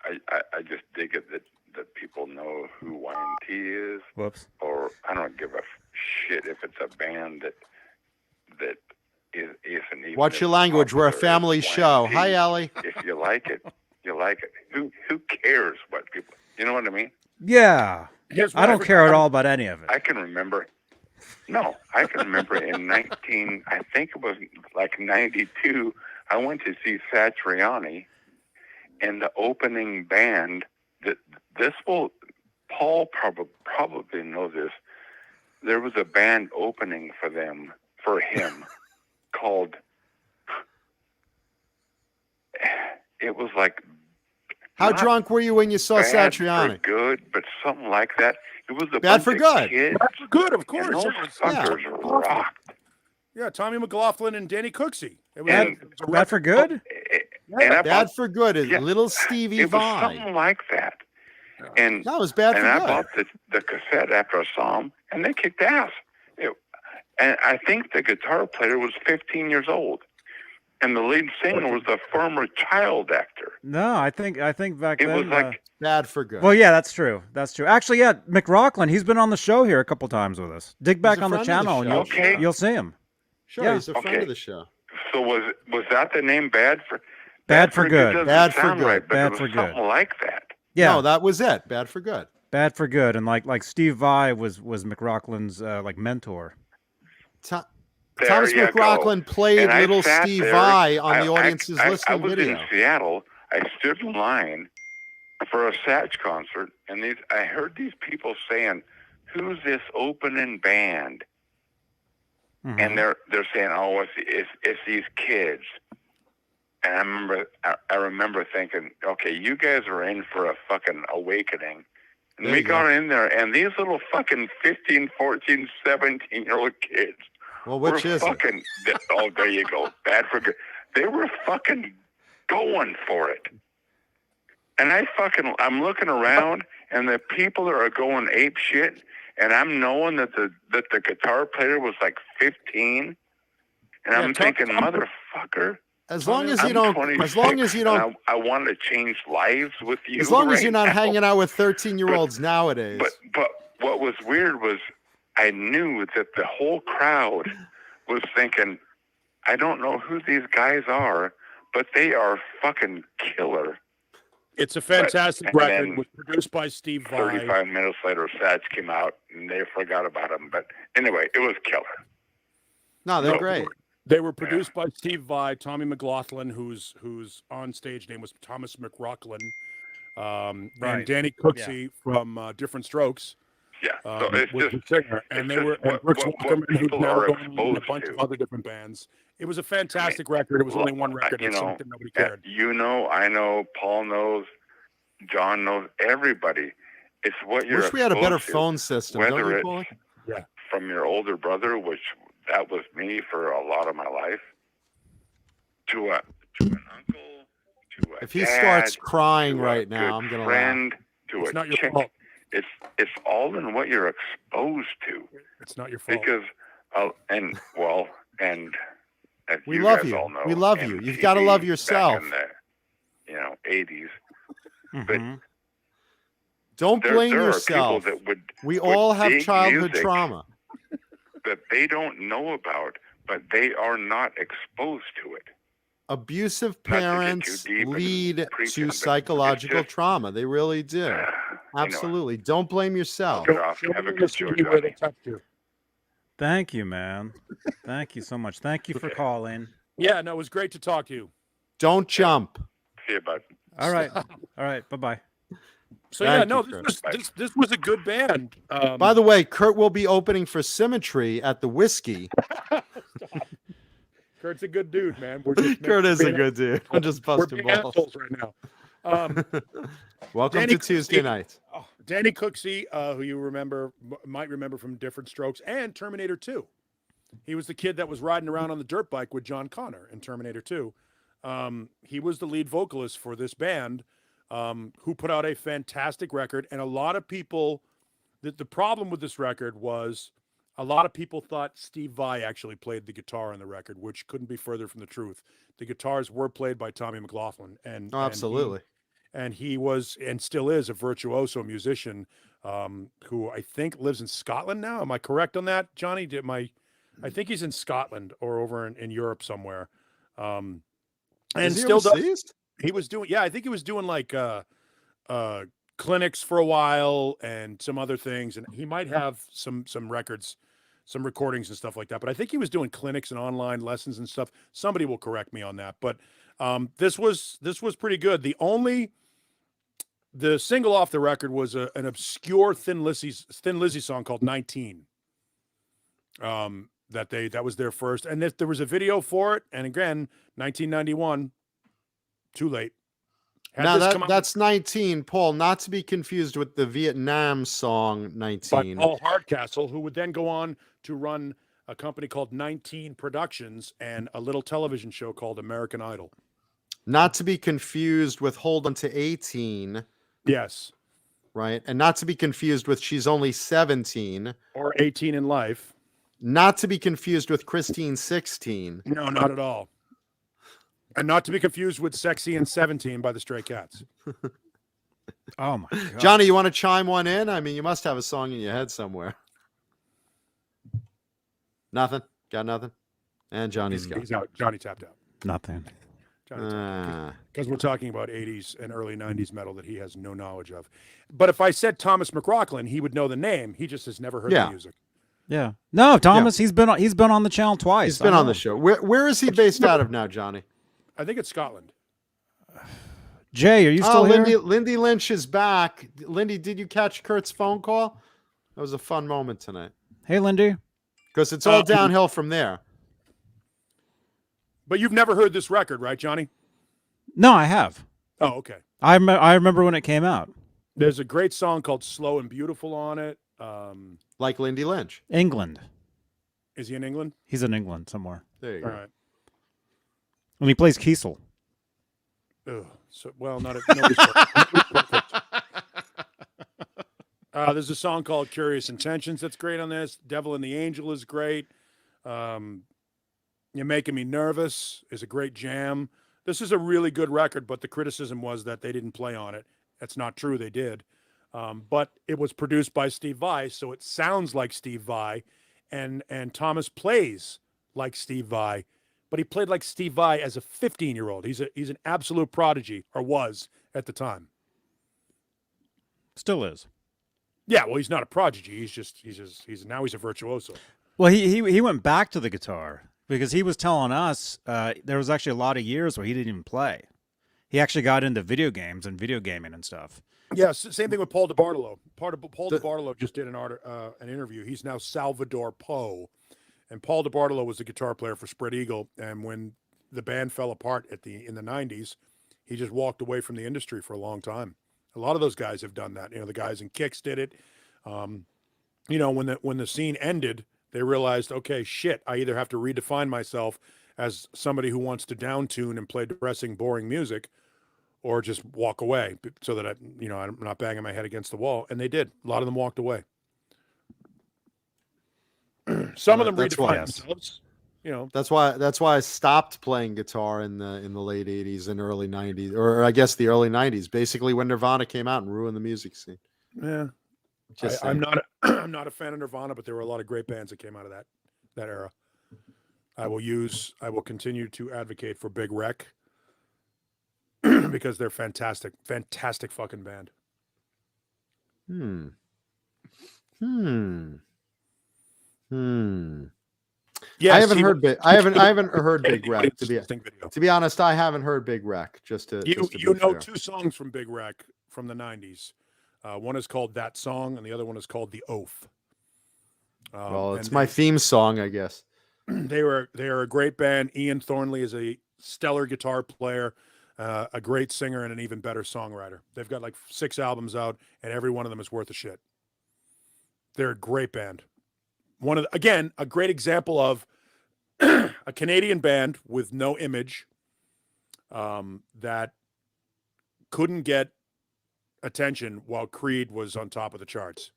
I just dig it that people know who Y&T is. Whoops. Or I don't give a shit if it's a band that isn't even. Watch your language. We're a family show. Hi, Allie. If you like it, you like it. Who cares what people? You know what I mean? Yeah. I don't care at all about any of it. I can remember. No, I can remember in I think it was like 92, I went to see Satriani, and the opening band, Paul probably knows this, there was a band opening for him, called, it was like, how drunk were you when you saw Satriani? For good, but something like that. It was Bad for Good. Bad for Good, of course. And those fuckers rocked. Yeah, Tommy McLaughlin and Danny Cooksey. Bad for Good? Bad for Good is Little Stevie It was Vai. something like that. And that was Bad for Good. Good. And I bought the cassette after I saw them, and they kicked ass. And I think the guitar player was 15 years old. and the lead singer was a former child actor. No, I think back It then. was like Bad for good. well, yeah, that's true. That's true. Actually, yeah, McRockland, he's been on the show here a couple times with us. Dig back a on the friend of the channel and show. Okay. you'll see him. Sure, yeah. he's a friend Okay. of the show. so. Was that the name? Bad for Good. doesn't Bad for sound good. right, but Bad it was for good. something like that. Yeah, No, that was it. Bad for good. Bad for Good, and like Steve Vai was McRockland's like mentor. To- There Thomas you McRockland go. played And I little sat Steve there. Vai on the I audience's was listening video. in Seattle. I stood in line for a Satch concert, and I heard these people saying, "Who's this opening band?" Mhm. And they're saying, "Oh, it's these kids." And I remember thinking, okay, you guys are in for a fucking awakening. And There we you got go. in there, and these little fucking 15, 14, 17-year-old kids Well, which were is it? fucking, oh, there you go. Bad for good. They were fucking going for it. And I'm looking around, and the people are going ape shit, and I'm knowing that the guitar player was like 15, and I'm thinking, motherfucker. As long as you I'm don't, 26, as long as you don't, and I want to change lives with you. as long as right you're not now. hanging out with 13-year-olds nowadays. But what was weird was I knew that the whole crowd was thinking, I don't know who these guys are, but they are fucking killer. It's a fantastic and record. then It was produced by Steve Vai. 35 minutes later, Satch came out, and they forgot about him. But anyway, it was killer. No, they're great. They were produced by Steve Vai, Tommy McLaughlin, whose on stage name was Thomas McRockland, and Right. Danny Cooksey from Different Strokes. Yeah, so it's was just the singer, and it's they were just and Brooks what Walkerman, who's people now are going in a exposed bunch to. of other different bands. It was a fantastic record. It was only one record. You It's know, something nobody cared. you know, I know, Paul knows, John knows, everybody. It's what you're Wish we had a better exposed to, phone system, whether don't you, it's Paulie? from your older brother, which that was me for a lot of my life, to an uncle, to a If he dad, starts crying to a right now, good I'm gonna laugh. friend, to It's a not your chick. fault. It's all in what you're exposed to, It's not your fault. because and as We you love guys you. all know, We love you. You've gotta MTV love back yourself. in the 80s. Mhm. Don't blame there yourself. are people that We would all have dig childhood music trauma. that they don't know about, but they are not exposed to it. Abusive Not to get too parents deep and lead preaching, to but psychological it's just- trauma. They really do. You know, Absolutely. Don't blame yourself. Get off. Show Have me a the good show, CD where they Johnny. touched you. Thank you, man. Thank you so much. Thank you for calling. Yeah, no, it was great to talk to you. Don't jump. See you, bud. All right. All right. Bye-bye. So Thank yeah, no, you, this was a good band. By the way, Kurt will be opening for Symmetry at the Whiskey. Kurt's a good dude, man. We're just Kurt is a being- good dude. I'm just We're busting being balls. assholes right now. Welcome Danny to Tuesday Cooksey- night. Danny Cooksey, who you might remember from Different Strokes and Terminator 2. He was the kid that was riding around on the dirt bike with John Connor in Terminator 2. He was the lead vocalist for this band, who put out a fantastic record. And a lot of people, the problem with this record was a lot of people thought Steve Vai actually played the guitar on the record, which couldn't be further from the truth. The guitars were played by Tommy McLaughlin. Oh, absolutely. And he was and still is a virtuoso musician, who I think lives in Scotland now. Am I correct on that, Johnny? I think he's in Scotland or over in Europe somewhere. And Is he still does. overseas? He was doing, I think he was doing like clinics for a while and some other things, and he might have some records, some recordings and stuff like that. But I think he was doing clinics and online lessons and stuff. Somebody will correct me on that. But this was pretty good. The single off the record was an obscure Thin Lizzy song called 19. That was their first, and there was a video for it. And again, 1991, too late. Had Now this come out that's 19, Paul, not to be confused with the Vietnam song by 19. Paul Hardcastle, who would then go on to run a company called 19 Productions and a little television show called American Idol. Not to be confused with Hold On to 18, Yes, right? And not to be confused with She's Only 17. or 18 in Life. Not to be confused with Christine 16. No, not at all. And not to be confused with Sexy and 17 by the Stray Cats. Oh my god. Johnny, you want to chime one in? I mean, you must have a song in your head somewhere. Nothing? Got nothing? And Johnny's got. He's out. Johnny tapped out. Nothing. Because we're talking about 80s and early 90s metal that he has no knowledge of. But if I said Thomas McLaughlin, he would know the name. He just has never heard the music. Yeah. No, Thomas, he's been on the channel twice. He's been on the show. Where is he based out of now, Johnny? I think it's Scotland. Jay, are you still here? Lindy Lynch is back. Lindy, did you catch Kurt's phone call? That was a fun moment tonight. Hey, Lindy. Because it's all downhill from there. But you've never heard this record, right, Johnny? No, I have. Oh, okay. I remember when it came out. There's a great song called Slow and Beautiful on it. Like Lindy Lynch. England. Is he in England? He's in England somewhere. There you All go. right. And he plays Kiesel. Ugh. So, well, nobody's perfect. There's a song called Curious Intentions that's great on this. Devil and the Angel is great. You're Making Me Nervous is a great jam. This is a really good record, but the criticism was that they didn't play on it. That's not true. They did. But it was produced by Steve Vai, so it sounds like Steve Vai. And Thomas plays like Steve Vai, but he played like Steve Vai as a 15-year-old. He's an absolute prodigy, or was at the time. Still is. Yeah, well, he's not a prodigy. He's now he's a virtuoso. Well, he went back to the guitar because he was telling us there was actually a lot of years where he didn't even play. He actually got into video games and video gaming and stuff. Yes, same thing with Paul DeBartolo. Paul DeBartolo just did an interview. He's now Salvador Poe, and Paul DeBartolo was the guitar player for Spread Eagle. And when the band fell apart in the 90s, he just walked away from the industry for a long time. A lot of those guys have done that. You know, the guys in Kicks did it. You know, when the scene ended, they realized, okay, shit, I either have to redefine myself as somebody who wants to downtune and play depressing, boring music, or just walk away so that I'm not banging my head against the wall. And they did. A lot of them walked away. Some of them redefined themselves. You know, that's why I stopped playing guitar in the late 80s and early 90s, or I guess the early 90s, basically when Nirvana came out and ruined the music scene. Yeah. I'm not a fan of Nirvana, but there were a lot of great bands that came out of that era. I will continue to advocate for Big Wreck because they're fantastic fucking band. Yeah, I haven't heard Big Wreck to be honest. I haven't heard Big Wreck. You know two songs from Big Wreck from the 90s. One is called That Song, and the other one is called The Oath. Well, it's my theme song, I guess. They are a great band. Ian Thornley is a stellar guitar player, a great singer, and an even better songwriter. They've got like 6 albums out, and every one of them is worth a shit. They're a great band. A great example of a Canadian band with no image that couldn't get attention while Creed was on top of the charts.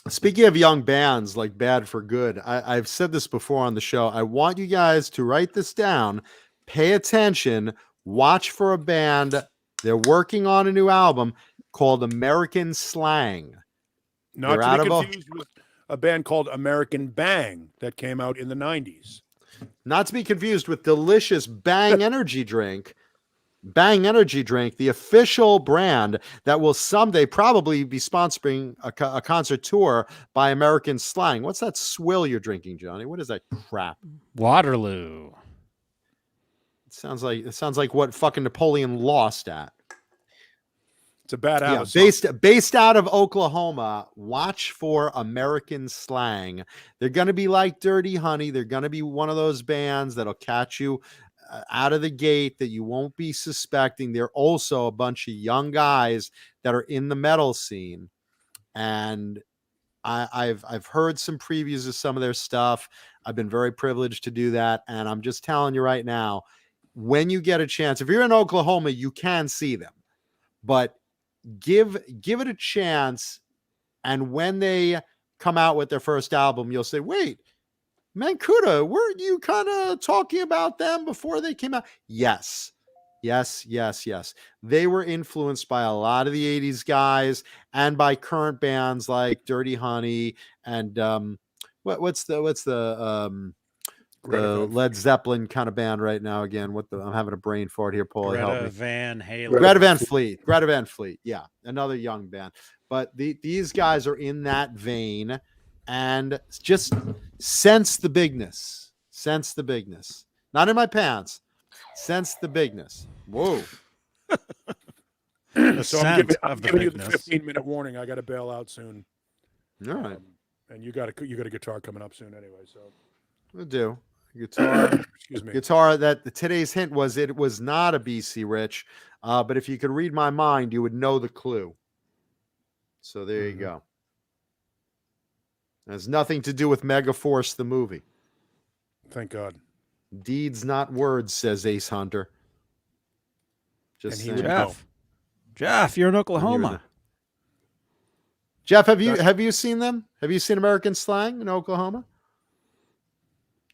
Speaking of young bands like Bad for Good, I've said this before on the show. I want you guys to write this down, pay attention, watch for a band. They're working on a new album called American Slang. Not to be confused with a band called American Bang that came out in the 90s. Not to be confused with delicious Bang energy drink. Bang Energy Drink, the official brand that will someday probably be sponsoring a concert tour by American Slang. What's that swill you're drinking, Johnny? What is that crap? Waterloo. It sounds like what fucking Napoleon lost at. It's a bad album. Based out of Oklahoma. Watch for American Slang. They're going to be like Dirty Honey. They're going to be one of those bands that'll catch you out of the gate that you won't be suspecting. They're also a bunch of young guys that are in the metal scene, and I've heard some previews of some of their stuff. I've been very privileged to do that, and I'm just telling you right now, when you get a chance, if you're in Oklahoma, you can see them, but give it a chance. And when they come out with their first album, you'll say, wait, Mancuda, weren't you kind of talking about them before they came out? Yes. They were influenced by a lot of the 80s guys and by current bands like Dirty Honey and what's the Led Zeppelin kind of band right now again. I'm having a brain fart here, Paul. Help me. Greta Van Halen. Greta Van Fleet. Yeah, another young band. But these guys are in that vein, and just sense the bigness. Not in my pants. Sense the bigness. Whoa. So I'm giving you the 15-minute warning. I got to bail out soon. All right. And you got a guitar coming up soon anyway. So I do. Guitar. Excuse me. Guitar. That today's hint was it was not a BC Rich, but if you could read my mind, you would know the clue. So there you go. It has nothing to do with Megaforce, the movie. Thank God. Deeds, not words, says Ace Hunter. Just saying. Jeff, you're in Oklahoma. Jeff, have you seen them? Have you seen American Slang in Oklahoma?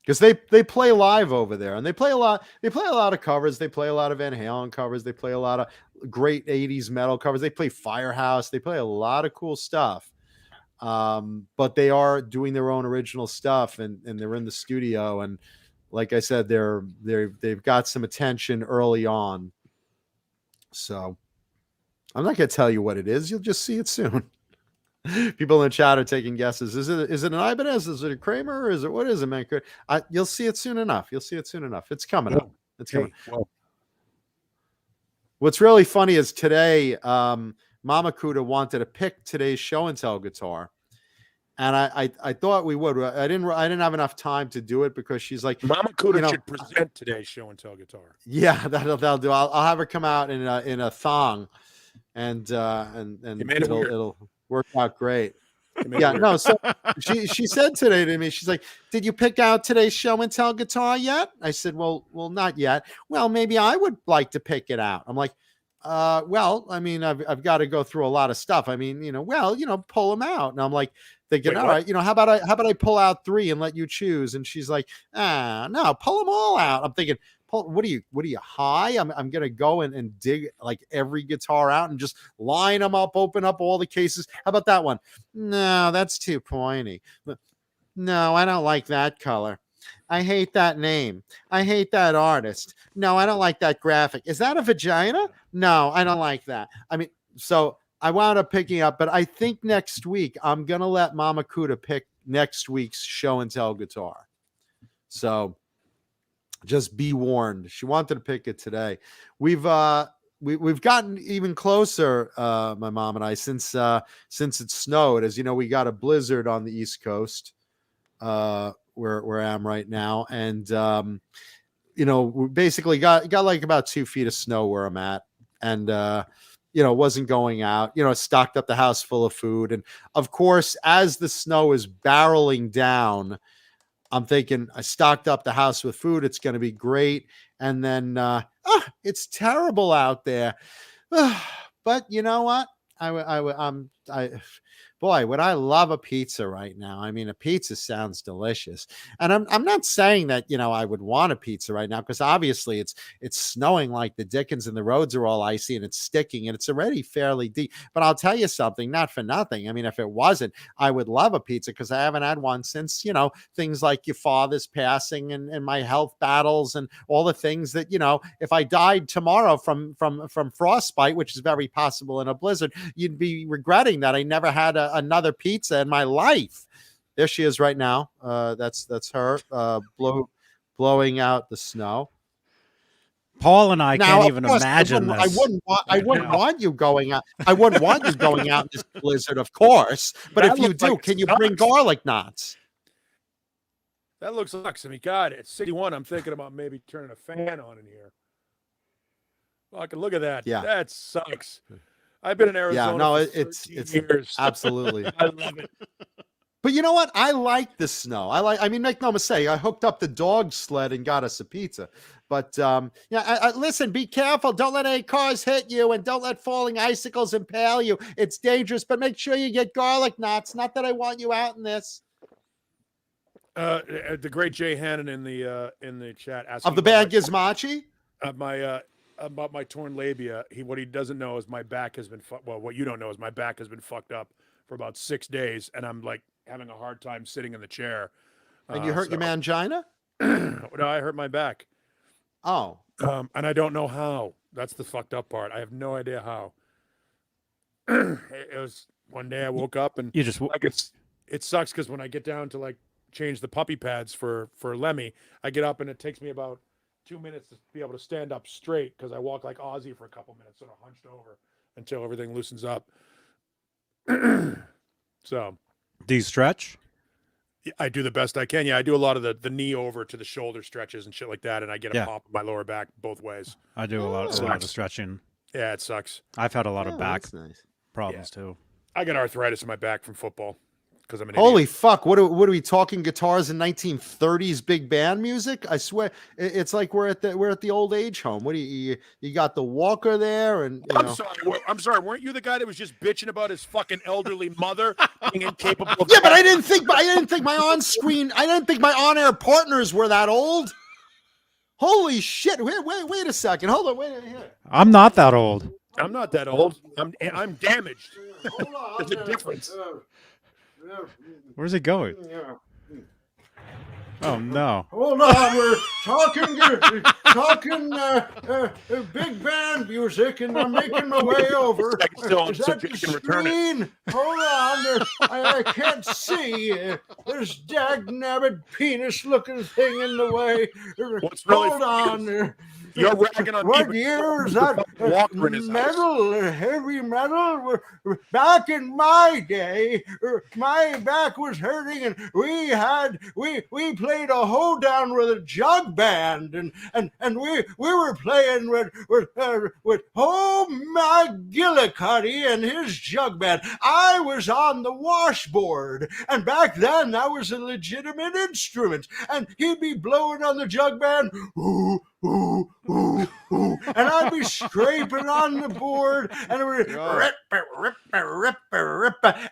Because they play live over there, and they play a lot of covers. They play a lot of Van Halen covers. They play a lot of great 80s metal covers. They play Firehouse. They play a lot of cool stuff. But they are doing their own original stuff, and they're in the studio. And like I said, they've got some attention early on. So I'm not going to tell you what it is. You'll just see it soon. People in the chat are taking guesses. Is it an Ibanez? Is it a Kramer? Or what is it, man? You'll see it soon enough. It's coming up. It's coming. Well, what's really funny is today, Mama Kuda wanted to pick today's show and tell guitar, and I thought we would. I didn't have enough time to do it because she's like, Mama Kuda should present today's show and tell guitar. Yeah, that'll do. I'll have her come out in a thong, and it'll work out great. Yeah, no. So she said today to me, she's like, "Did you pick out today's show and tell guitar yet?" I said, "Well, not yet." "Well, maybe I would like to pick it out." I'm like, well, I mean, I've got to go through a lot of stuff. I mean, pull them out." And I'm like thinking, all right, how about I pull out 3 and let you choose? And she's like, no, pull them all out. I'm thinking, what are you high? I'm gonna go and dig like every guitar out and just line them up, open up all the cases. How about that one? No, that's too pointy. No, I don't like that color. I hate that name. I hate that artist. No, I don't like that graphic. Is that a vagina? No, I don't like that. I mean, so I wound up picking up, but I think next week I'm gonna let Mama Kuda pick next week's show and tell guitar. So just be warned. She wanted to pick it today. We've gotten even closer, my mom and I, since it snowed. As you know, we got a blizzard on the East Coast, where I am right now, and we basically got like about 2 feet of snow where I'm at, and wasn't going out. Stocked up the house full of food, and of course, as the snow is barreling down, I'm thinking I stocked up the house with food. It's going to be great. And then, it's terrible out there. But you know what? Boy, would I love a pizza right now. I mean, a pizza sounds delicious. And I'm not saying that, I would want a pizza right now, because obviously it's snowing like the dickens and the roads are all icy and it's sticking and it's already fairly deep. But I'll tell you something, not for nothing. I mean, if it wasn't, I would love a pizza, because I haven't had one since, things like your father's passing and my health battles and all the things that, if I died tomorrow from frostbite, which is very possible in a blizzard, you'd be regretting that I never had another pizza in my life. There she is right now. That's her blowing out the snow. Paul and I can't even imagine this. I wouldn't want you going out. I wouldn't want you going out in this blizzard, of course. But if you do, can you bring garlic knots? That looks sucks. I mean, God, at 61, I'm thinking about maybe turning a fan on in here. Well, I can look at that. Yeah, that sucks. I've been in Arizona. Yeah, no, it's years. Absolutely. I love it. But you know what? I like the snow. I mean, make no mistake. I hooked up the dog sled and got us a pizza. But listen, be careful. Don't let any cars hit you, and don't let falling icicles impale you. It's dangerous. But make sure you get garlic knots. Not that I want you out in this. The great Jay Hannon in the chat asking Of the about band Gizmachi? about my torn labia. What he doesn't know is my back has been what you don't know is my back has been fucked up for about 6 days, and I'm like having a hard time sitting in the chair. And you hurt your mangina? No, I hurt my back. Oh. And I don't know how. That's the fucked up part. I have no idea how. It was one day I woke up and You just like it sucks because when I get down to like change the puppy pads for Lemmy, I get up and it takes me about 2 minutes to be able to stand up straight because I walk like Ozzy for a couple minutes, sort of hunched over until everything loosens up. So, do you stretch? I do the best I can. Yeah, I do a lot of the knee over to the shoulder stretches and shit like that, and I get a pop in my lower back both ways. I do a lot of stretching. Yeah, it sucks. I've had a lot of back Nice. problems too. I got arthritis in my back from football because I'm an Holy idiot. fuck! What are we talking? Guitars in 1930s big band music? I swear, it's like we're at the old age home. What do you got the Walker there? And I'm sorry. Weren't you the guy that was just bitching about his fucking elderly mother being incapable of? Yeah, but I didn't think my on-air partners were that old. Holy shit! Wait a second. Hold on. Wait here. I'm not that old. I'm not that old. I'm damaged. Hold on. There's a difference. Where's it going? Oh no! Hold on, we're talking big band music, and I'm making my way over. Is that the screen? Hold on, I can't see. There's dag-nabbit penis-looking thing in the way. What's really Hold on. You're ragging on What people. year is that? Walker in his Metal, heavy metal. Back in my day, my back was hurting, and we played a hoedown with a jug band, and we were playing with McGillicuddy and his jug band. I was on the washboard, and back then that was a legitimate instrument, and he'd be blowing on the jug band. Ooh, ooh, ooh, ooh. And I'd be scraping on the board, and it would rip,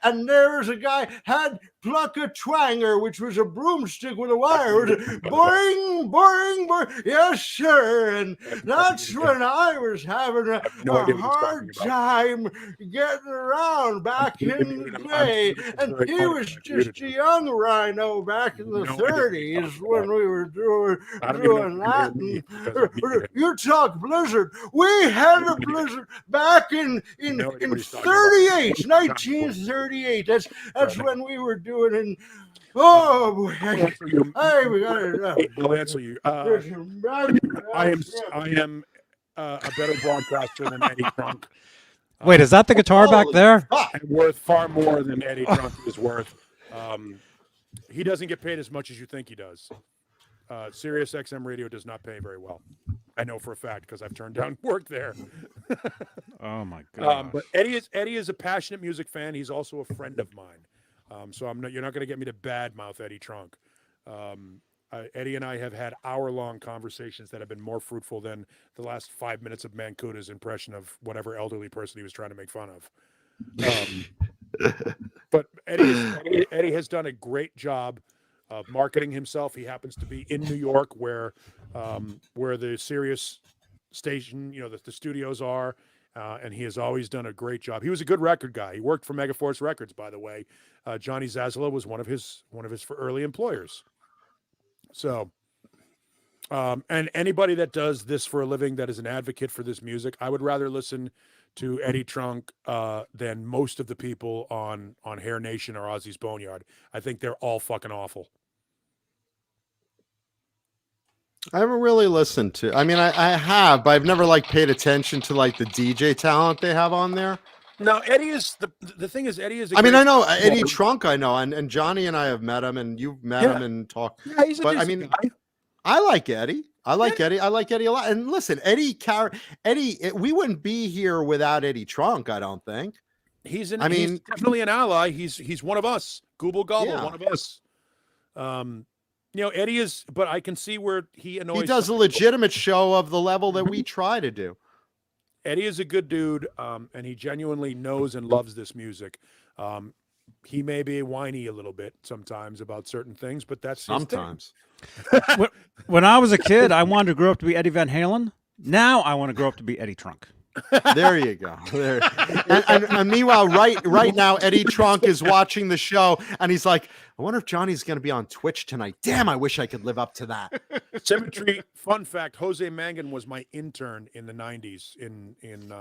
and there was a guy had pluck a twanger, which was a broomstick with a wire. It was boing, boing, boing. Yes, sir. And that's when I was having a hard time getting around back in the day. And he was just a young rhino back in the 30s when we were doing that. And you talk blizzard. We had a blizzard back in 38, 1938. That's when we were doing it. Oh boy! Hey, we got it. I'll answer you. I am a better broadcaster than Eddie Trunk. Wait, is that the guitar back there? And worth far more than Eddie Trunk is worth. He doesn't get paid as much as you think he does. Sirius XM radio does not pay very well. I know for a fact because I've turned down work there. Oh my god! But Eddie is a passionate music fan. He's also a friend of mine. So you're not going to get me to badmouth Eddie Trunk. Eddie and I have had hour-long conversations that have been more fruitful than the last 5 minutes of Mancuta's impression of whatever elderly person he was trying to make fun of. But Eddie has done a great job of marketing himself. He happens to be in New York, where the Sirius station, the studios are. And he has always done a great job. He was a good record guy. He worked for Megaforce Records, by the way. Johnny Zazula was one of his early employers. So, and anybody that does this for a living, that is an advocate for this music, I would rather listen to Eddie Trunk than most of the people on Hair Nation or Ozzy's Boneyard. I think they're all fucking awful. I haven't really listened to. I mean, I have, but I've never paid attention to the DJ talent they have on there. No, Eddie is the thing is Eddie is. I know Eddie Trunk. I know, and Johnny and I have met him, and you've met him and talked. Yeah, he's a but decent guy. I like Eddie. I like Eddie. I like Eddie a lot. And listen, Eddie, we wouldn't be here without Eddie Trunk. I don't think. He's definitely an ally. He's one of us. Google Gobble, one of us. Eddie is, but I can see where he annoys. He does a legitimate show of the level that we try to do. Eddie is a good dude, and he genuinely knows and loves this music. he may be whiny a little bit sometimes about certain things, but that's his thing. Sometimes. When I was a kid, I wanted to grow up to be Eddie Van Halen. Now I want to grow up to be Eddie Trunk. There you go. There. And meanwhile, right now, Eddie Trunk is watching the show, and he's like, I wonder if Johnny's going to be on Twitch tonight. Damn, I wish I could live up to that. Symmetry. Fun fact: Jose Mangan was my intern in the '90s in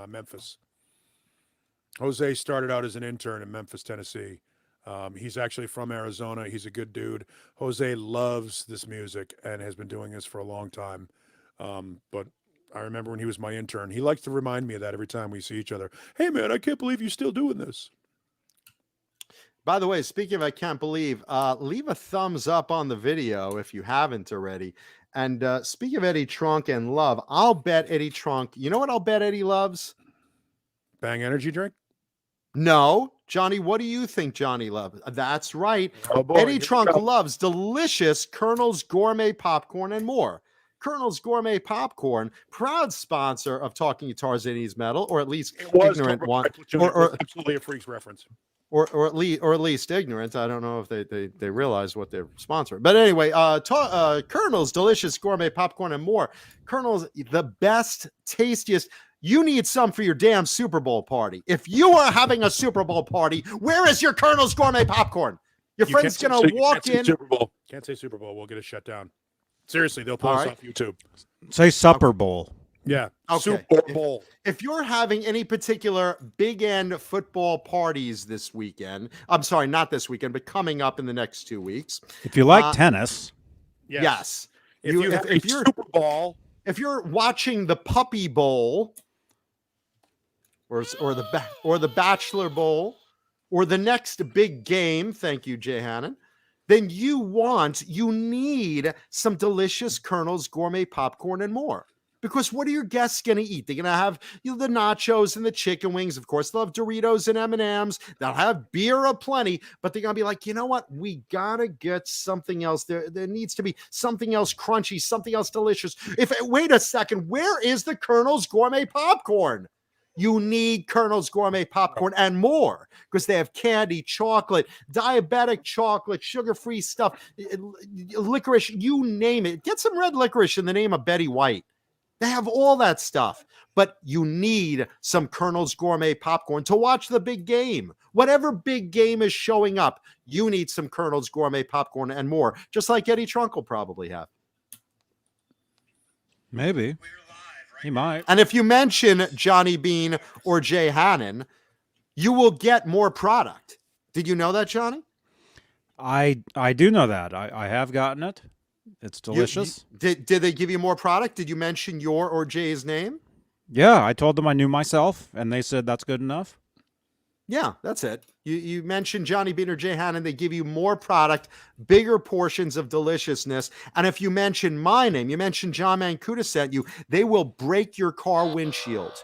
Memphis. Jose started out as an intern in Memphis, Tennessee. He's actually from Arizona. He's a good dude. Jose loves this music and has been doing this for a long time. But I remember when he was my intern, he likes to remind me of that every time we see each other. Hey, man, I can't believe you're still doing this. By the way, speaking of I can't believe, leave a thumbs up on the video if you haven't already. And speaking of Eddie Trunk and love, I'll bet Eddie Trunk, you know what I'll bet Eddie loves? Bang energy drink? No. Johnny, what do you think Johnny loves? That's right. Oh, boy, Eddie here we Trunk go. loves delicious Colonel's Gourmet Popcorn and more. Colonel's Gourmet Popcorn, proud sponsor of Talking Guitars 80's Metal, or at least It was ignorant covered one, by Platoon. It was absolutely a Freaks reference. or at least ignorant. I don't know if they realize what they're sponsoring. But anyway, Colonel's delicious gourmet popcorn and more. Colonel's the best, tastiest. You need some for your damn Super Bowl party. If you are having a Super Bowl party, where is your Colonel's Gourmet Popcorn? Your friend's can't gonna say- you walk can't say in. Super Bowl. Can't say Super Bowl. We'll get it shut down. Seriously, they'll pull All us right. off YouTube. Say Supper Bowl. Yeah. Okay. Super Bowl. If you're having any particular big end football parties this weekend, I'm sorry, not this weekend, but coming up in the next 2 weeks. If you like tennis, Yes. If you have a you're Super Bowl, if you're watching the Puppy Bowl or the Bachelor Bowl or the next big game, thank you, Jay Hannon, then you need some delicious Colonel's Gourmet Popcorn and more. Because what are your guests going to eat? They're going to have the nachos and the chicken wings. Of course, they'll have Doritos and M&Ms. They'll have beer aplenty, but they're going to be like, you know what? We got to get something else. There needs to be something else crunchy, something else delicious. Wait a second, where is the Colonel's Gourmet Popcorn? You need Colonel's Gourmet Popcorn and more because they have candy, chocolate, diabetic chocolate, sugar-free stuff, licorice, you name it. Get some red licorice in the name of Betty White. They have all that stuff, but you need some Colonel's Gourmet Popcorn to watch the big game. Whatever big game is showing up, you need some Colonel's Gourmet Popcorn and more, just like Eddie Trunk will probably have. maybe. He might. And if you mention Johnny Beane or Jay Hannon, you will get more product. Did you know that, Johnny? I do know that. I have gotten it. It's delicious. Did they give you more product? Did you mention your or Jay's name? Yeah, I told them I knew myself, and they said that's good enough. Yeah, that's it. You mentioned Johnny Beane or Jay Hannon, they give you more product, bigger portions of deliciousness. And if you mention my name, you mentioned John Mancuda sent you, they will break your car windshield.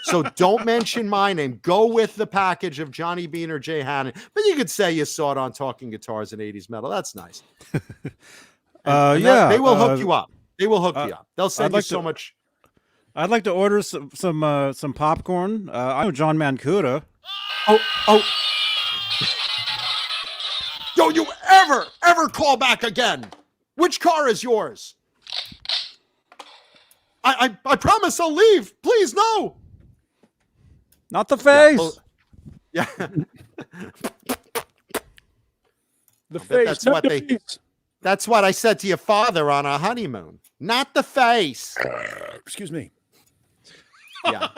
So don't mention my name. Go with the package of Johnny Beane or Jay Hannon. But you could say you saw it on Talking Guitars and 80's Metal. That's nice. And Yeah, they will hook you up. They will hook you up. They'll send you like so to- much. I'd like to order some popcorn. I know John Mancuda. Oh. Don't you ever call back again. Which car is yours? I promise I'll leave. Please, no. Not the face. Yeah. the bet face. that's not what the they- face. That's what I said to your father on our honeymoon. Not the face. Excuse me. Yeah.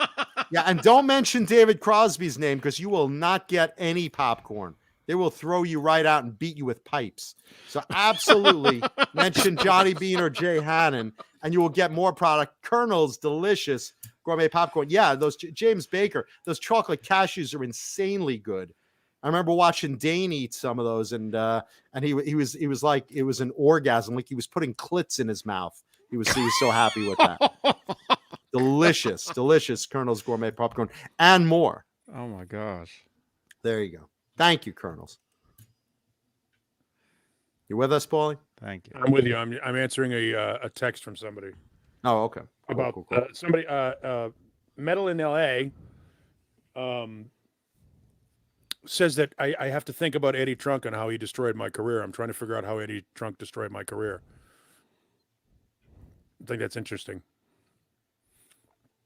Yeah, and don't mention David Crosby's name because you will not get any popcorn. They will throw you right out and beat you with pipes. So absolutely mention Johnny Beane or Jay Hannon, and you will get more product. Colonel's delicious gourmet popcorn. Yeah, those James Baker, those chocolate cashews are insanely good. I remember watching Dane eat some of those, and he was like it was an orgasm, like he was putting clits in his mouth. He was so happy with that. Delicious Colonel's Gourmet Popcorn and more. Oh my gosh. There you go. Thank you, Colonels. You with us, Paulie? Thank you. I'm with you. I'm answering a text from somebody Oh, okay. about Cool. somebody Metal in LA. says that I have to think about Eddie Trunk and how he destroyed my career. I'm trying to figure out how Eddie Trunk destroyed my career. I think that's interesting.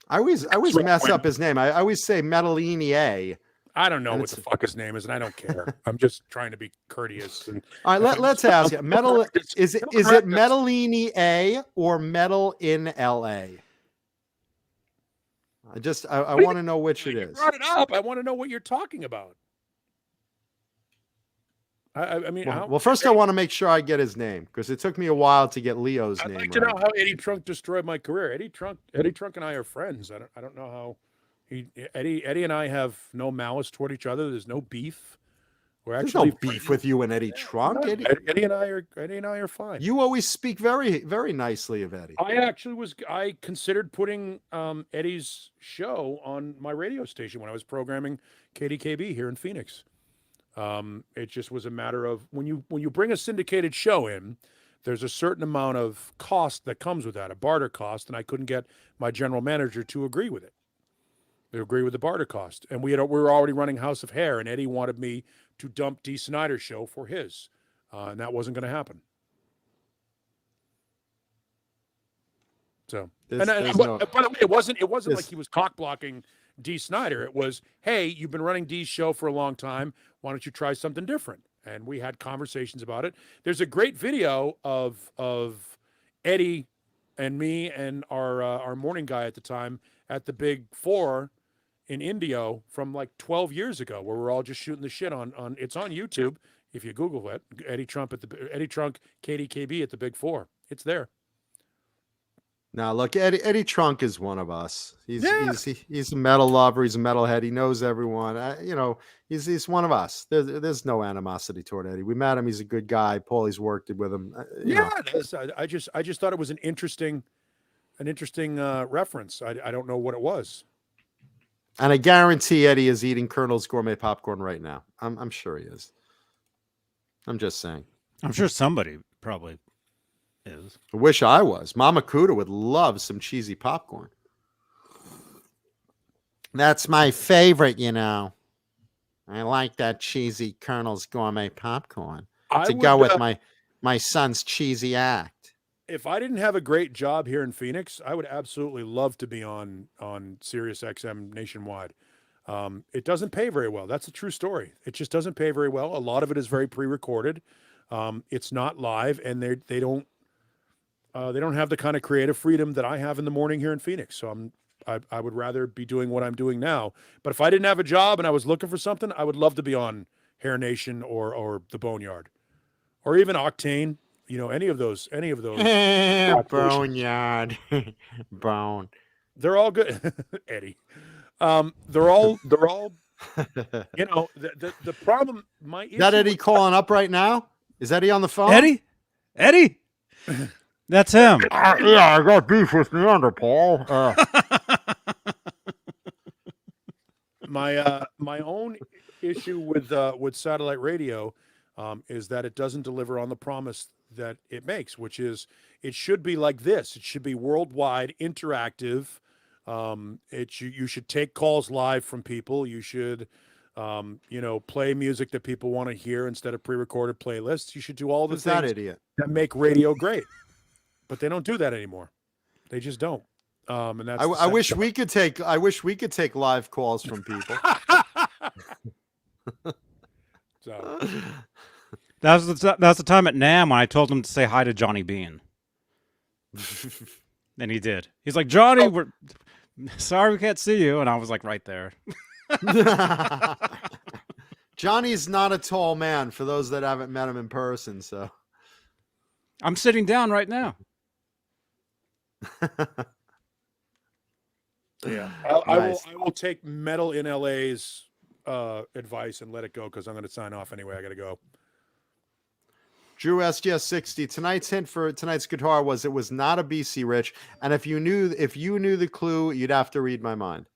I always mess up his name. I always say Metalini. I don't know what the fuck his name is, and I don't care. I'm just trying to be courteous. And all right, let's ask you. Metal is it Metalini A or Metal in L.A.? I want to know which it You is. brought it up. I want to know what you're talking about. I mean, Well, first I want to make sure I get his name because it took me a while to get Leo's I'd name. like to know how Eddie Trunk destroyed my career. Eddie Trunk and I are friends. I don't know how Eddie and I have no malice toward each other. There's no beef. We're There's actually no beef with you and Eddie Trunk. No, Eddie and I are fine. You always speak very, very nicely of Eddie. I considered putting Eddie's show on my radio station when I was programming KDKB here in Phoenix. It just was a matter of when you bring a syndicated show in, there's a certain amount of cost that comes with that, a barter cost, and I couldn't get my general manager to agree with it. They agree with the barter cost, and we were already running House of Hair, and Eddie wanted me to dump Dee Snider's show for his, and that wasn't going to happen. So, by the way, it wasn't like he was cock blocking Dee Snider. It was, hey, you've been running Dee's show for a long time. Why don't you try something different? And we had conversations about it. There's a great video of Eddie and me and our morning guy at the time at the Big Four in Indio from like 12 years ago, where we're all just shooting the shit on it's on YouTube. If you Google it, Eddie Trunk KDKB at the Big Four. It's there. Now, look, Eddie Trunk is one of us. He's a metal lover. He's a metalhead. He knows everyone. He's one of us. There's no animosity toward Eddie. We met him. He's a good guy. Paulie's worked with him. I just thought it was an interesting reference. I don't know what it was. And I guarantee Eddie is eating Colonel's gourmet popcorn right now. I'm sure he is. I'm just saying. I'm sure somebody probably is. I wish I was. Mama Cuda would love some cheesy popcorn. That's my favorite, you know. I like that cheesy Colonel's gourmet popcorn to go with my son's cheesy act. If I didn't have a great job here in Phoenix, I would absolutely love to be on Sirius XM nationwide. It doesn't pay very well. That's a true story. It just doesn't pay very well. A lot of it is very pre-recorded. It's not live, and they don't have the kind of creative freedom that I have in the morning here in Phoenix. So I would rather be doing what I'm doing now. But if I didn't have a job and I was looking for something, I would love to be on Hair Nation or the Boneyard, or even Octane. You know, any of those. Boneyard, Bone. They're all good, Eddie. They're all. You know, the problem. Is that Eddie calling up right now? Is Eddie on the phone? Eddie. That's him. Yeah, I got beef with Neanderthal. My own issue with satellite radio is that it doesn't deliver on the promise that it makes, which is it should be like this. It should be worldwide, interactive. You should take calls live from people. You should play music that people want to hear instead of pre-recorded playlists. You should do all the things that make radio great. But they don't do that anymore. They just don't. And that's I wish we could take live calls from people. So That was the time at NAMM when I told him to say hi to Johnny Beane. And he did. He's like, Johnny, we're sorry we can't see you. And I was like, right there. Johnny's not a tall man for those that haven't met him in person. So I'm sitting down right now. Yeah, Nice. I will take Metal in LA's advice and let it go because I'm going to sign off anyway. I got to go. Drew SGS60. Tonight's hint for tonight's guitar was it was not a BC Rich, and if you knew the clue, you'd have to read my mind.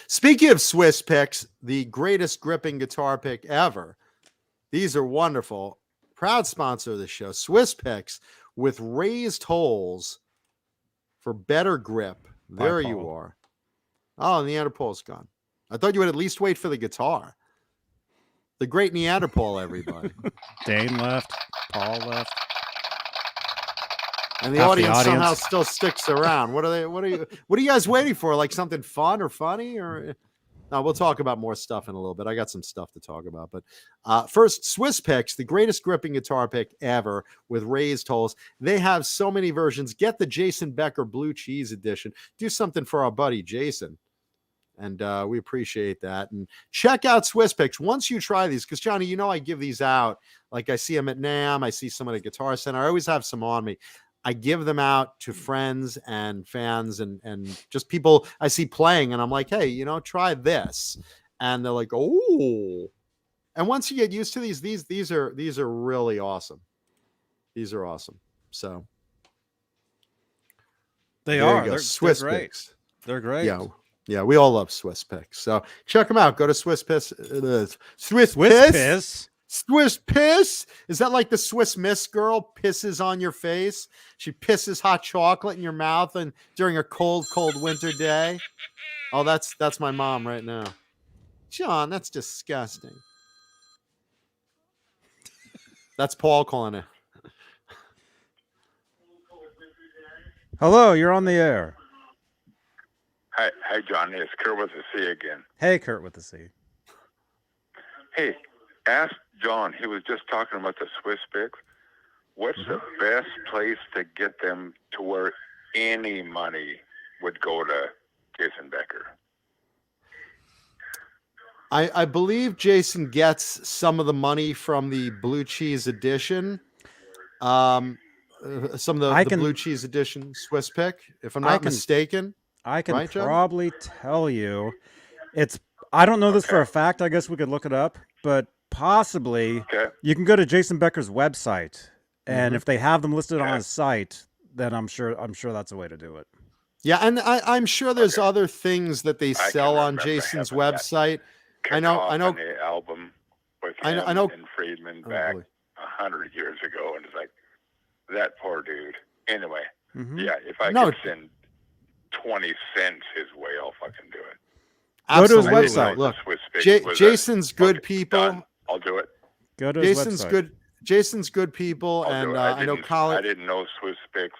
Speaking of Swiss picks, the greatest gripping guitar pick ever. These are wonderful. Proud sponsor of the show, Swiss picks with raised holes for better grip. There you are. Oh, Neanderthal's gone. I thought you would at least wait for the guitar. The great Neanderthal, everybody. Dane left. Paul left. And the Half the audience somehow audience. still sticks around. What are you guys waiting for? Like something fun or funny? Or no, we'll talk about more stuff in a little bit. I got some stuff to talk about. But first, Swiss Picks, the greatest gripping guitar pick ever with raised holes. They have so many versions. Get the Jason Becker Blue Cheese Edition. Do something for our buddy Jason. And we appreciate that. And check out Swiss Picks once you try these, because Johnny, you know I give these out. Like I see them at NAMM, I see some at the Guitar Center. I always have some on me. I give them out to friends and fans and just people I see playing, and I'm like, hey, you know, try this. And they're like, oh. And once you get used to these are really awesome. These are awesome. So They there are. you go. They're Swiss great. Picks. They're great. Yeah, we all love Swiss Picks. So check them out. Go to Swiss Piss. Swiss Piss. Swiss Piss? Is that like the Swiss Miss girl pisses on your face? She pisses hot chocolate in your mouth and during a cold winter day? Oh, that's my mom right now. John, that's disgusting. That's Paul calling it. Hello, you're on the air. Hi, Johnny. It's Kurt with a C again. Hey, Kurt with the C. Hey, ask John. He was just talking about the Swiss Picks. What's the best place to get them to where any money would go to Jason Becker? I believe Jason gets some of the money from the Blue Cheese Edition. Some of the Blue Cheese Edition Swiss Pick, if I'm not mistaken. I can right, probably tell you. I don't know this for a fact. I guess we could look it up, but possibly you can go to Jason Becker's website, and if they have them listed on his site, then I'm sure that's a way to do it. Yeah, and I'm sure there's other things that they sell on Jason's website. I know. The album with him I know. and Friedman back 100 years ago, and it's like that poor dude. Anyway, yeah, if I could send 20 cents his way, I'll fucking do it. Absolutely. Go to his website. Look, Jason's good people. Done. I'll do it. Go to his website. Jason's good people, and I know Colin. I didn't know Swiss Picks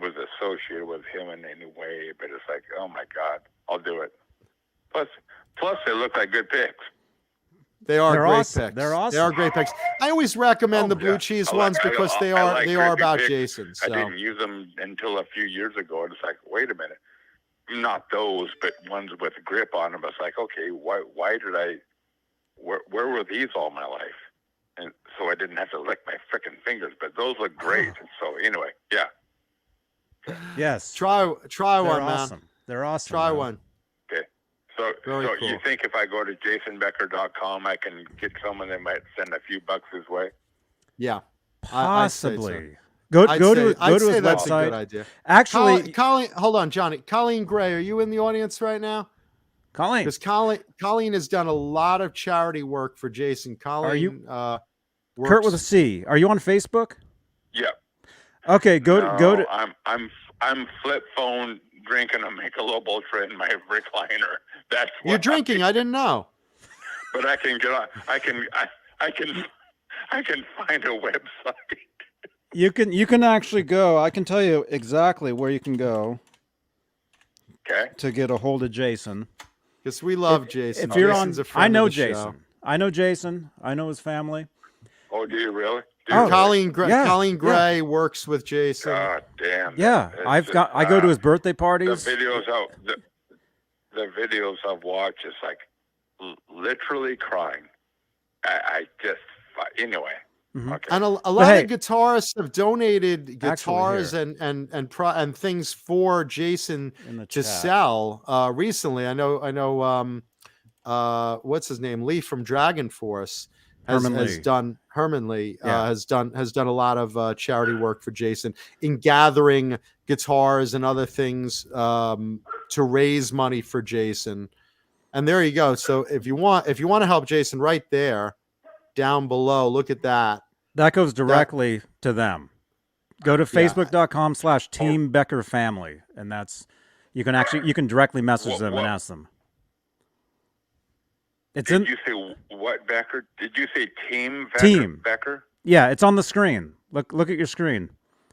was associated with him in any way, but it's like, oh my God, I'll do it. Plus they look like good picks. They're great awesome. picks. They're awesome. They are great picks. I always recommend the blue cheese ones because they are about Jason. So. I didn't use them until a few years ago. And it's like, wait a minute, not those, but ones with grip on them. It's like, okay, why did I? Where were these all my life? And so I didn't have to lick my frickin' fingers. But those look great. And so anyway, yeah. Yes. Try one, awesome. man. They're awesome. Try one. Okay. So Very cool. You think if I go to jasonbecker.com, I can get someone that might send a few bucks his way? Yeah. Possibly. Go to his that's website. a good idea. Actually, Colleen, hold on, Johnny. Colleen Gray, are you in the audience right now? Colleen. Because Colleen has done a lot of charity work for Jason. Colleen, are you works... Kurt with a C? Are you on Facebook? Yeah. Okay, go to. I'm flip phone drinking a Michelob Ultra in my recliner. That's what you're drinking. I didn't know. But I can get on. I can find a website. You can actually go. I can tell you exactly where you can go. Okay. To get a hold of Jason. Because we love Jason. If you're Jason's on, a friend I know of the Jason. show. I know Jason. I know his family. Oh, do you really? Colleen Gray works with Jason. God damn. Yeah, I go to his birthday parties. The videos I've watched is like literally crying. I just anyway. Mm-hmm. Okay. And a lot of guitarists have donated guitars and things for Jason to sell recently. I know what's his name, Lee from Dragon Force has done a lot of charity work for Jason in gathering guitars and other things to raise money for Jason. And there you go. So if you want to help Jason, right there down below, look at that. That goes directly to them. Go to facebook.com/Team Becker Family, and that's you can directly message them and ask them. It's Did in you say what Becker? Did you say Team Becker? Team. Becker? Yeah, it's on the screen. Look at your screen.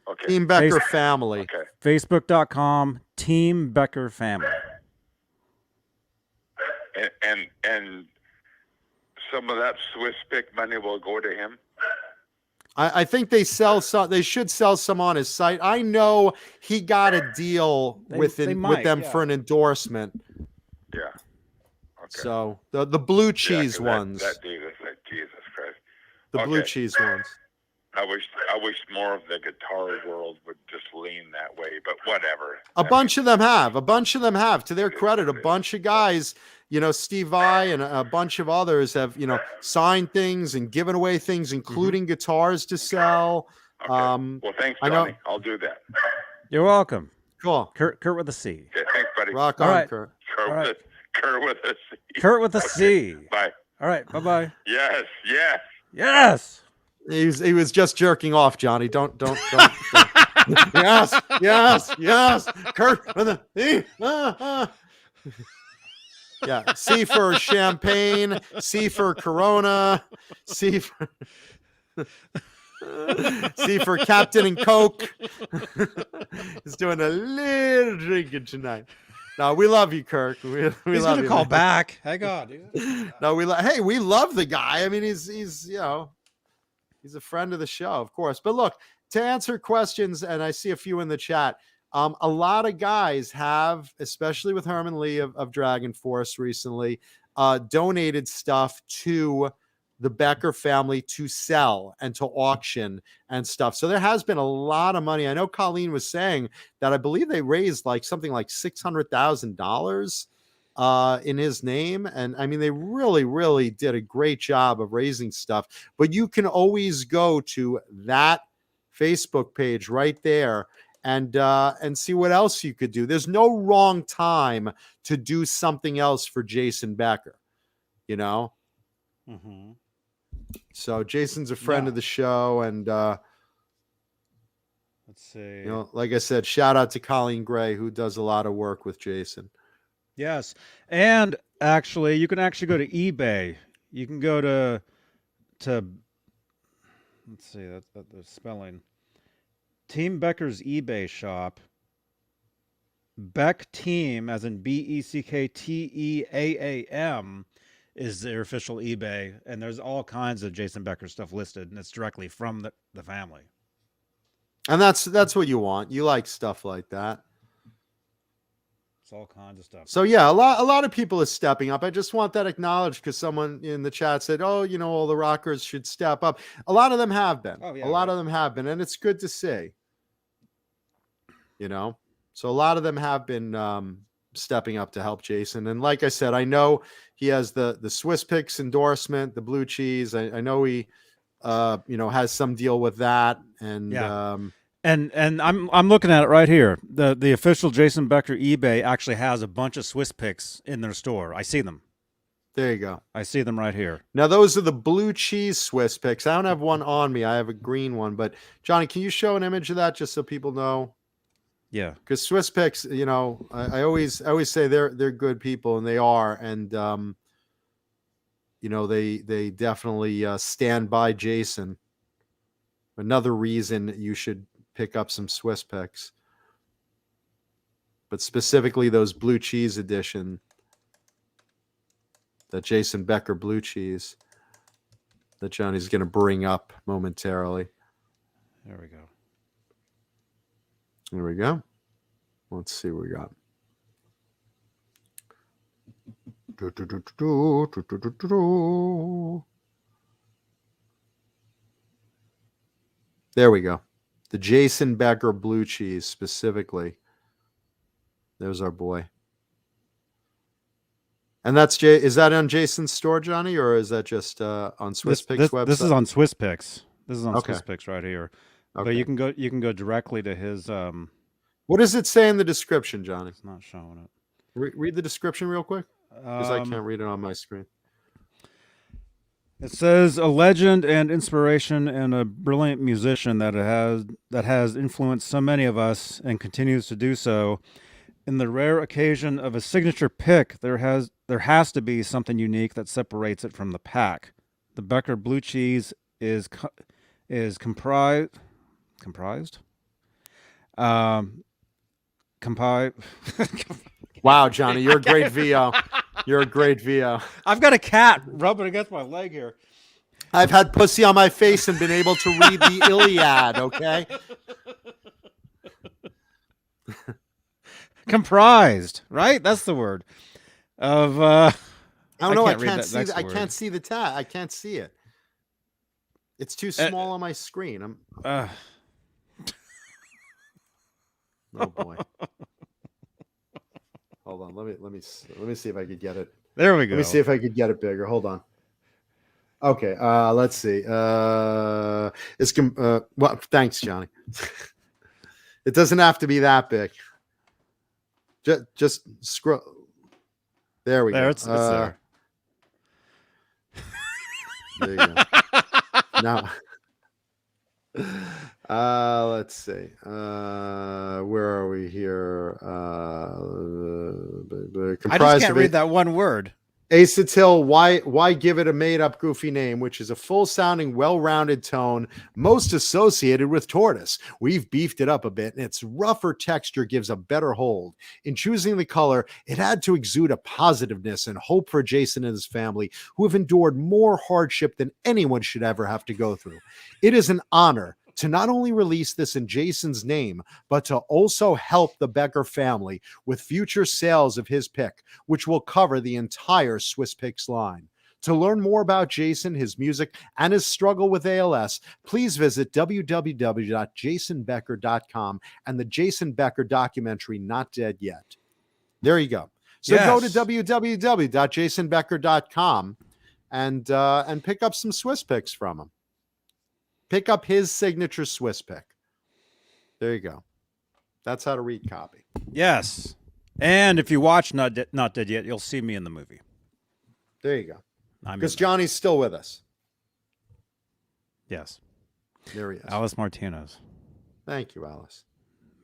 Okay. Team Becker Face- family. Okay. Facebook.com, Team Becker Family. And some of that Swiss pick money will go to him. I think they sell some. They should sell some on his site. I know he got a deal with they with might, them yeah. for an endorsement. Yeah. Okay. So the blue cheese 'cause ones, That dude is like Jesus Christ. the blue Okay. cheese ones. I wish more of the guitar world would just lean that way, but whatever. A bunch of them have. A bunch of them have. To their credit, a bunch of guys, Steve Vai and a bunch of others have, signed things and given away things, including guitars to sell. Okay. Well, thanks, I know- Johnny. I'll do that. You're welcome. Cool. Kurt with a C. Okay, thanks, buddy. Rock All on, right. Kurt. Kurt, all with right. a, Kurt with a C. Kurt with a C. Bye. All right. Bye-bye. Yes. Yes. He was just jerking off, Johnny. Don't. yes. Kurt with a C. Yeah. C for champagne. C for Corona. C for Captain and Coke. He's doing a little drinking tonight. No, we love you, Kirk. We He's love gonna you. call man. back. Hang on, dude. No, we love the guy. I mean, he's he's a friend of the show, of course. But look, to answer questions, and I see a few in the chat. A lot of guys have, especially with Herman Lee of Dragon Force recently, donated stuff to the Becker family to sell and to auction and stuff. So there has been a lot of money. I know Colleen was saying that I believe they raised something like $600,000 in his name. And I mean, they really, really did a great job of raising stuff. But you can always go to that Facebook page right there and see what else you could do. There's no wrong time to do something else for Jason Becker, Mm-hmm. So Jason's a friend of the show, and Let's see. like I said, shout out to Colleen Gray, who does a lot of work with Jason. Yes, and actually, you can actually go to eBay. You can go to let's see, that's the spelling. Team Becker's eBay shop. Beck Team, as in BECKTEAAM, is their official eBay, and there's all kinds of Jason Becker stuff listed, and it's directly from the family. And that's what you want. You like stuff like that. It's all kinds of stuff. So yeah, a lot of people are stepping up. I just want that acknowledged because someone in the chat said, "Oh, all the rockers should step up." A lot of them have been. Oh, yeah, a lot right. of them have been, and it's good to see. So a lot of them have been stepping up to help Jason. And like I said, I know he has the Swiss Picks endorsement, the blue cheese. I know he has some deal with that. And Yeah. And I'm looking at it right here. The official Jason Becker eBay actually has a bunch of Swiss Picks in their store. I see them. there you go. I see them right here. Now those are the blue cheese Swiss Picks. I don't have one on me. I have a green one, but Johnny, can you show an image of that just so people know? Yeah. Because Swiss Picks, I always say they're good people, and they are, and they definitely stand by Jason. Another reason you should pick up some Swiss Picks, but specifically those blue cheese edition, that Jason Becker blue cheese that Johnny's going to bring up momentarily. There we go. There we go. Let's see what we got. There we go. The Jason Becker blue cheese specifically. There's our boy. And is that on Jason's store, Johnny, or is that just on Swiss Picks website? This is on Swiss Picks. This is on Okay. Swiss Picks right here. Okay. But you can go directly to his What does it say in the description, Johnny? it's not showing it. Read the description real quick, because I can't read it on my screen. It says a legend and inspiration and a brilliant musician that has influenced so many of us and continues to do so. In the rare occasion of a signature pick, there has to be something unique that separates it from the pack. The Becker blue cheese is comprised. Wow, Johnny, you're a great VO. You're a great VO. I've got a cat rubbing against my leg here. I've had pussy on my face and been able to read the Iliad, okay? Comprised, right? That's the word. Of I don't know. I can't read can't that see. next I word. can't see the tab. I can't see it. It's too small on my screen. Oh boy. Hold on. Let me see if I could get it. There we go. Let me see if I could get it bigger. Hold on. Okay. Let's see. Well, thanks, Johnny. It doesn't have to be that big. Just scroll. There we go. It's there. There you go. Now, let's see. Where are we here? I just can't read that one word. Acetyl, why give it a made-up goofy name, which is a full-sounding, well-rounded tone, most associated with tortoise. We've beefed it up a bit, and its rougher texture gives a better hold. In choosing the color, it had to exude a positiveness and hope for Jason and his family, who have endured more hardship than anyone should ever have to go through. It is an honor to not only release this in Jason's name, but to also help the Becker family with future sales of his pick, which will cover the entire Swiss Picks line. To learn more about Jason, his music, and his struggle with ALS, please visit www.jasonbecker.com and the Jason Becker documentary, Not Dead Yet. There you go. So go to www.jasonbecker.com and pick up some Swiss Picks from him. Pick up his signature Swiss pick. There you go. That's how to read copy. Yes. And if you watch Not Dead Yet, you'll see me in the movie. There you go. I'm Because in Johnny's still with us. Yes. There he is. Alice Martinez. Thank you, Alice.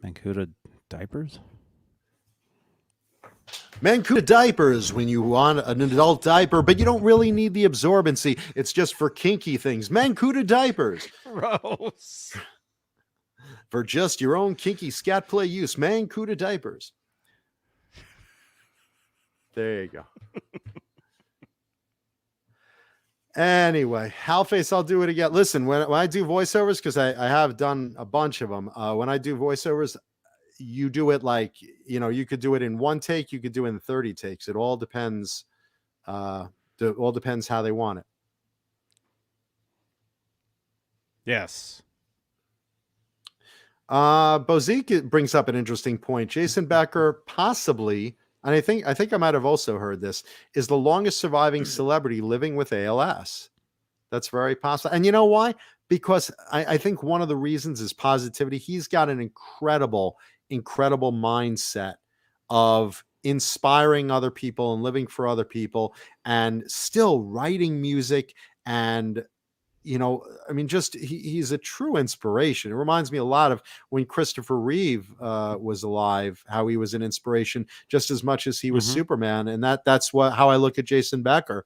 Mancuda diapers? Mancuda diapers when you want an adult diaper, but you don't really need the absorbency. It's just for kinky things. Mancuda diapers. Gross. For just your own kinky scat play use. Mancuda diapers. There you go. Anyway, Halface, I'll do it again. Listen, when I do voiceovers, because I have done a bunch of them, when I do voiceovers, you do it like, you could do it in one take, you could do it in 30 takes. It all depends. It all depends how they want it. Yes. Bozique brings up an interesting point. Jason Becker possibly, and I think I might have also heard this, is the longest surviving celebrity living with ALS. That's very possible. And you know why? Because I think one of the reasons is positivity. He's got an incredible mindset of inspiring other people and living for other people and still writing music. And, just he's a true inspiration. It reminds me a lot of when Christopher Reeve was alive, how he was an inspiration just as much as he was Superman. And that's how I look at Jason Becker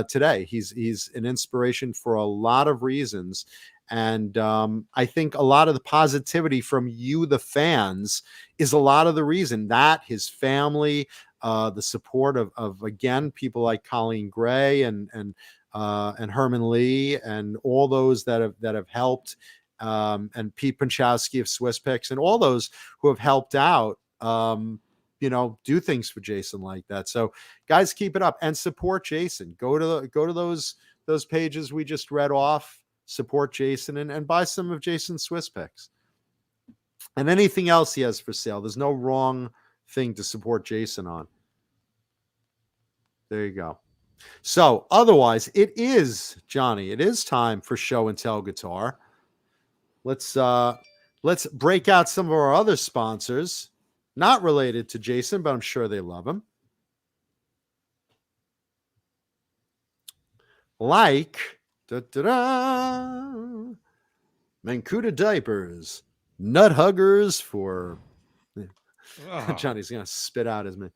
today. He's an inspiration for a lot of reasons. And I think a lot of the positivity from you, the fans, is a lot of the reason that his family, the support of again, people like Colleen Gray and Herman Lee and all those that have helped, and Pete Pinchowski of Swiss Picks and all those who have helped out, do things for Jason like that. So guys, keep it up and support Jason. Go to those pages we just read off. Support Jason and buy some of Jason's Swiss Picks and anything else he has for sale. There's no wrong thing to support Jason on. There you go. So otherwise, it is, Johnny, it is time for Show and Tell Guitar. Let's break out some of our other sponsors, not related to Jason, but I'm sure they love him. Like Mancuda diapers, nut huggers for Oh. Johnny's gonna spit out his man.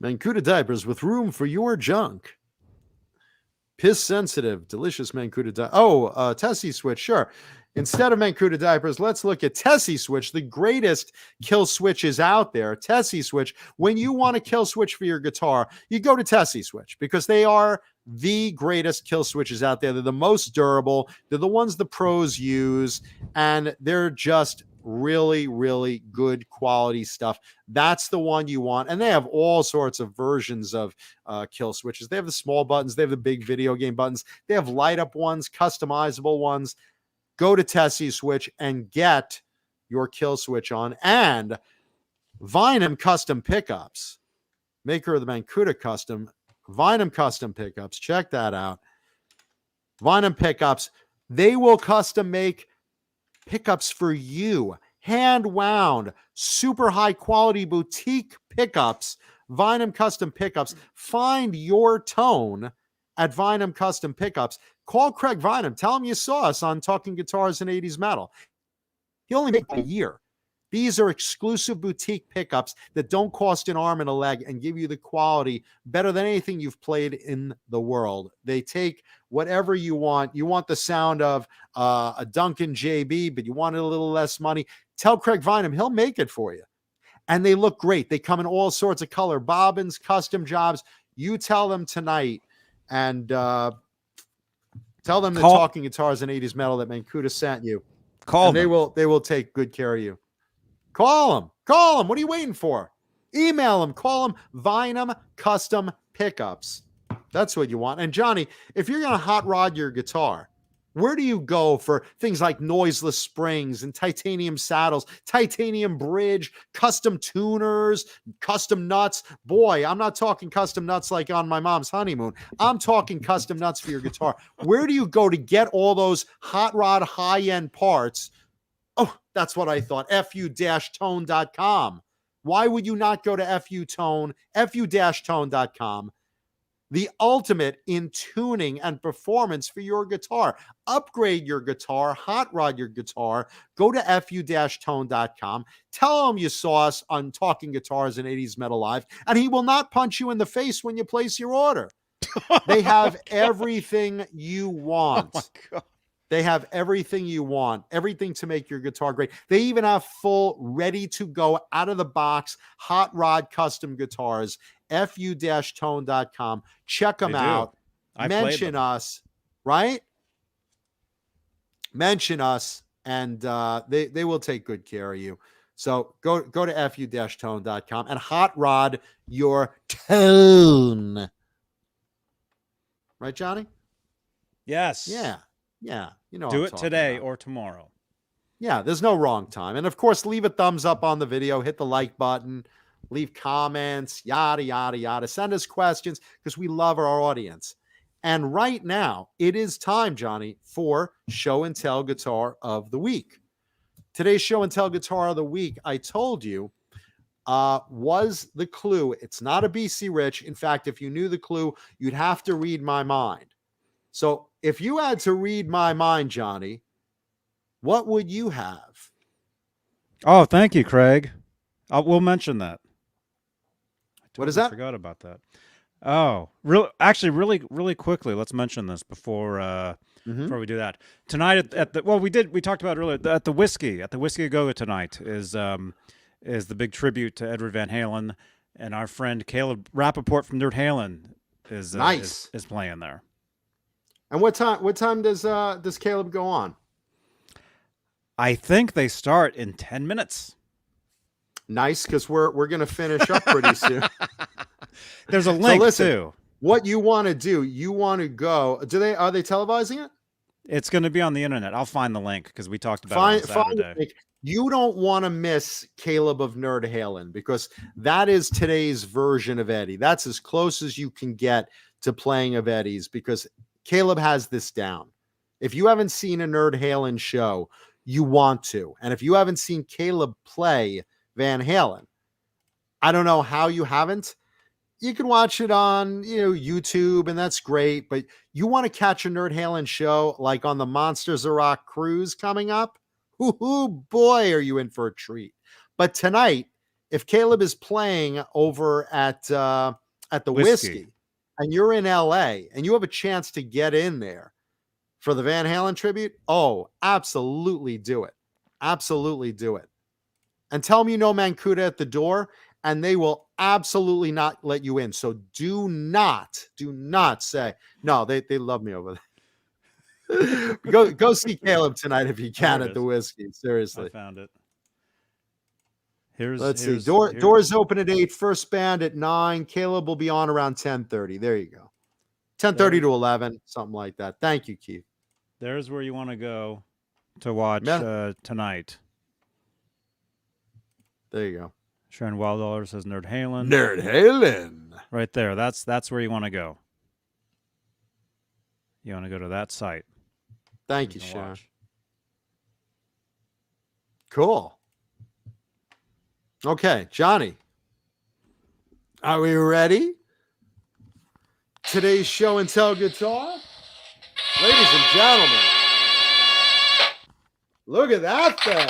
Mancuda diapers with room for your junk. Piss sensitive, delicious Mancuda diapers. Oh, Tessie switch, sure. Instead of Mancuda diapers, let's look at Tessie switch, the greatest kill switches out there. Tessie switch. When you want a kill switch for your guitar, you go to Tessie switch because they are the greatest kill switches out there. They're the most durable. They're the ones the pros use, and they're just really, really good quality stuff. That's the one you want. And they have all sorts of versions of kill switches. They have the small buttons. They have the big video game buttons. They have light up ones, customizable ones. Go to Tessie Switch and get your kill switch on. And Vinum Custom Pickups, maker of the Mancuda Custom, Vinum Custom Pickups. Check that out. Vinum Pickups. They will custom make pickups for you. Hand wound, super high quality boutique pickups. Vinum Custom Pickups. Find your tone at Vinum Custom Pickups. Call Craig Vinum. Tell him you saw us on Talking Guitars and 80s Metal. He only made a year. These are exclusive boutique pickups that don't cost an arm and a leg and give you the quality better than anything you've played in the world. They take whatever you want. You want the sound of a Duncan JB, but you want it a little less money. Tell Craig Vinum. He'll make it for you. And they look great. They come in all sorts of color, bobbins, custom jobs. You tell them tonight and tell them that Talking Guitars and 80s Metal that Mancuda sent you. Call them. They will take good care of you. Call them. Call them. What are you waiting for? Email them. Call them. Vinum Custom Pickups. That's what you want. And Johnny, if you're going to hot rod your guitar, where do you go for things like noiseless springs and titanium saddles, titanium bridge, custom tuners, custom nuts? Boy, I'm not talking custom nuts like on my mom's honeymoon. I'm talking custom nuts for your guitar. Where do you go to get all those hot rod high-end parts? Oh, that's what I thought. fu-tone.com. Why would you not go to fu-tone.com? The ultimate in tuning and performance for your guitar. Upgrade your guitar, hot rod your guitar. Go to fu-tone.com. Tell him you saw us on Talking Guitars and 80s Metal Live, and he will not punch you in the face when you place your order. They have everything you want. Oh my God. They have everything you want, everything to make your guitar great. They even have full, ready to go, out of the box, hot rod custom guitars. fu-tone.com. Check them out. Mention us, right? Mention us, and they will take good care of you. So go to fu-tone.com and hot rod your tone. Right, Johnny? Yes. Yeah. Yeah. You know, do it today or tomorrow. Yeah, there's no wrong time. And of course, leave a thumbs up on the video, hit the like button, leave comments, yada, yada, yada. Send us questions because we love our audience. And right now, it is time, Johnny, for Show and Tell Guitar of the Week. Today's Show and Tell Guitar of the Week, I told you, was the clue. It's not a BC Rich. In fact, if you knew the clue, you'd have to read my mind. So if you had to read my mind, Johnny, what would you have? Oh, thank you, Craig. We'll mention that. What is that? I forgot about that. Oh, really quickly, let's mention this before we do that. Tonight we talked about it earlier at the Whiskey Go-Go tonight is the big tribute to Edward Van Halen, and our friend Caleb Rappaport from Nerd Halen is playing there. And what time does Caleb go on? I think they start in 10 minutes. Nice, because we're gonna finish up pretty soon. There's a link too. What you want to do? You want to go? Are they televising it? It's going to be on the internet. I'll find the link because we talked about it on Saturday. You don't want to miss Caleb of Nerd Halen because that is today's version of Eddie. That's as close as you can get to playing of Eddie's because Caleb has this down. If you haven't seen a Nerd Halen show, you want to. And if you haven't seen Caleb play Van Halen, I don't know how you haven't. You can watch it on, YouTube, and that's great. But you want to catch a Nerd Halen show like on the Monsters of Rock cruise coming up? Ooh, boy, are you in for a treat. But tonight, if Caleb is playing over at the Whiskey and you're in LA and you have a chance to get in there for the Van Halen tribute, oh, absolutely do it. Absolutely do it. And tell them you know Mancuda at the door, and they will absolutely not let you in. So do not say, no, they love me over there. go see Caleb tonight if you can at the Whiskey. Seriously. I found it. Let's see. Doors open at 8. First band at 9. Caleb will be on around 10:30. There you go. 10:30 to 11, something like that. Thank you, Keith. There's where you want to go to watch tonight. There you go. Sharon Wilddollar says Nerd Halen. Nerd Halen. Right there. That's where you want to go. You want to go to that site. Thank you, Sharon. Cool. Okay, Johnny. Are we ready? Today's show and tell guitar? Ladies and gentlemen, look at that thing.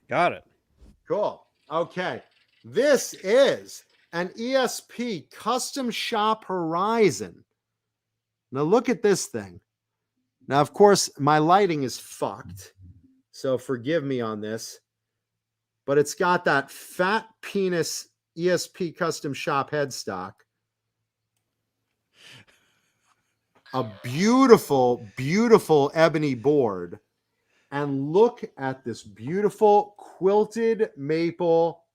Got it. Cool. Okay. This is an ESP Custom Shop Horizon. Now look at this thing. Now, of course, my lighting is fucked, so forgive me on this. But it's got that fat penis ESP Custom Shop headstock. A beautiful, beautiful ebony board. And look at this beautiful quilted maple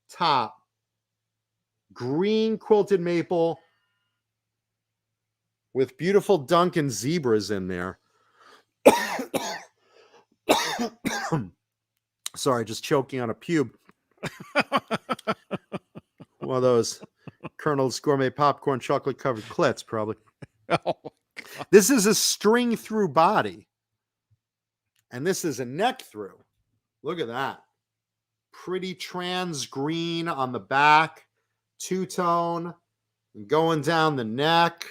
top. Green quilted maple with beautiful Duncan zebras in there. Sorry, just choking on a pube. One of those Colonel's Gourmet Popcorn chocolate covered clits, probably. Oh, this is a string through body. And this is a neck through. Look at that. Pretty trans green on the back. Two-tone. And going down the neck.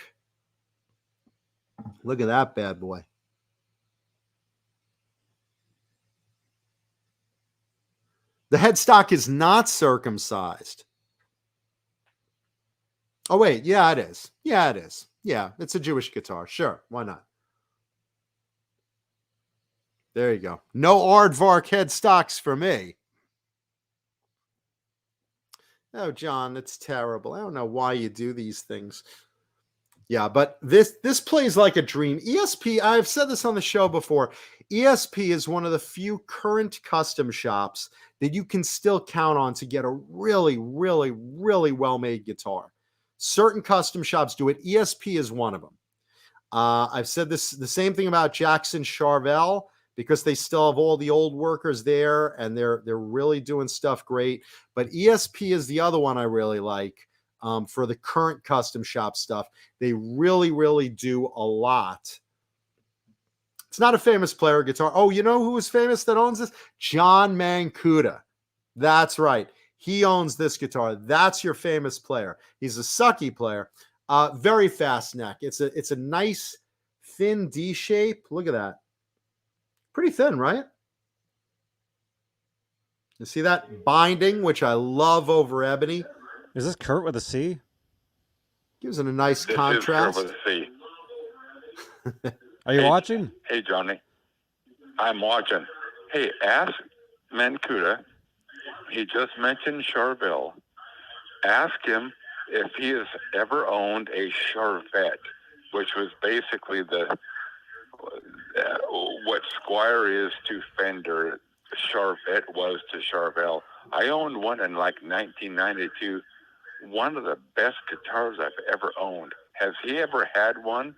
Look at that bad boy. The headstock is not circumcised. Oh, wait. Yeah, it is. Yeah, it is. Yeah, it's a Jewish guitar. Sure. Why not? There you go. No aardvark headstocks for me. Oh, John, that's terrible. I don't know why you do these things. Yeah, but this plays like a dream. ESP, I've said this on the show before. ESP is one of the few current custom shops that you can still count on to get a really, really, really well-made guitar. Certain custom shops do it. ESP is one of them. I've said the same thing about Jackson Charvel, because they still have all the old workers there and they're really doing stuff great. But ESP is the other one I really like for the current custom shop stuff. They really, really do a lot. It's not a famous player guitar. Oh, you know who is famous that owns this? John Mancuda. That's right. He owns this guitar. That's your famous player. He's a sucky player. Very fast neck. It's a nice thin D shape. Look at that. Pretty thin, right? You see that binding, which I love over ebony? is this Kurt with a C? Gives it a nice This contrast. is Kurt with a C. Are you watching? Hey, Johnny. I'm watching. Hey, ask Mancuda. He just mentioned Charvel. Ask him if he has ever owned a Charvette, which was basically what Squire is to Fender, Charvette was to Charvel. I owned one in like 1992. One of the best guitars I've ever owned. Has he ever had one?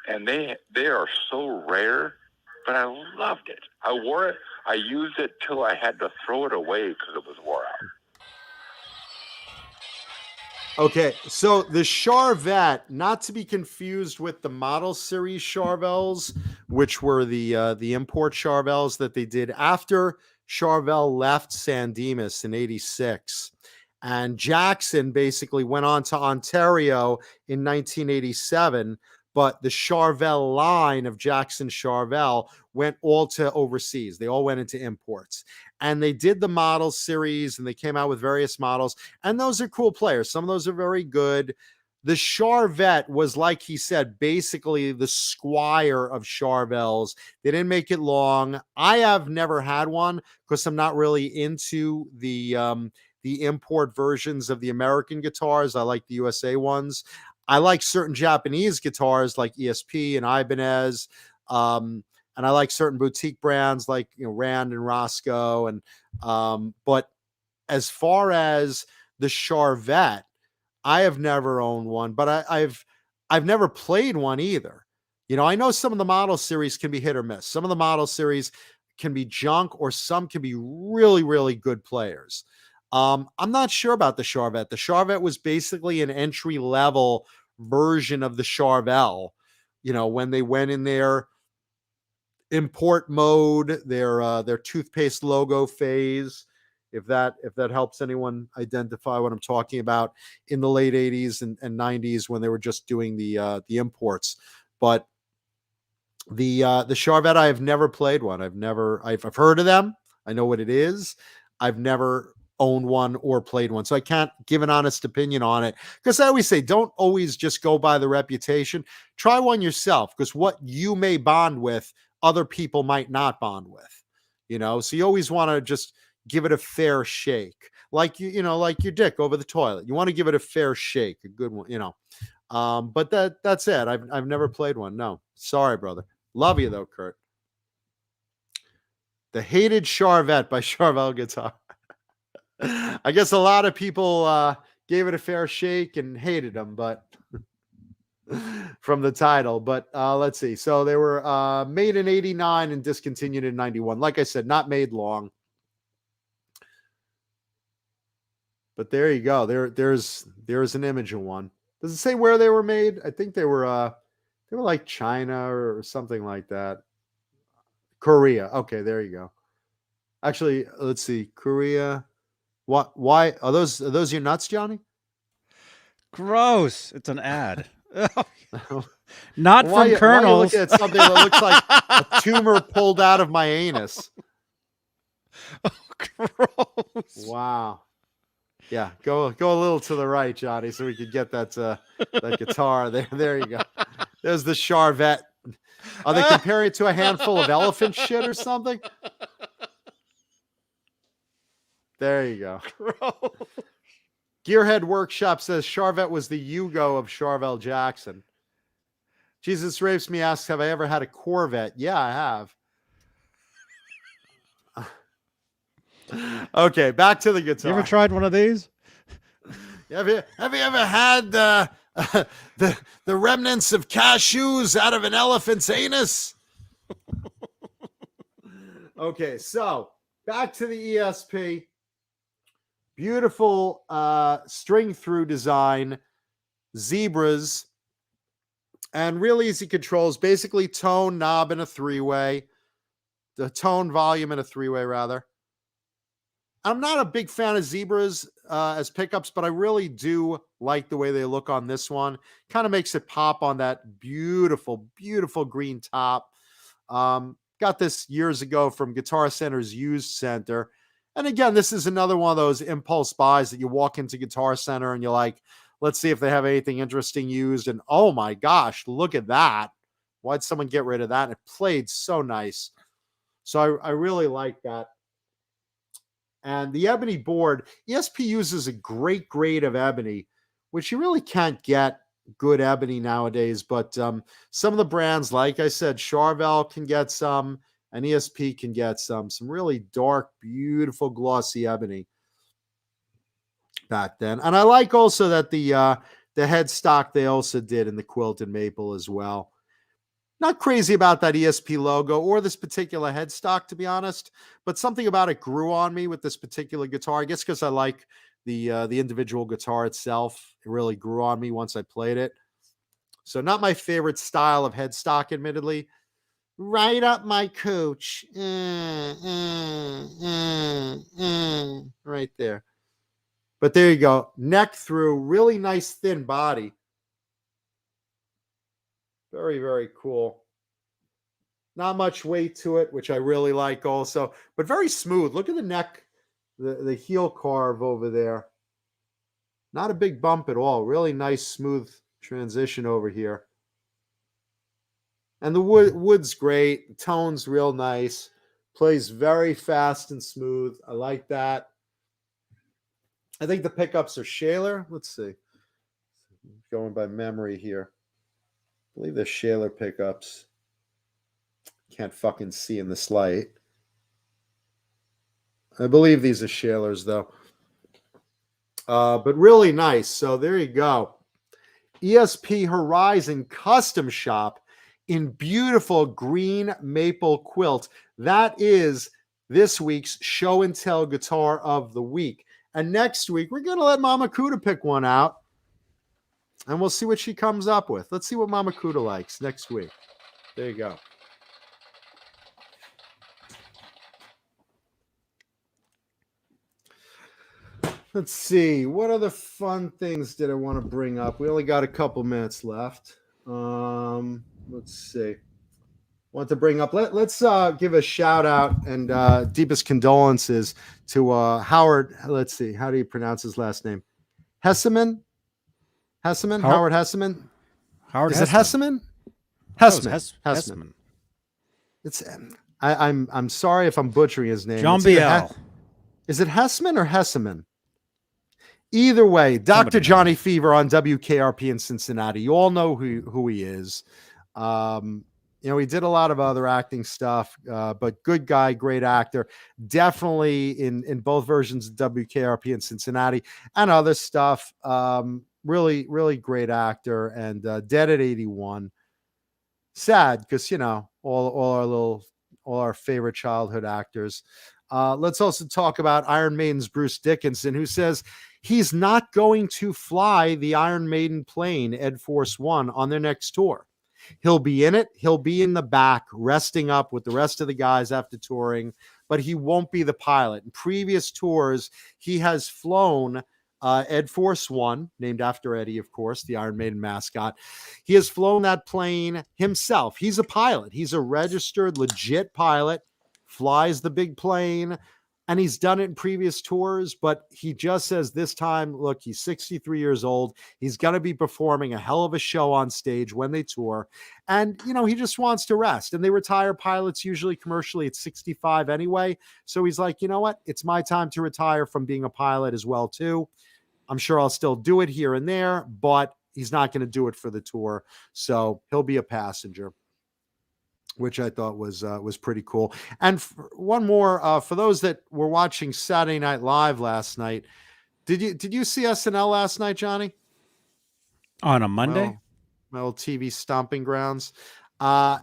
And they are so rare, but I loved it. I wore it. I used it till I had to throw it away because it was wore out. Okay, so the Charvette, not to be confused with the model series Charvels, which were the import Charvels that they did after Charvel left San Dimas in 86. And Jackson basically went on to Ontario in 1987. But the Charvel line of Jackson Charvel went all to overseas. They all went into imports. And they did the model series and they came out with various models. And those are cool players. Some of those are very good. The Charvet was, like he said, basically the squire of Charvels. They didn't make it long. I have never had one because I'm not really into the import versions of the American guitars. I like the USA ones. I like certain Japanese guitars like ESP and Ibanez. And I like certain boutique brands like, Rand and Roscoe. And but as far as the Charvet, I have never owned one, but I've never played one either. I know some of the model series can be hit or miss. Some of the model series can be junk, or some can be really, really good players. I'm not sure about the Charvet. The Charvet was basically an entry level version of the Charvel. When they went in their import mode, their toothpaste logo phase. If that helps anyone identify what I'm talking about, in the late 80s and 90s when they were just doing the imports. But the Charvet, I have never played one. I've heard of them. I know what it is. I've never owned one or played one, so I can't give an honest opinion on it. Because I always say, don't always just go by the reputation. Try one yourself, because what you may bond with, other people might not bond with. So you always want to just give it a fair shake, like like your dick over the toilet. You want to give it a fair shake, a good one, But that's it. I've never played one. No, sorry, brother. Love you though, Kurt. The hated Charvet by Charvel Guitar. I guess a lot of people gave it a fair shake and hated them, but from the title. But let's see. So they were made in 89 and discontinued in 91. Like I said, not made long. But there you go. There's an image of one. Does it say where they were made? I think they were like China or something like that. Korea. Okay, there you go. Actually, let's see. Korea. What? Why are those your nuts, Johnny? Gross. It's an ad. Not Why from are you Colonel's. looking at something that looks like a tumor pulled out of my anus? Gross. Wow. Yeah, go a little to the right, Johnny, so we could get that guitar there. There you go. There's the Charvet. Are they comparing it to a handful of elephant shit or something? There you go. Gross. Gearhead Workshop says Charvet was the Yugo of Charvel Jackson. Jesus Rapes Me asks, have I ever had a Corvette? Yeah, I have. Okay, back to the guitar. You ever tried one of these? Have you ever had the remnants of cashews out of an elephant's anus? Okay, so back to the ESP. Beautiful string through design, zebras, and real easy controls. Basically, tone, knob, and a three-way. The tone, volume, and a three-way, rather. I'm not a big fan of zebras as pickups, but I really do like the way they look on this one. Kind of makes it pop on that beautiful, beautiful green top. Got this years ago from Guitar Center's used center. And again, this is another one of those impulse buys that you walk into Guitar Center and you're like, let's see if they have anything interesting used. And oh my gosh, look at that. Why'd someone get rid of that? And it played so nice. So I really like that. And the ebony board, ESP uses a great grade of ebony, which you really can't get good ebony nowadays. But some of the brands, like I said, Charvel can get some, and ESP can get some really dark, beautiful, glossy ebony back then. And I like also that the headstock they also did in the quilted maple as well. Not crazy about that ESP logo or this particular headstock, to be honest, but something about it grew on me with this particular guitar. I guess because I like the individual guitar itself. It really grew on me once I played it. So not my favorite style of headstock, admittedly. right up my cooch. Right there. But there you go. Neck through, really nice thin body. Very, very cool. Not much weight to it, which I really like also, but very smooth. Look at the neck, the heel carve over there. Not a big bump at all. Really nice, smooth transition over here. And the wood's great. The tone's real nice. Plays very fast and smooth. I like that. I think the pickups are Shaler. Let's see. Going by memory here. I believe they're Shaler pickups. Can't fucking see in this light. I believe these are Shalers, though. But really nice. So there you go. ESP Horizon Custom Shop in beautiful green maple quilt. That is this week's show and tell guitar of the week. And next week, we're going to let Mama Kuda pick one out. And we'll see what she comes up with. Let's see what Mama Kuda likes next week. There you go. Let's see. What other fun things did I want to bring up? We only got a couple minutes left. Let's see. Want to bring up? Let's give a shout out and deepest condolences to Howard. Let's see. How do you pronounce his last name? Hesseman. Howard Hesseman. Howard Is it Hesseman? Hesseman? Hesseman. It's. I'm sorry if I'm butchering his name. John It's either Biel. Is it Hessman or Hesseman? Either way, Dr. Johnny Fever on WKRP in Cincinnati. You all know who he is. He did a lot of other acting stuff, but good guy, great actor. Definitely in both versions of WKRP in Cincinnati and other stuff. Really, really great actor and dead at 81. Sad because, all our favorite childhood actors. Let's also talk about Iron Maiden's Bruce Dickinson, who says he's not going to fly the Iron Maiden plane, Ed Force One, on their next tour. He'll be in it. He'll be in the back, resting up with the rest of the guys after touring, but he won't be the pilot. In previous tours, he has flown Ed Force One, named after Eddie, of course, the Iron Maiden mascot. He has flown that plane himself. He's a pilot. He's a registered, legit pilot. Flies the big plane, and he's done it in previous tours, but he just says this time, look, he's 63 years old. He's going to be performing a hell of a show on stage when they tour, and, he just wants to rest, and they retire pilots usually commercially at 65 anyway, so he's like, you know what? It's my time to retire from being a pilot as well, too. I'm sure I'll still do it here and there, but he's not going to do it for the tour, so he'll be a passenger, which I thought was pretty cool. And one more for those that were watching Saturday Night Live last night. Did you see SNL last night, Johnny? On a Monday? My old TV stomping grounds. I'm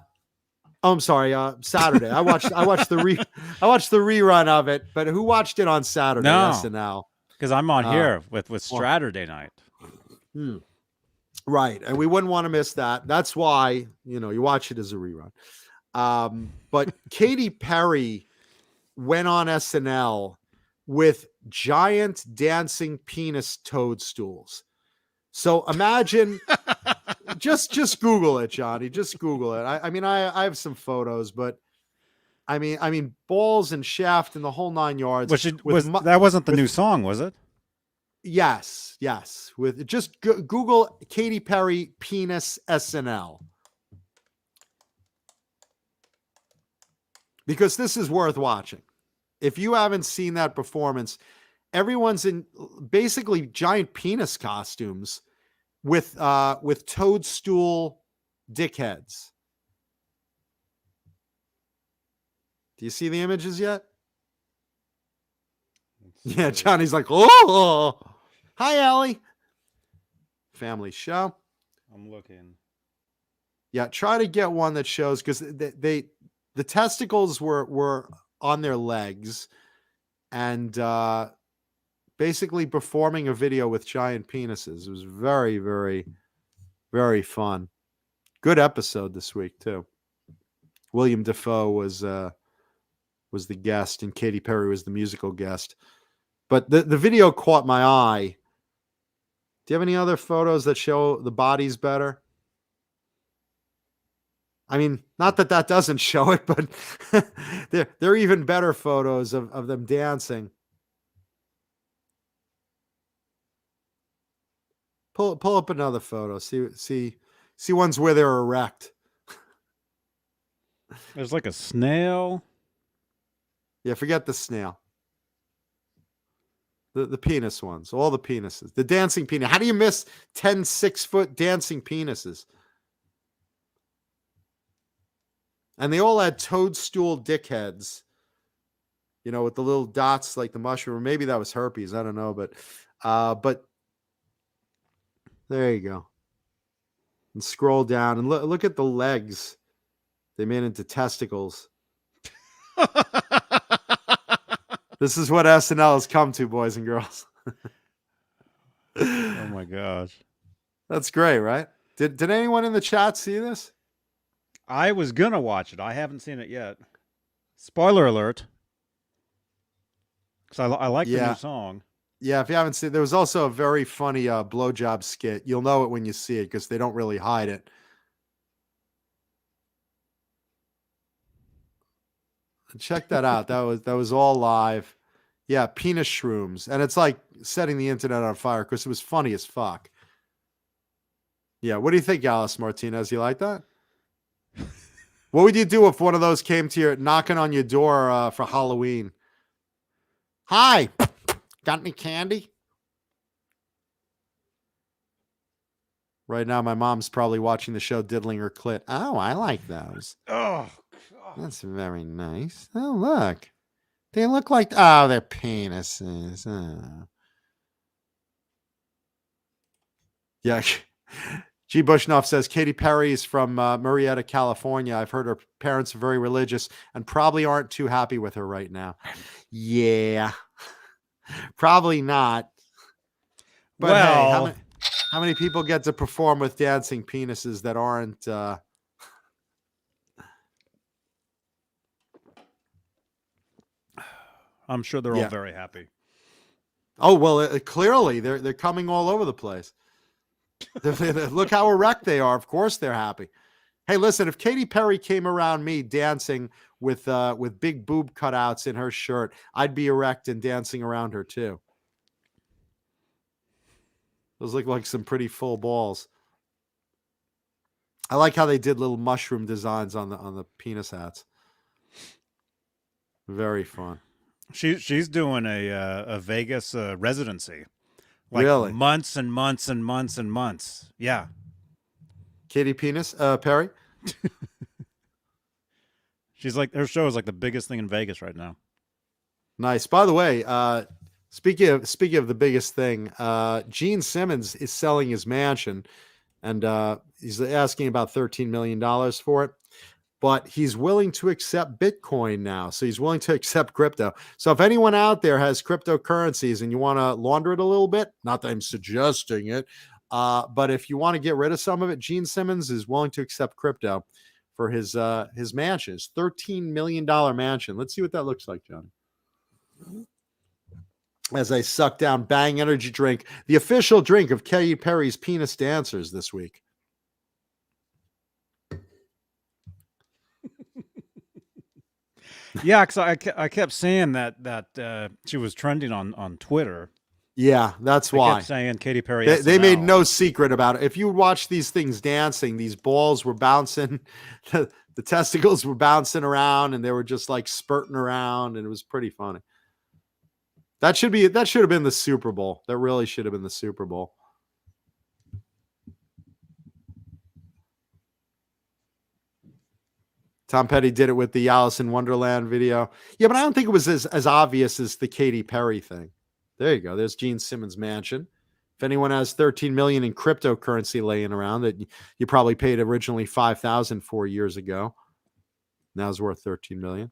sorry, Saturday. I watched the rerun of it. But who watched it on Saturday? No, SNL. Because I'm on here with Saturday night. Right, and we wouldn't want to miss that. That's why you watch it as a rerun. But Katy Perry went on SNL with giant dancing penis toadstools. So imagine, just Google it, Johnny. Just Google it. I have some photos, but I mean balls and shaft and the whole 9 yards. That wasn't the new song, was it? Yes. With just Google Katy Perry penis SNL. Because this is worth watching. If you haven't seen that performance, everyone's in basically giant penis costumes with toadstool dickheads. Do you see the images yet? Yeah, Johnny's like, oh, hi, Allie. Family show. I'm looking. Yeah, try to get one that shows, because the testicles were on their legs and basically performing a video with giant penises. It was very, very, very fun. Good episode this week, too. William Dafoe was the guest, and Katy Perry was the musical guest. But the video caught my eye. Do you have any other photos that show the bodies better? I mean, not that doesn't show it, but they're even better photos of them dancing. Pull up another photo. See ones where they're erect. There's like a snail. Yeah, forget the snail. The penis ones, all the penises, the dancing penis. How do you miss 10 6-foot dancing penises? And they all had toadstool dickheads, with the little dots like the mushroom. Or maybe that was herpes. I don't know, but there you go. And scroll down and look at the legs. They made into testicles. This is what SNL has come to, boys and girls. Oh my gosh. That's great, right? Did anyone in the chat see this? I was gonna watch it. I haven't seen it yet. Spoiler alert. Because I like the new song. Yeah, if you haven't seen it, there was also a very funny blowjob skit. You'll know it when you see it because they don't really hide it. Check that out. That was all live. Yeah, penis shrooms. And it's like setting the internet on fire because it was funny as fuck. Yeah, what do you think, Alice Martinez? You like that? What would you do if one of those came to your knocking on your door for Halloween? Hi, got any candy? Right now, my mom's probably watching the show Diddling Her Clit. Oh, I like those. Oh, That's very nice. Oh, look. They look like, they're penises. Oh. Yeah. G. Bushnoff says, Katy Perry is from Murrieta, California. I've heard her parents are very religious and probably aren't too happy with her right now. Yeah. Probably not. But well, hey, how many people get to perform with dancing penises that aren't... I'm sure they're all very happy. Oh, well, clearly they're coming all over the place. Look how erect they are. Of course they're happy. Hey, listen, if Katy Perry came around me dancing with big boob cutouts in her shirt, I'd be erect and dancing around her too. Those look like some pretty full balls. I like how they did little mushroom designs on the penis hats. Very fun. She's doing a Vegas residency, like really? months and months and months and months. Yeah, Katy Penis Perry. She's like, her show is like the biggest thing in Vegas right now. Nice. By the way, speaking of the biggest thing, Gene Simmons is selling his mansion, and he's asking about $13 million for it. But he's willing to accept Bitcoin now. So he's willing to accept crypto. So if anyone out there has cryptocurrencies and you want to launder it a little bit, not that I'm suggesting it, but if you want to get rid of some of it, Gene Simmons is willing to accept crypto for his mansion, his $13 million mansion. Let's see what that looks like, Johnny. As I suck down Bang Energy Drink, the official drink of Katy Perry's penis dancers this week. Yeah, because I kept saying that she was trending on Twitter. Yeah, that's why. I kept saying Katy Perry. They made no secret about it. If you watch these things dancing, these balls were bouncing, the testicles were bouncing around, and they were just like spurting around, and it was pretty funny. That should have been the Super Bowl. That really should have been the Super Bowl. Tom Petty did it with the Alice in Wonderland video. Yeah, but I don't think it was as obvious as the Katy Perry thing. There you go. There's Gene Simmons' mansion. If anyone has $13 million in cryptocurrency laying around that you probably paid originally $5,000 4 years ago, now it's worth $13 million.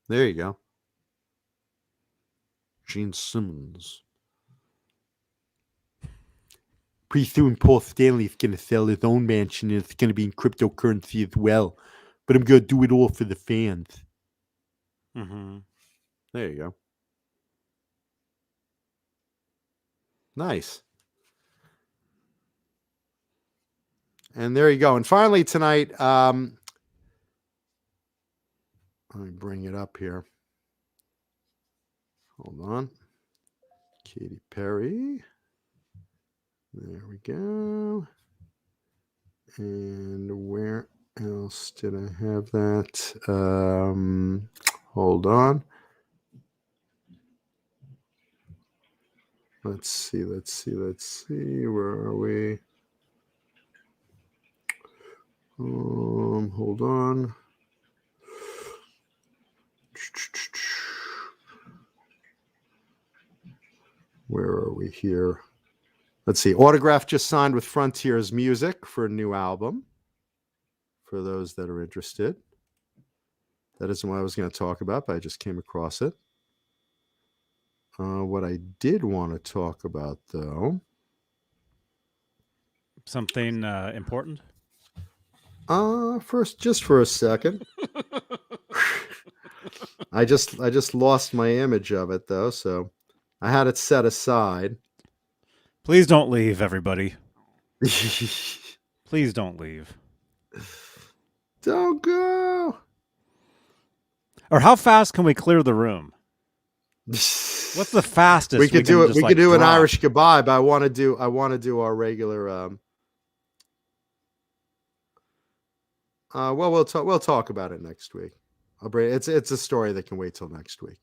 There you go. Gene Simmons. Pretty soon, Paul Stanley is going to sell his own mansion, and it's going to be in cryptocurrency as well. But I'm going to do it all for the fans. Mm-hmm. There you go. Nice. And there you go. And finally tonight, let me bring it up here. Hold on. Katy Perry. There we go. And where else did I have that? Hold on. Let's see. Where are we? Hold on. Where are we here? Let's see. Autograph just signed with Frontiers Music for a new album. For those that are interested. That isn't what I was going to talk about, but I just came across it. What I did want to talk about, though. Something important? Just for a second. I just lost my image of it, though, so I had it set aside. Please don't leave, everybody. Please don't leave. Don't go. Or how fast can we clear the room? What's the fastest we could do it? just, We like, could do an drop? Irish goodbye, but I want to do our regular. Well, we'll talk about it next week. It's a story that can wait till next week.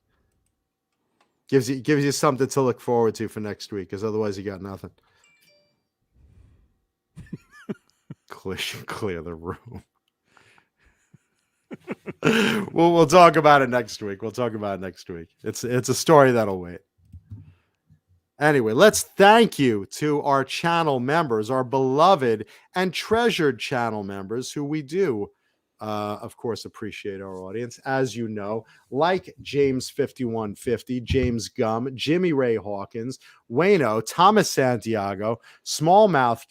Gives you something to look forward to for next week, because otherwise you got nothing. Clear the room. We'll talk about it next week. It's a story that'll wait. Anyway, let's thank you to our channel members, our beloved and treasured channel members, who we do, of course, appreciate our audience. As you know, like James 5150, James Gum, Jimmy Ray Hawkins, Wayno, Thomas Santiago, Smallmouth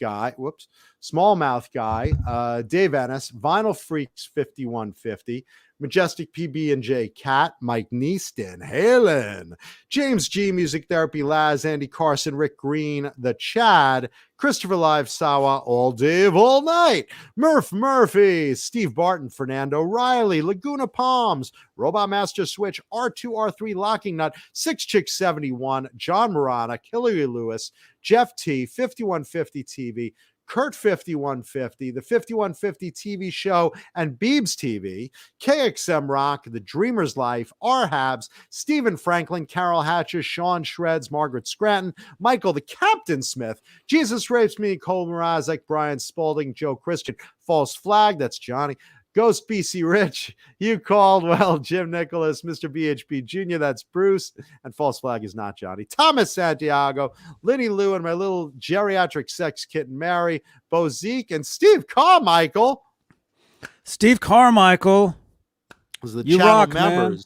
Guy, Dave Ennis, Vinyl Freaks 5150, Majestic PB&J Cat, Mike Neaston, Halen, James G, Music Therapy Laz, Andy Carson, Rick Green, The Chad, Christopher Live Sawa, All Dave, All Night, Murph Murphy, Steve Barton, Fernando Riley, Laguna Palms, Robot Master Switch, R2R3 Locking Nut, 6Chick71, John Morana, Hillary Lewis, Jeff T, 5150 TV, Kurt 5150, the 5150 TV show and Beebs TV, KXM Rock, The Dreamer's Life, R Habs, Stephen Franklin, Carol Hatcher, Sean Shreds, Margaret Scranton, Michael the Captain Smith, Jesus Rapes Me, Cole Mrazek, Brian Spalding, Joe Christian, False Flag, that's Johnny, Ghost BC Rich, Hugh Caldwell, Jim Nicholas, Mr. BHP Jr., that's Bruce, and False Flag is not Johnny, Thomas Santiago, Lenny Lou, and my little geriatric sex kitten Mary, Bo Zeke, and Steve Carmichael. Steve Carmichael. Those are the You channel rock, members. man.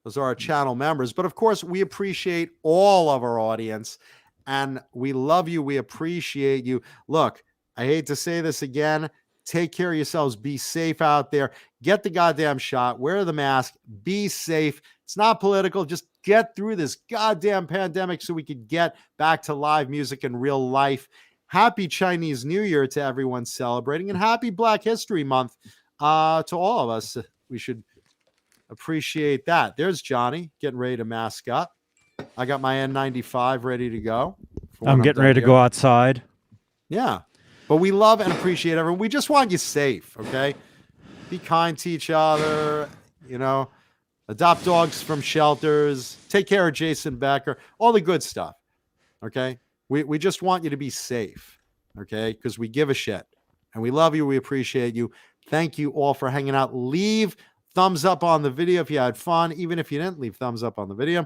Those are our channel members. But of course, we appreciate all of our audience, and we love you. We appreciate you. Look, I hate to say this again. Take care of yourselves. Be safe out there. Get the goddamn shot. Wear the mask. Be safe. It's not political. Just get through this goddamn pandemic so we could get back to live music and real life. Happy Chinese New Year to everyone celebrating, and happy Black History Month to all of us. We should appreciate that. There's Johnny getting ready to mask up. I got my N95 ready to go. I'm getting ready to go outside. Yeah. But we love and appreciate everyone. We just want you safe, okay? Be kind to each other, adopt dogs from shelters, take care of Jason Becker, all the good stuff, okay? We just want you to be safe, okay? Because we give a shit. And we love you. We appreciate you. Thank you all for hanging out. Leave thumbs up on the video if you had fun. Even if you didn't, leave thumbs up on the video.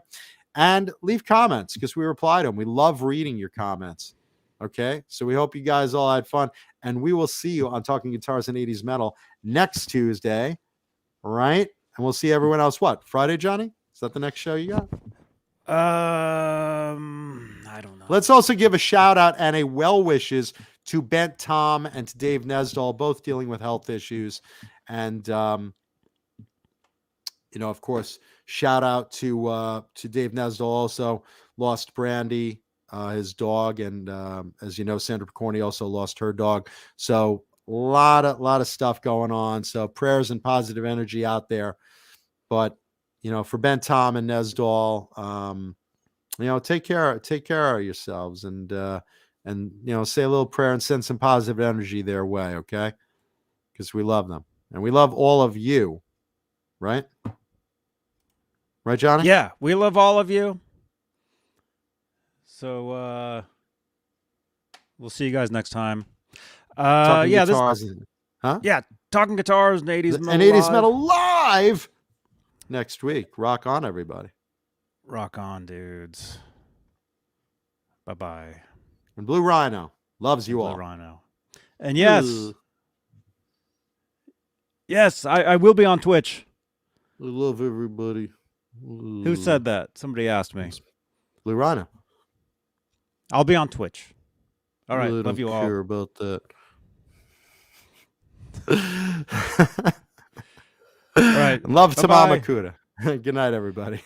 And leave comments because we reply to them. We love reading your comments. Okay, so we hope you guys all had fun, and we will see you on Talking Guitars and 80s Metal next Tuesday, right? And we'll see everyone else. What, Friday, Johnny? Is that the next show you got? I don't know. Let's also give a shout out and a well wishes to Bent Tom and to Dave Nesdall, both dealing with health issues. And, of course, shout out to Dave Nesdall, also lost Brandy, his dog. And as you know, Sandra Picorni also lost her dog. So a lot of stuff going on. So prayers and positive energy out there. But, for Bent Tom and Nesdall, take care of yourselves and say a little prayer and send some positive energy their way. Okay. Because we love them and we love all of you. Right, Johnny? Yeah. We love all of you. So, we'll see you guys next time. Talking yeah. guitars, Yeah. Talking guitars and 80s metal. and 80s live. metal live next week. Rock on, everybody. Rock on, dudes. Bye-bye. And Blue Rhino loves you Blue all. Rhino. And yes, Ugh. yes, I will be on Twitch. I love everybody. Who said that? Somebody asked me. Blue Rhino? I'll be on Twitch. All right, I love don't you all. care about that. All right. Love to Bye-bye. Mama Kuda. Good night, everybody.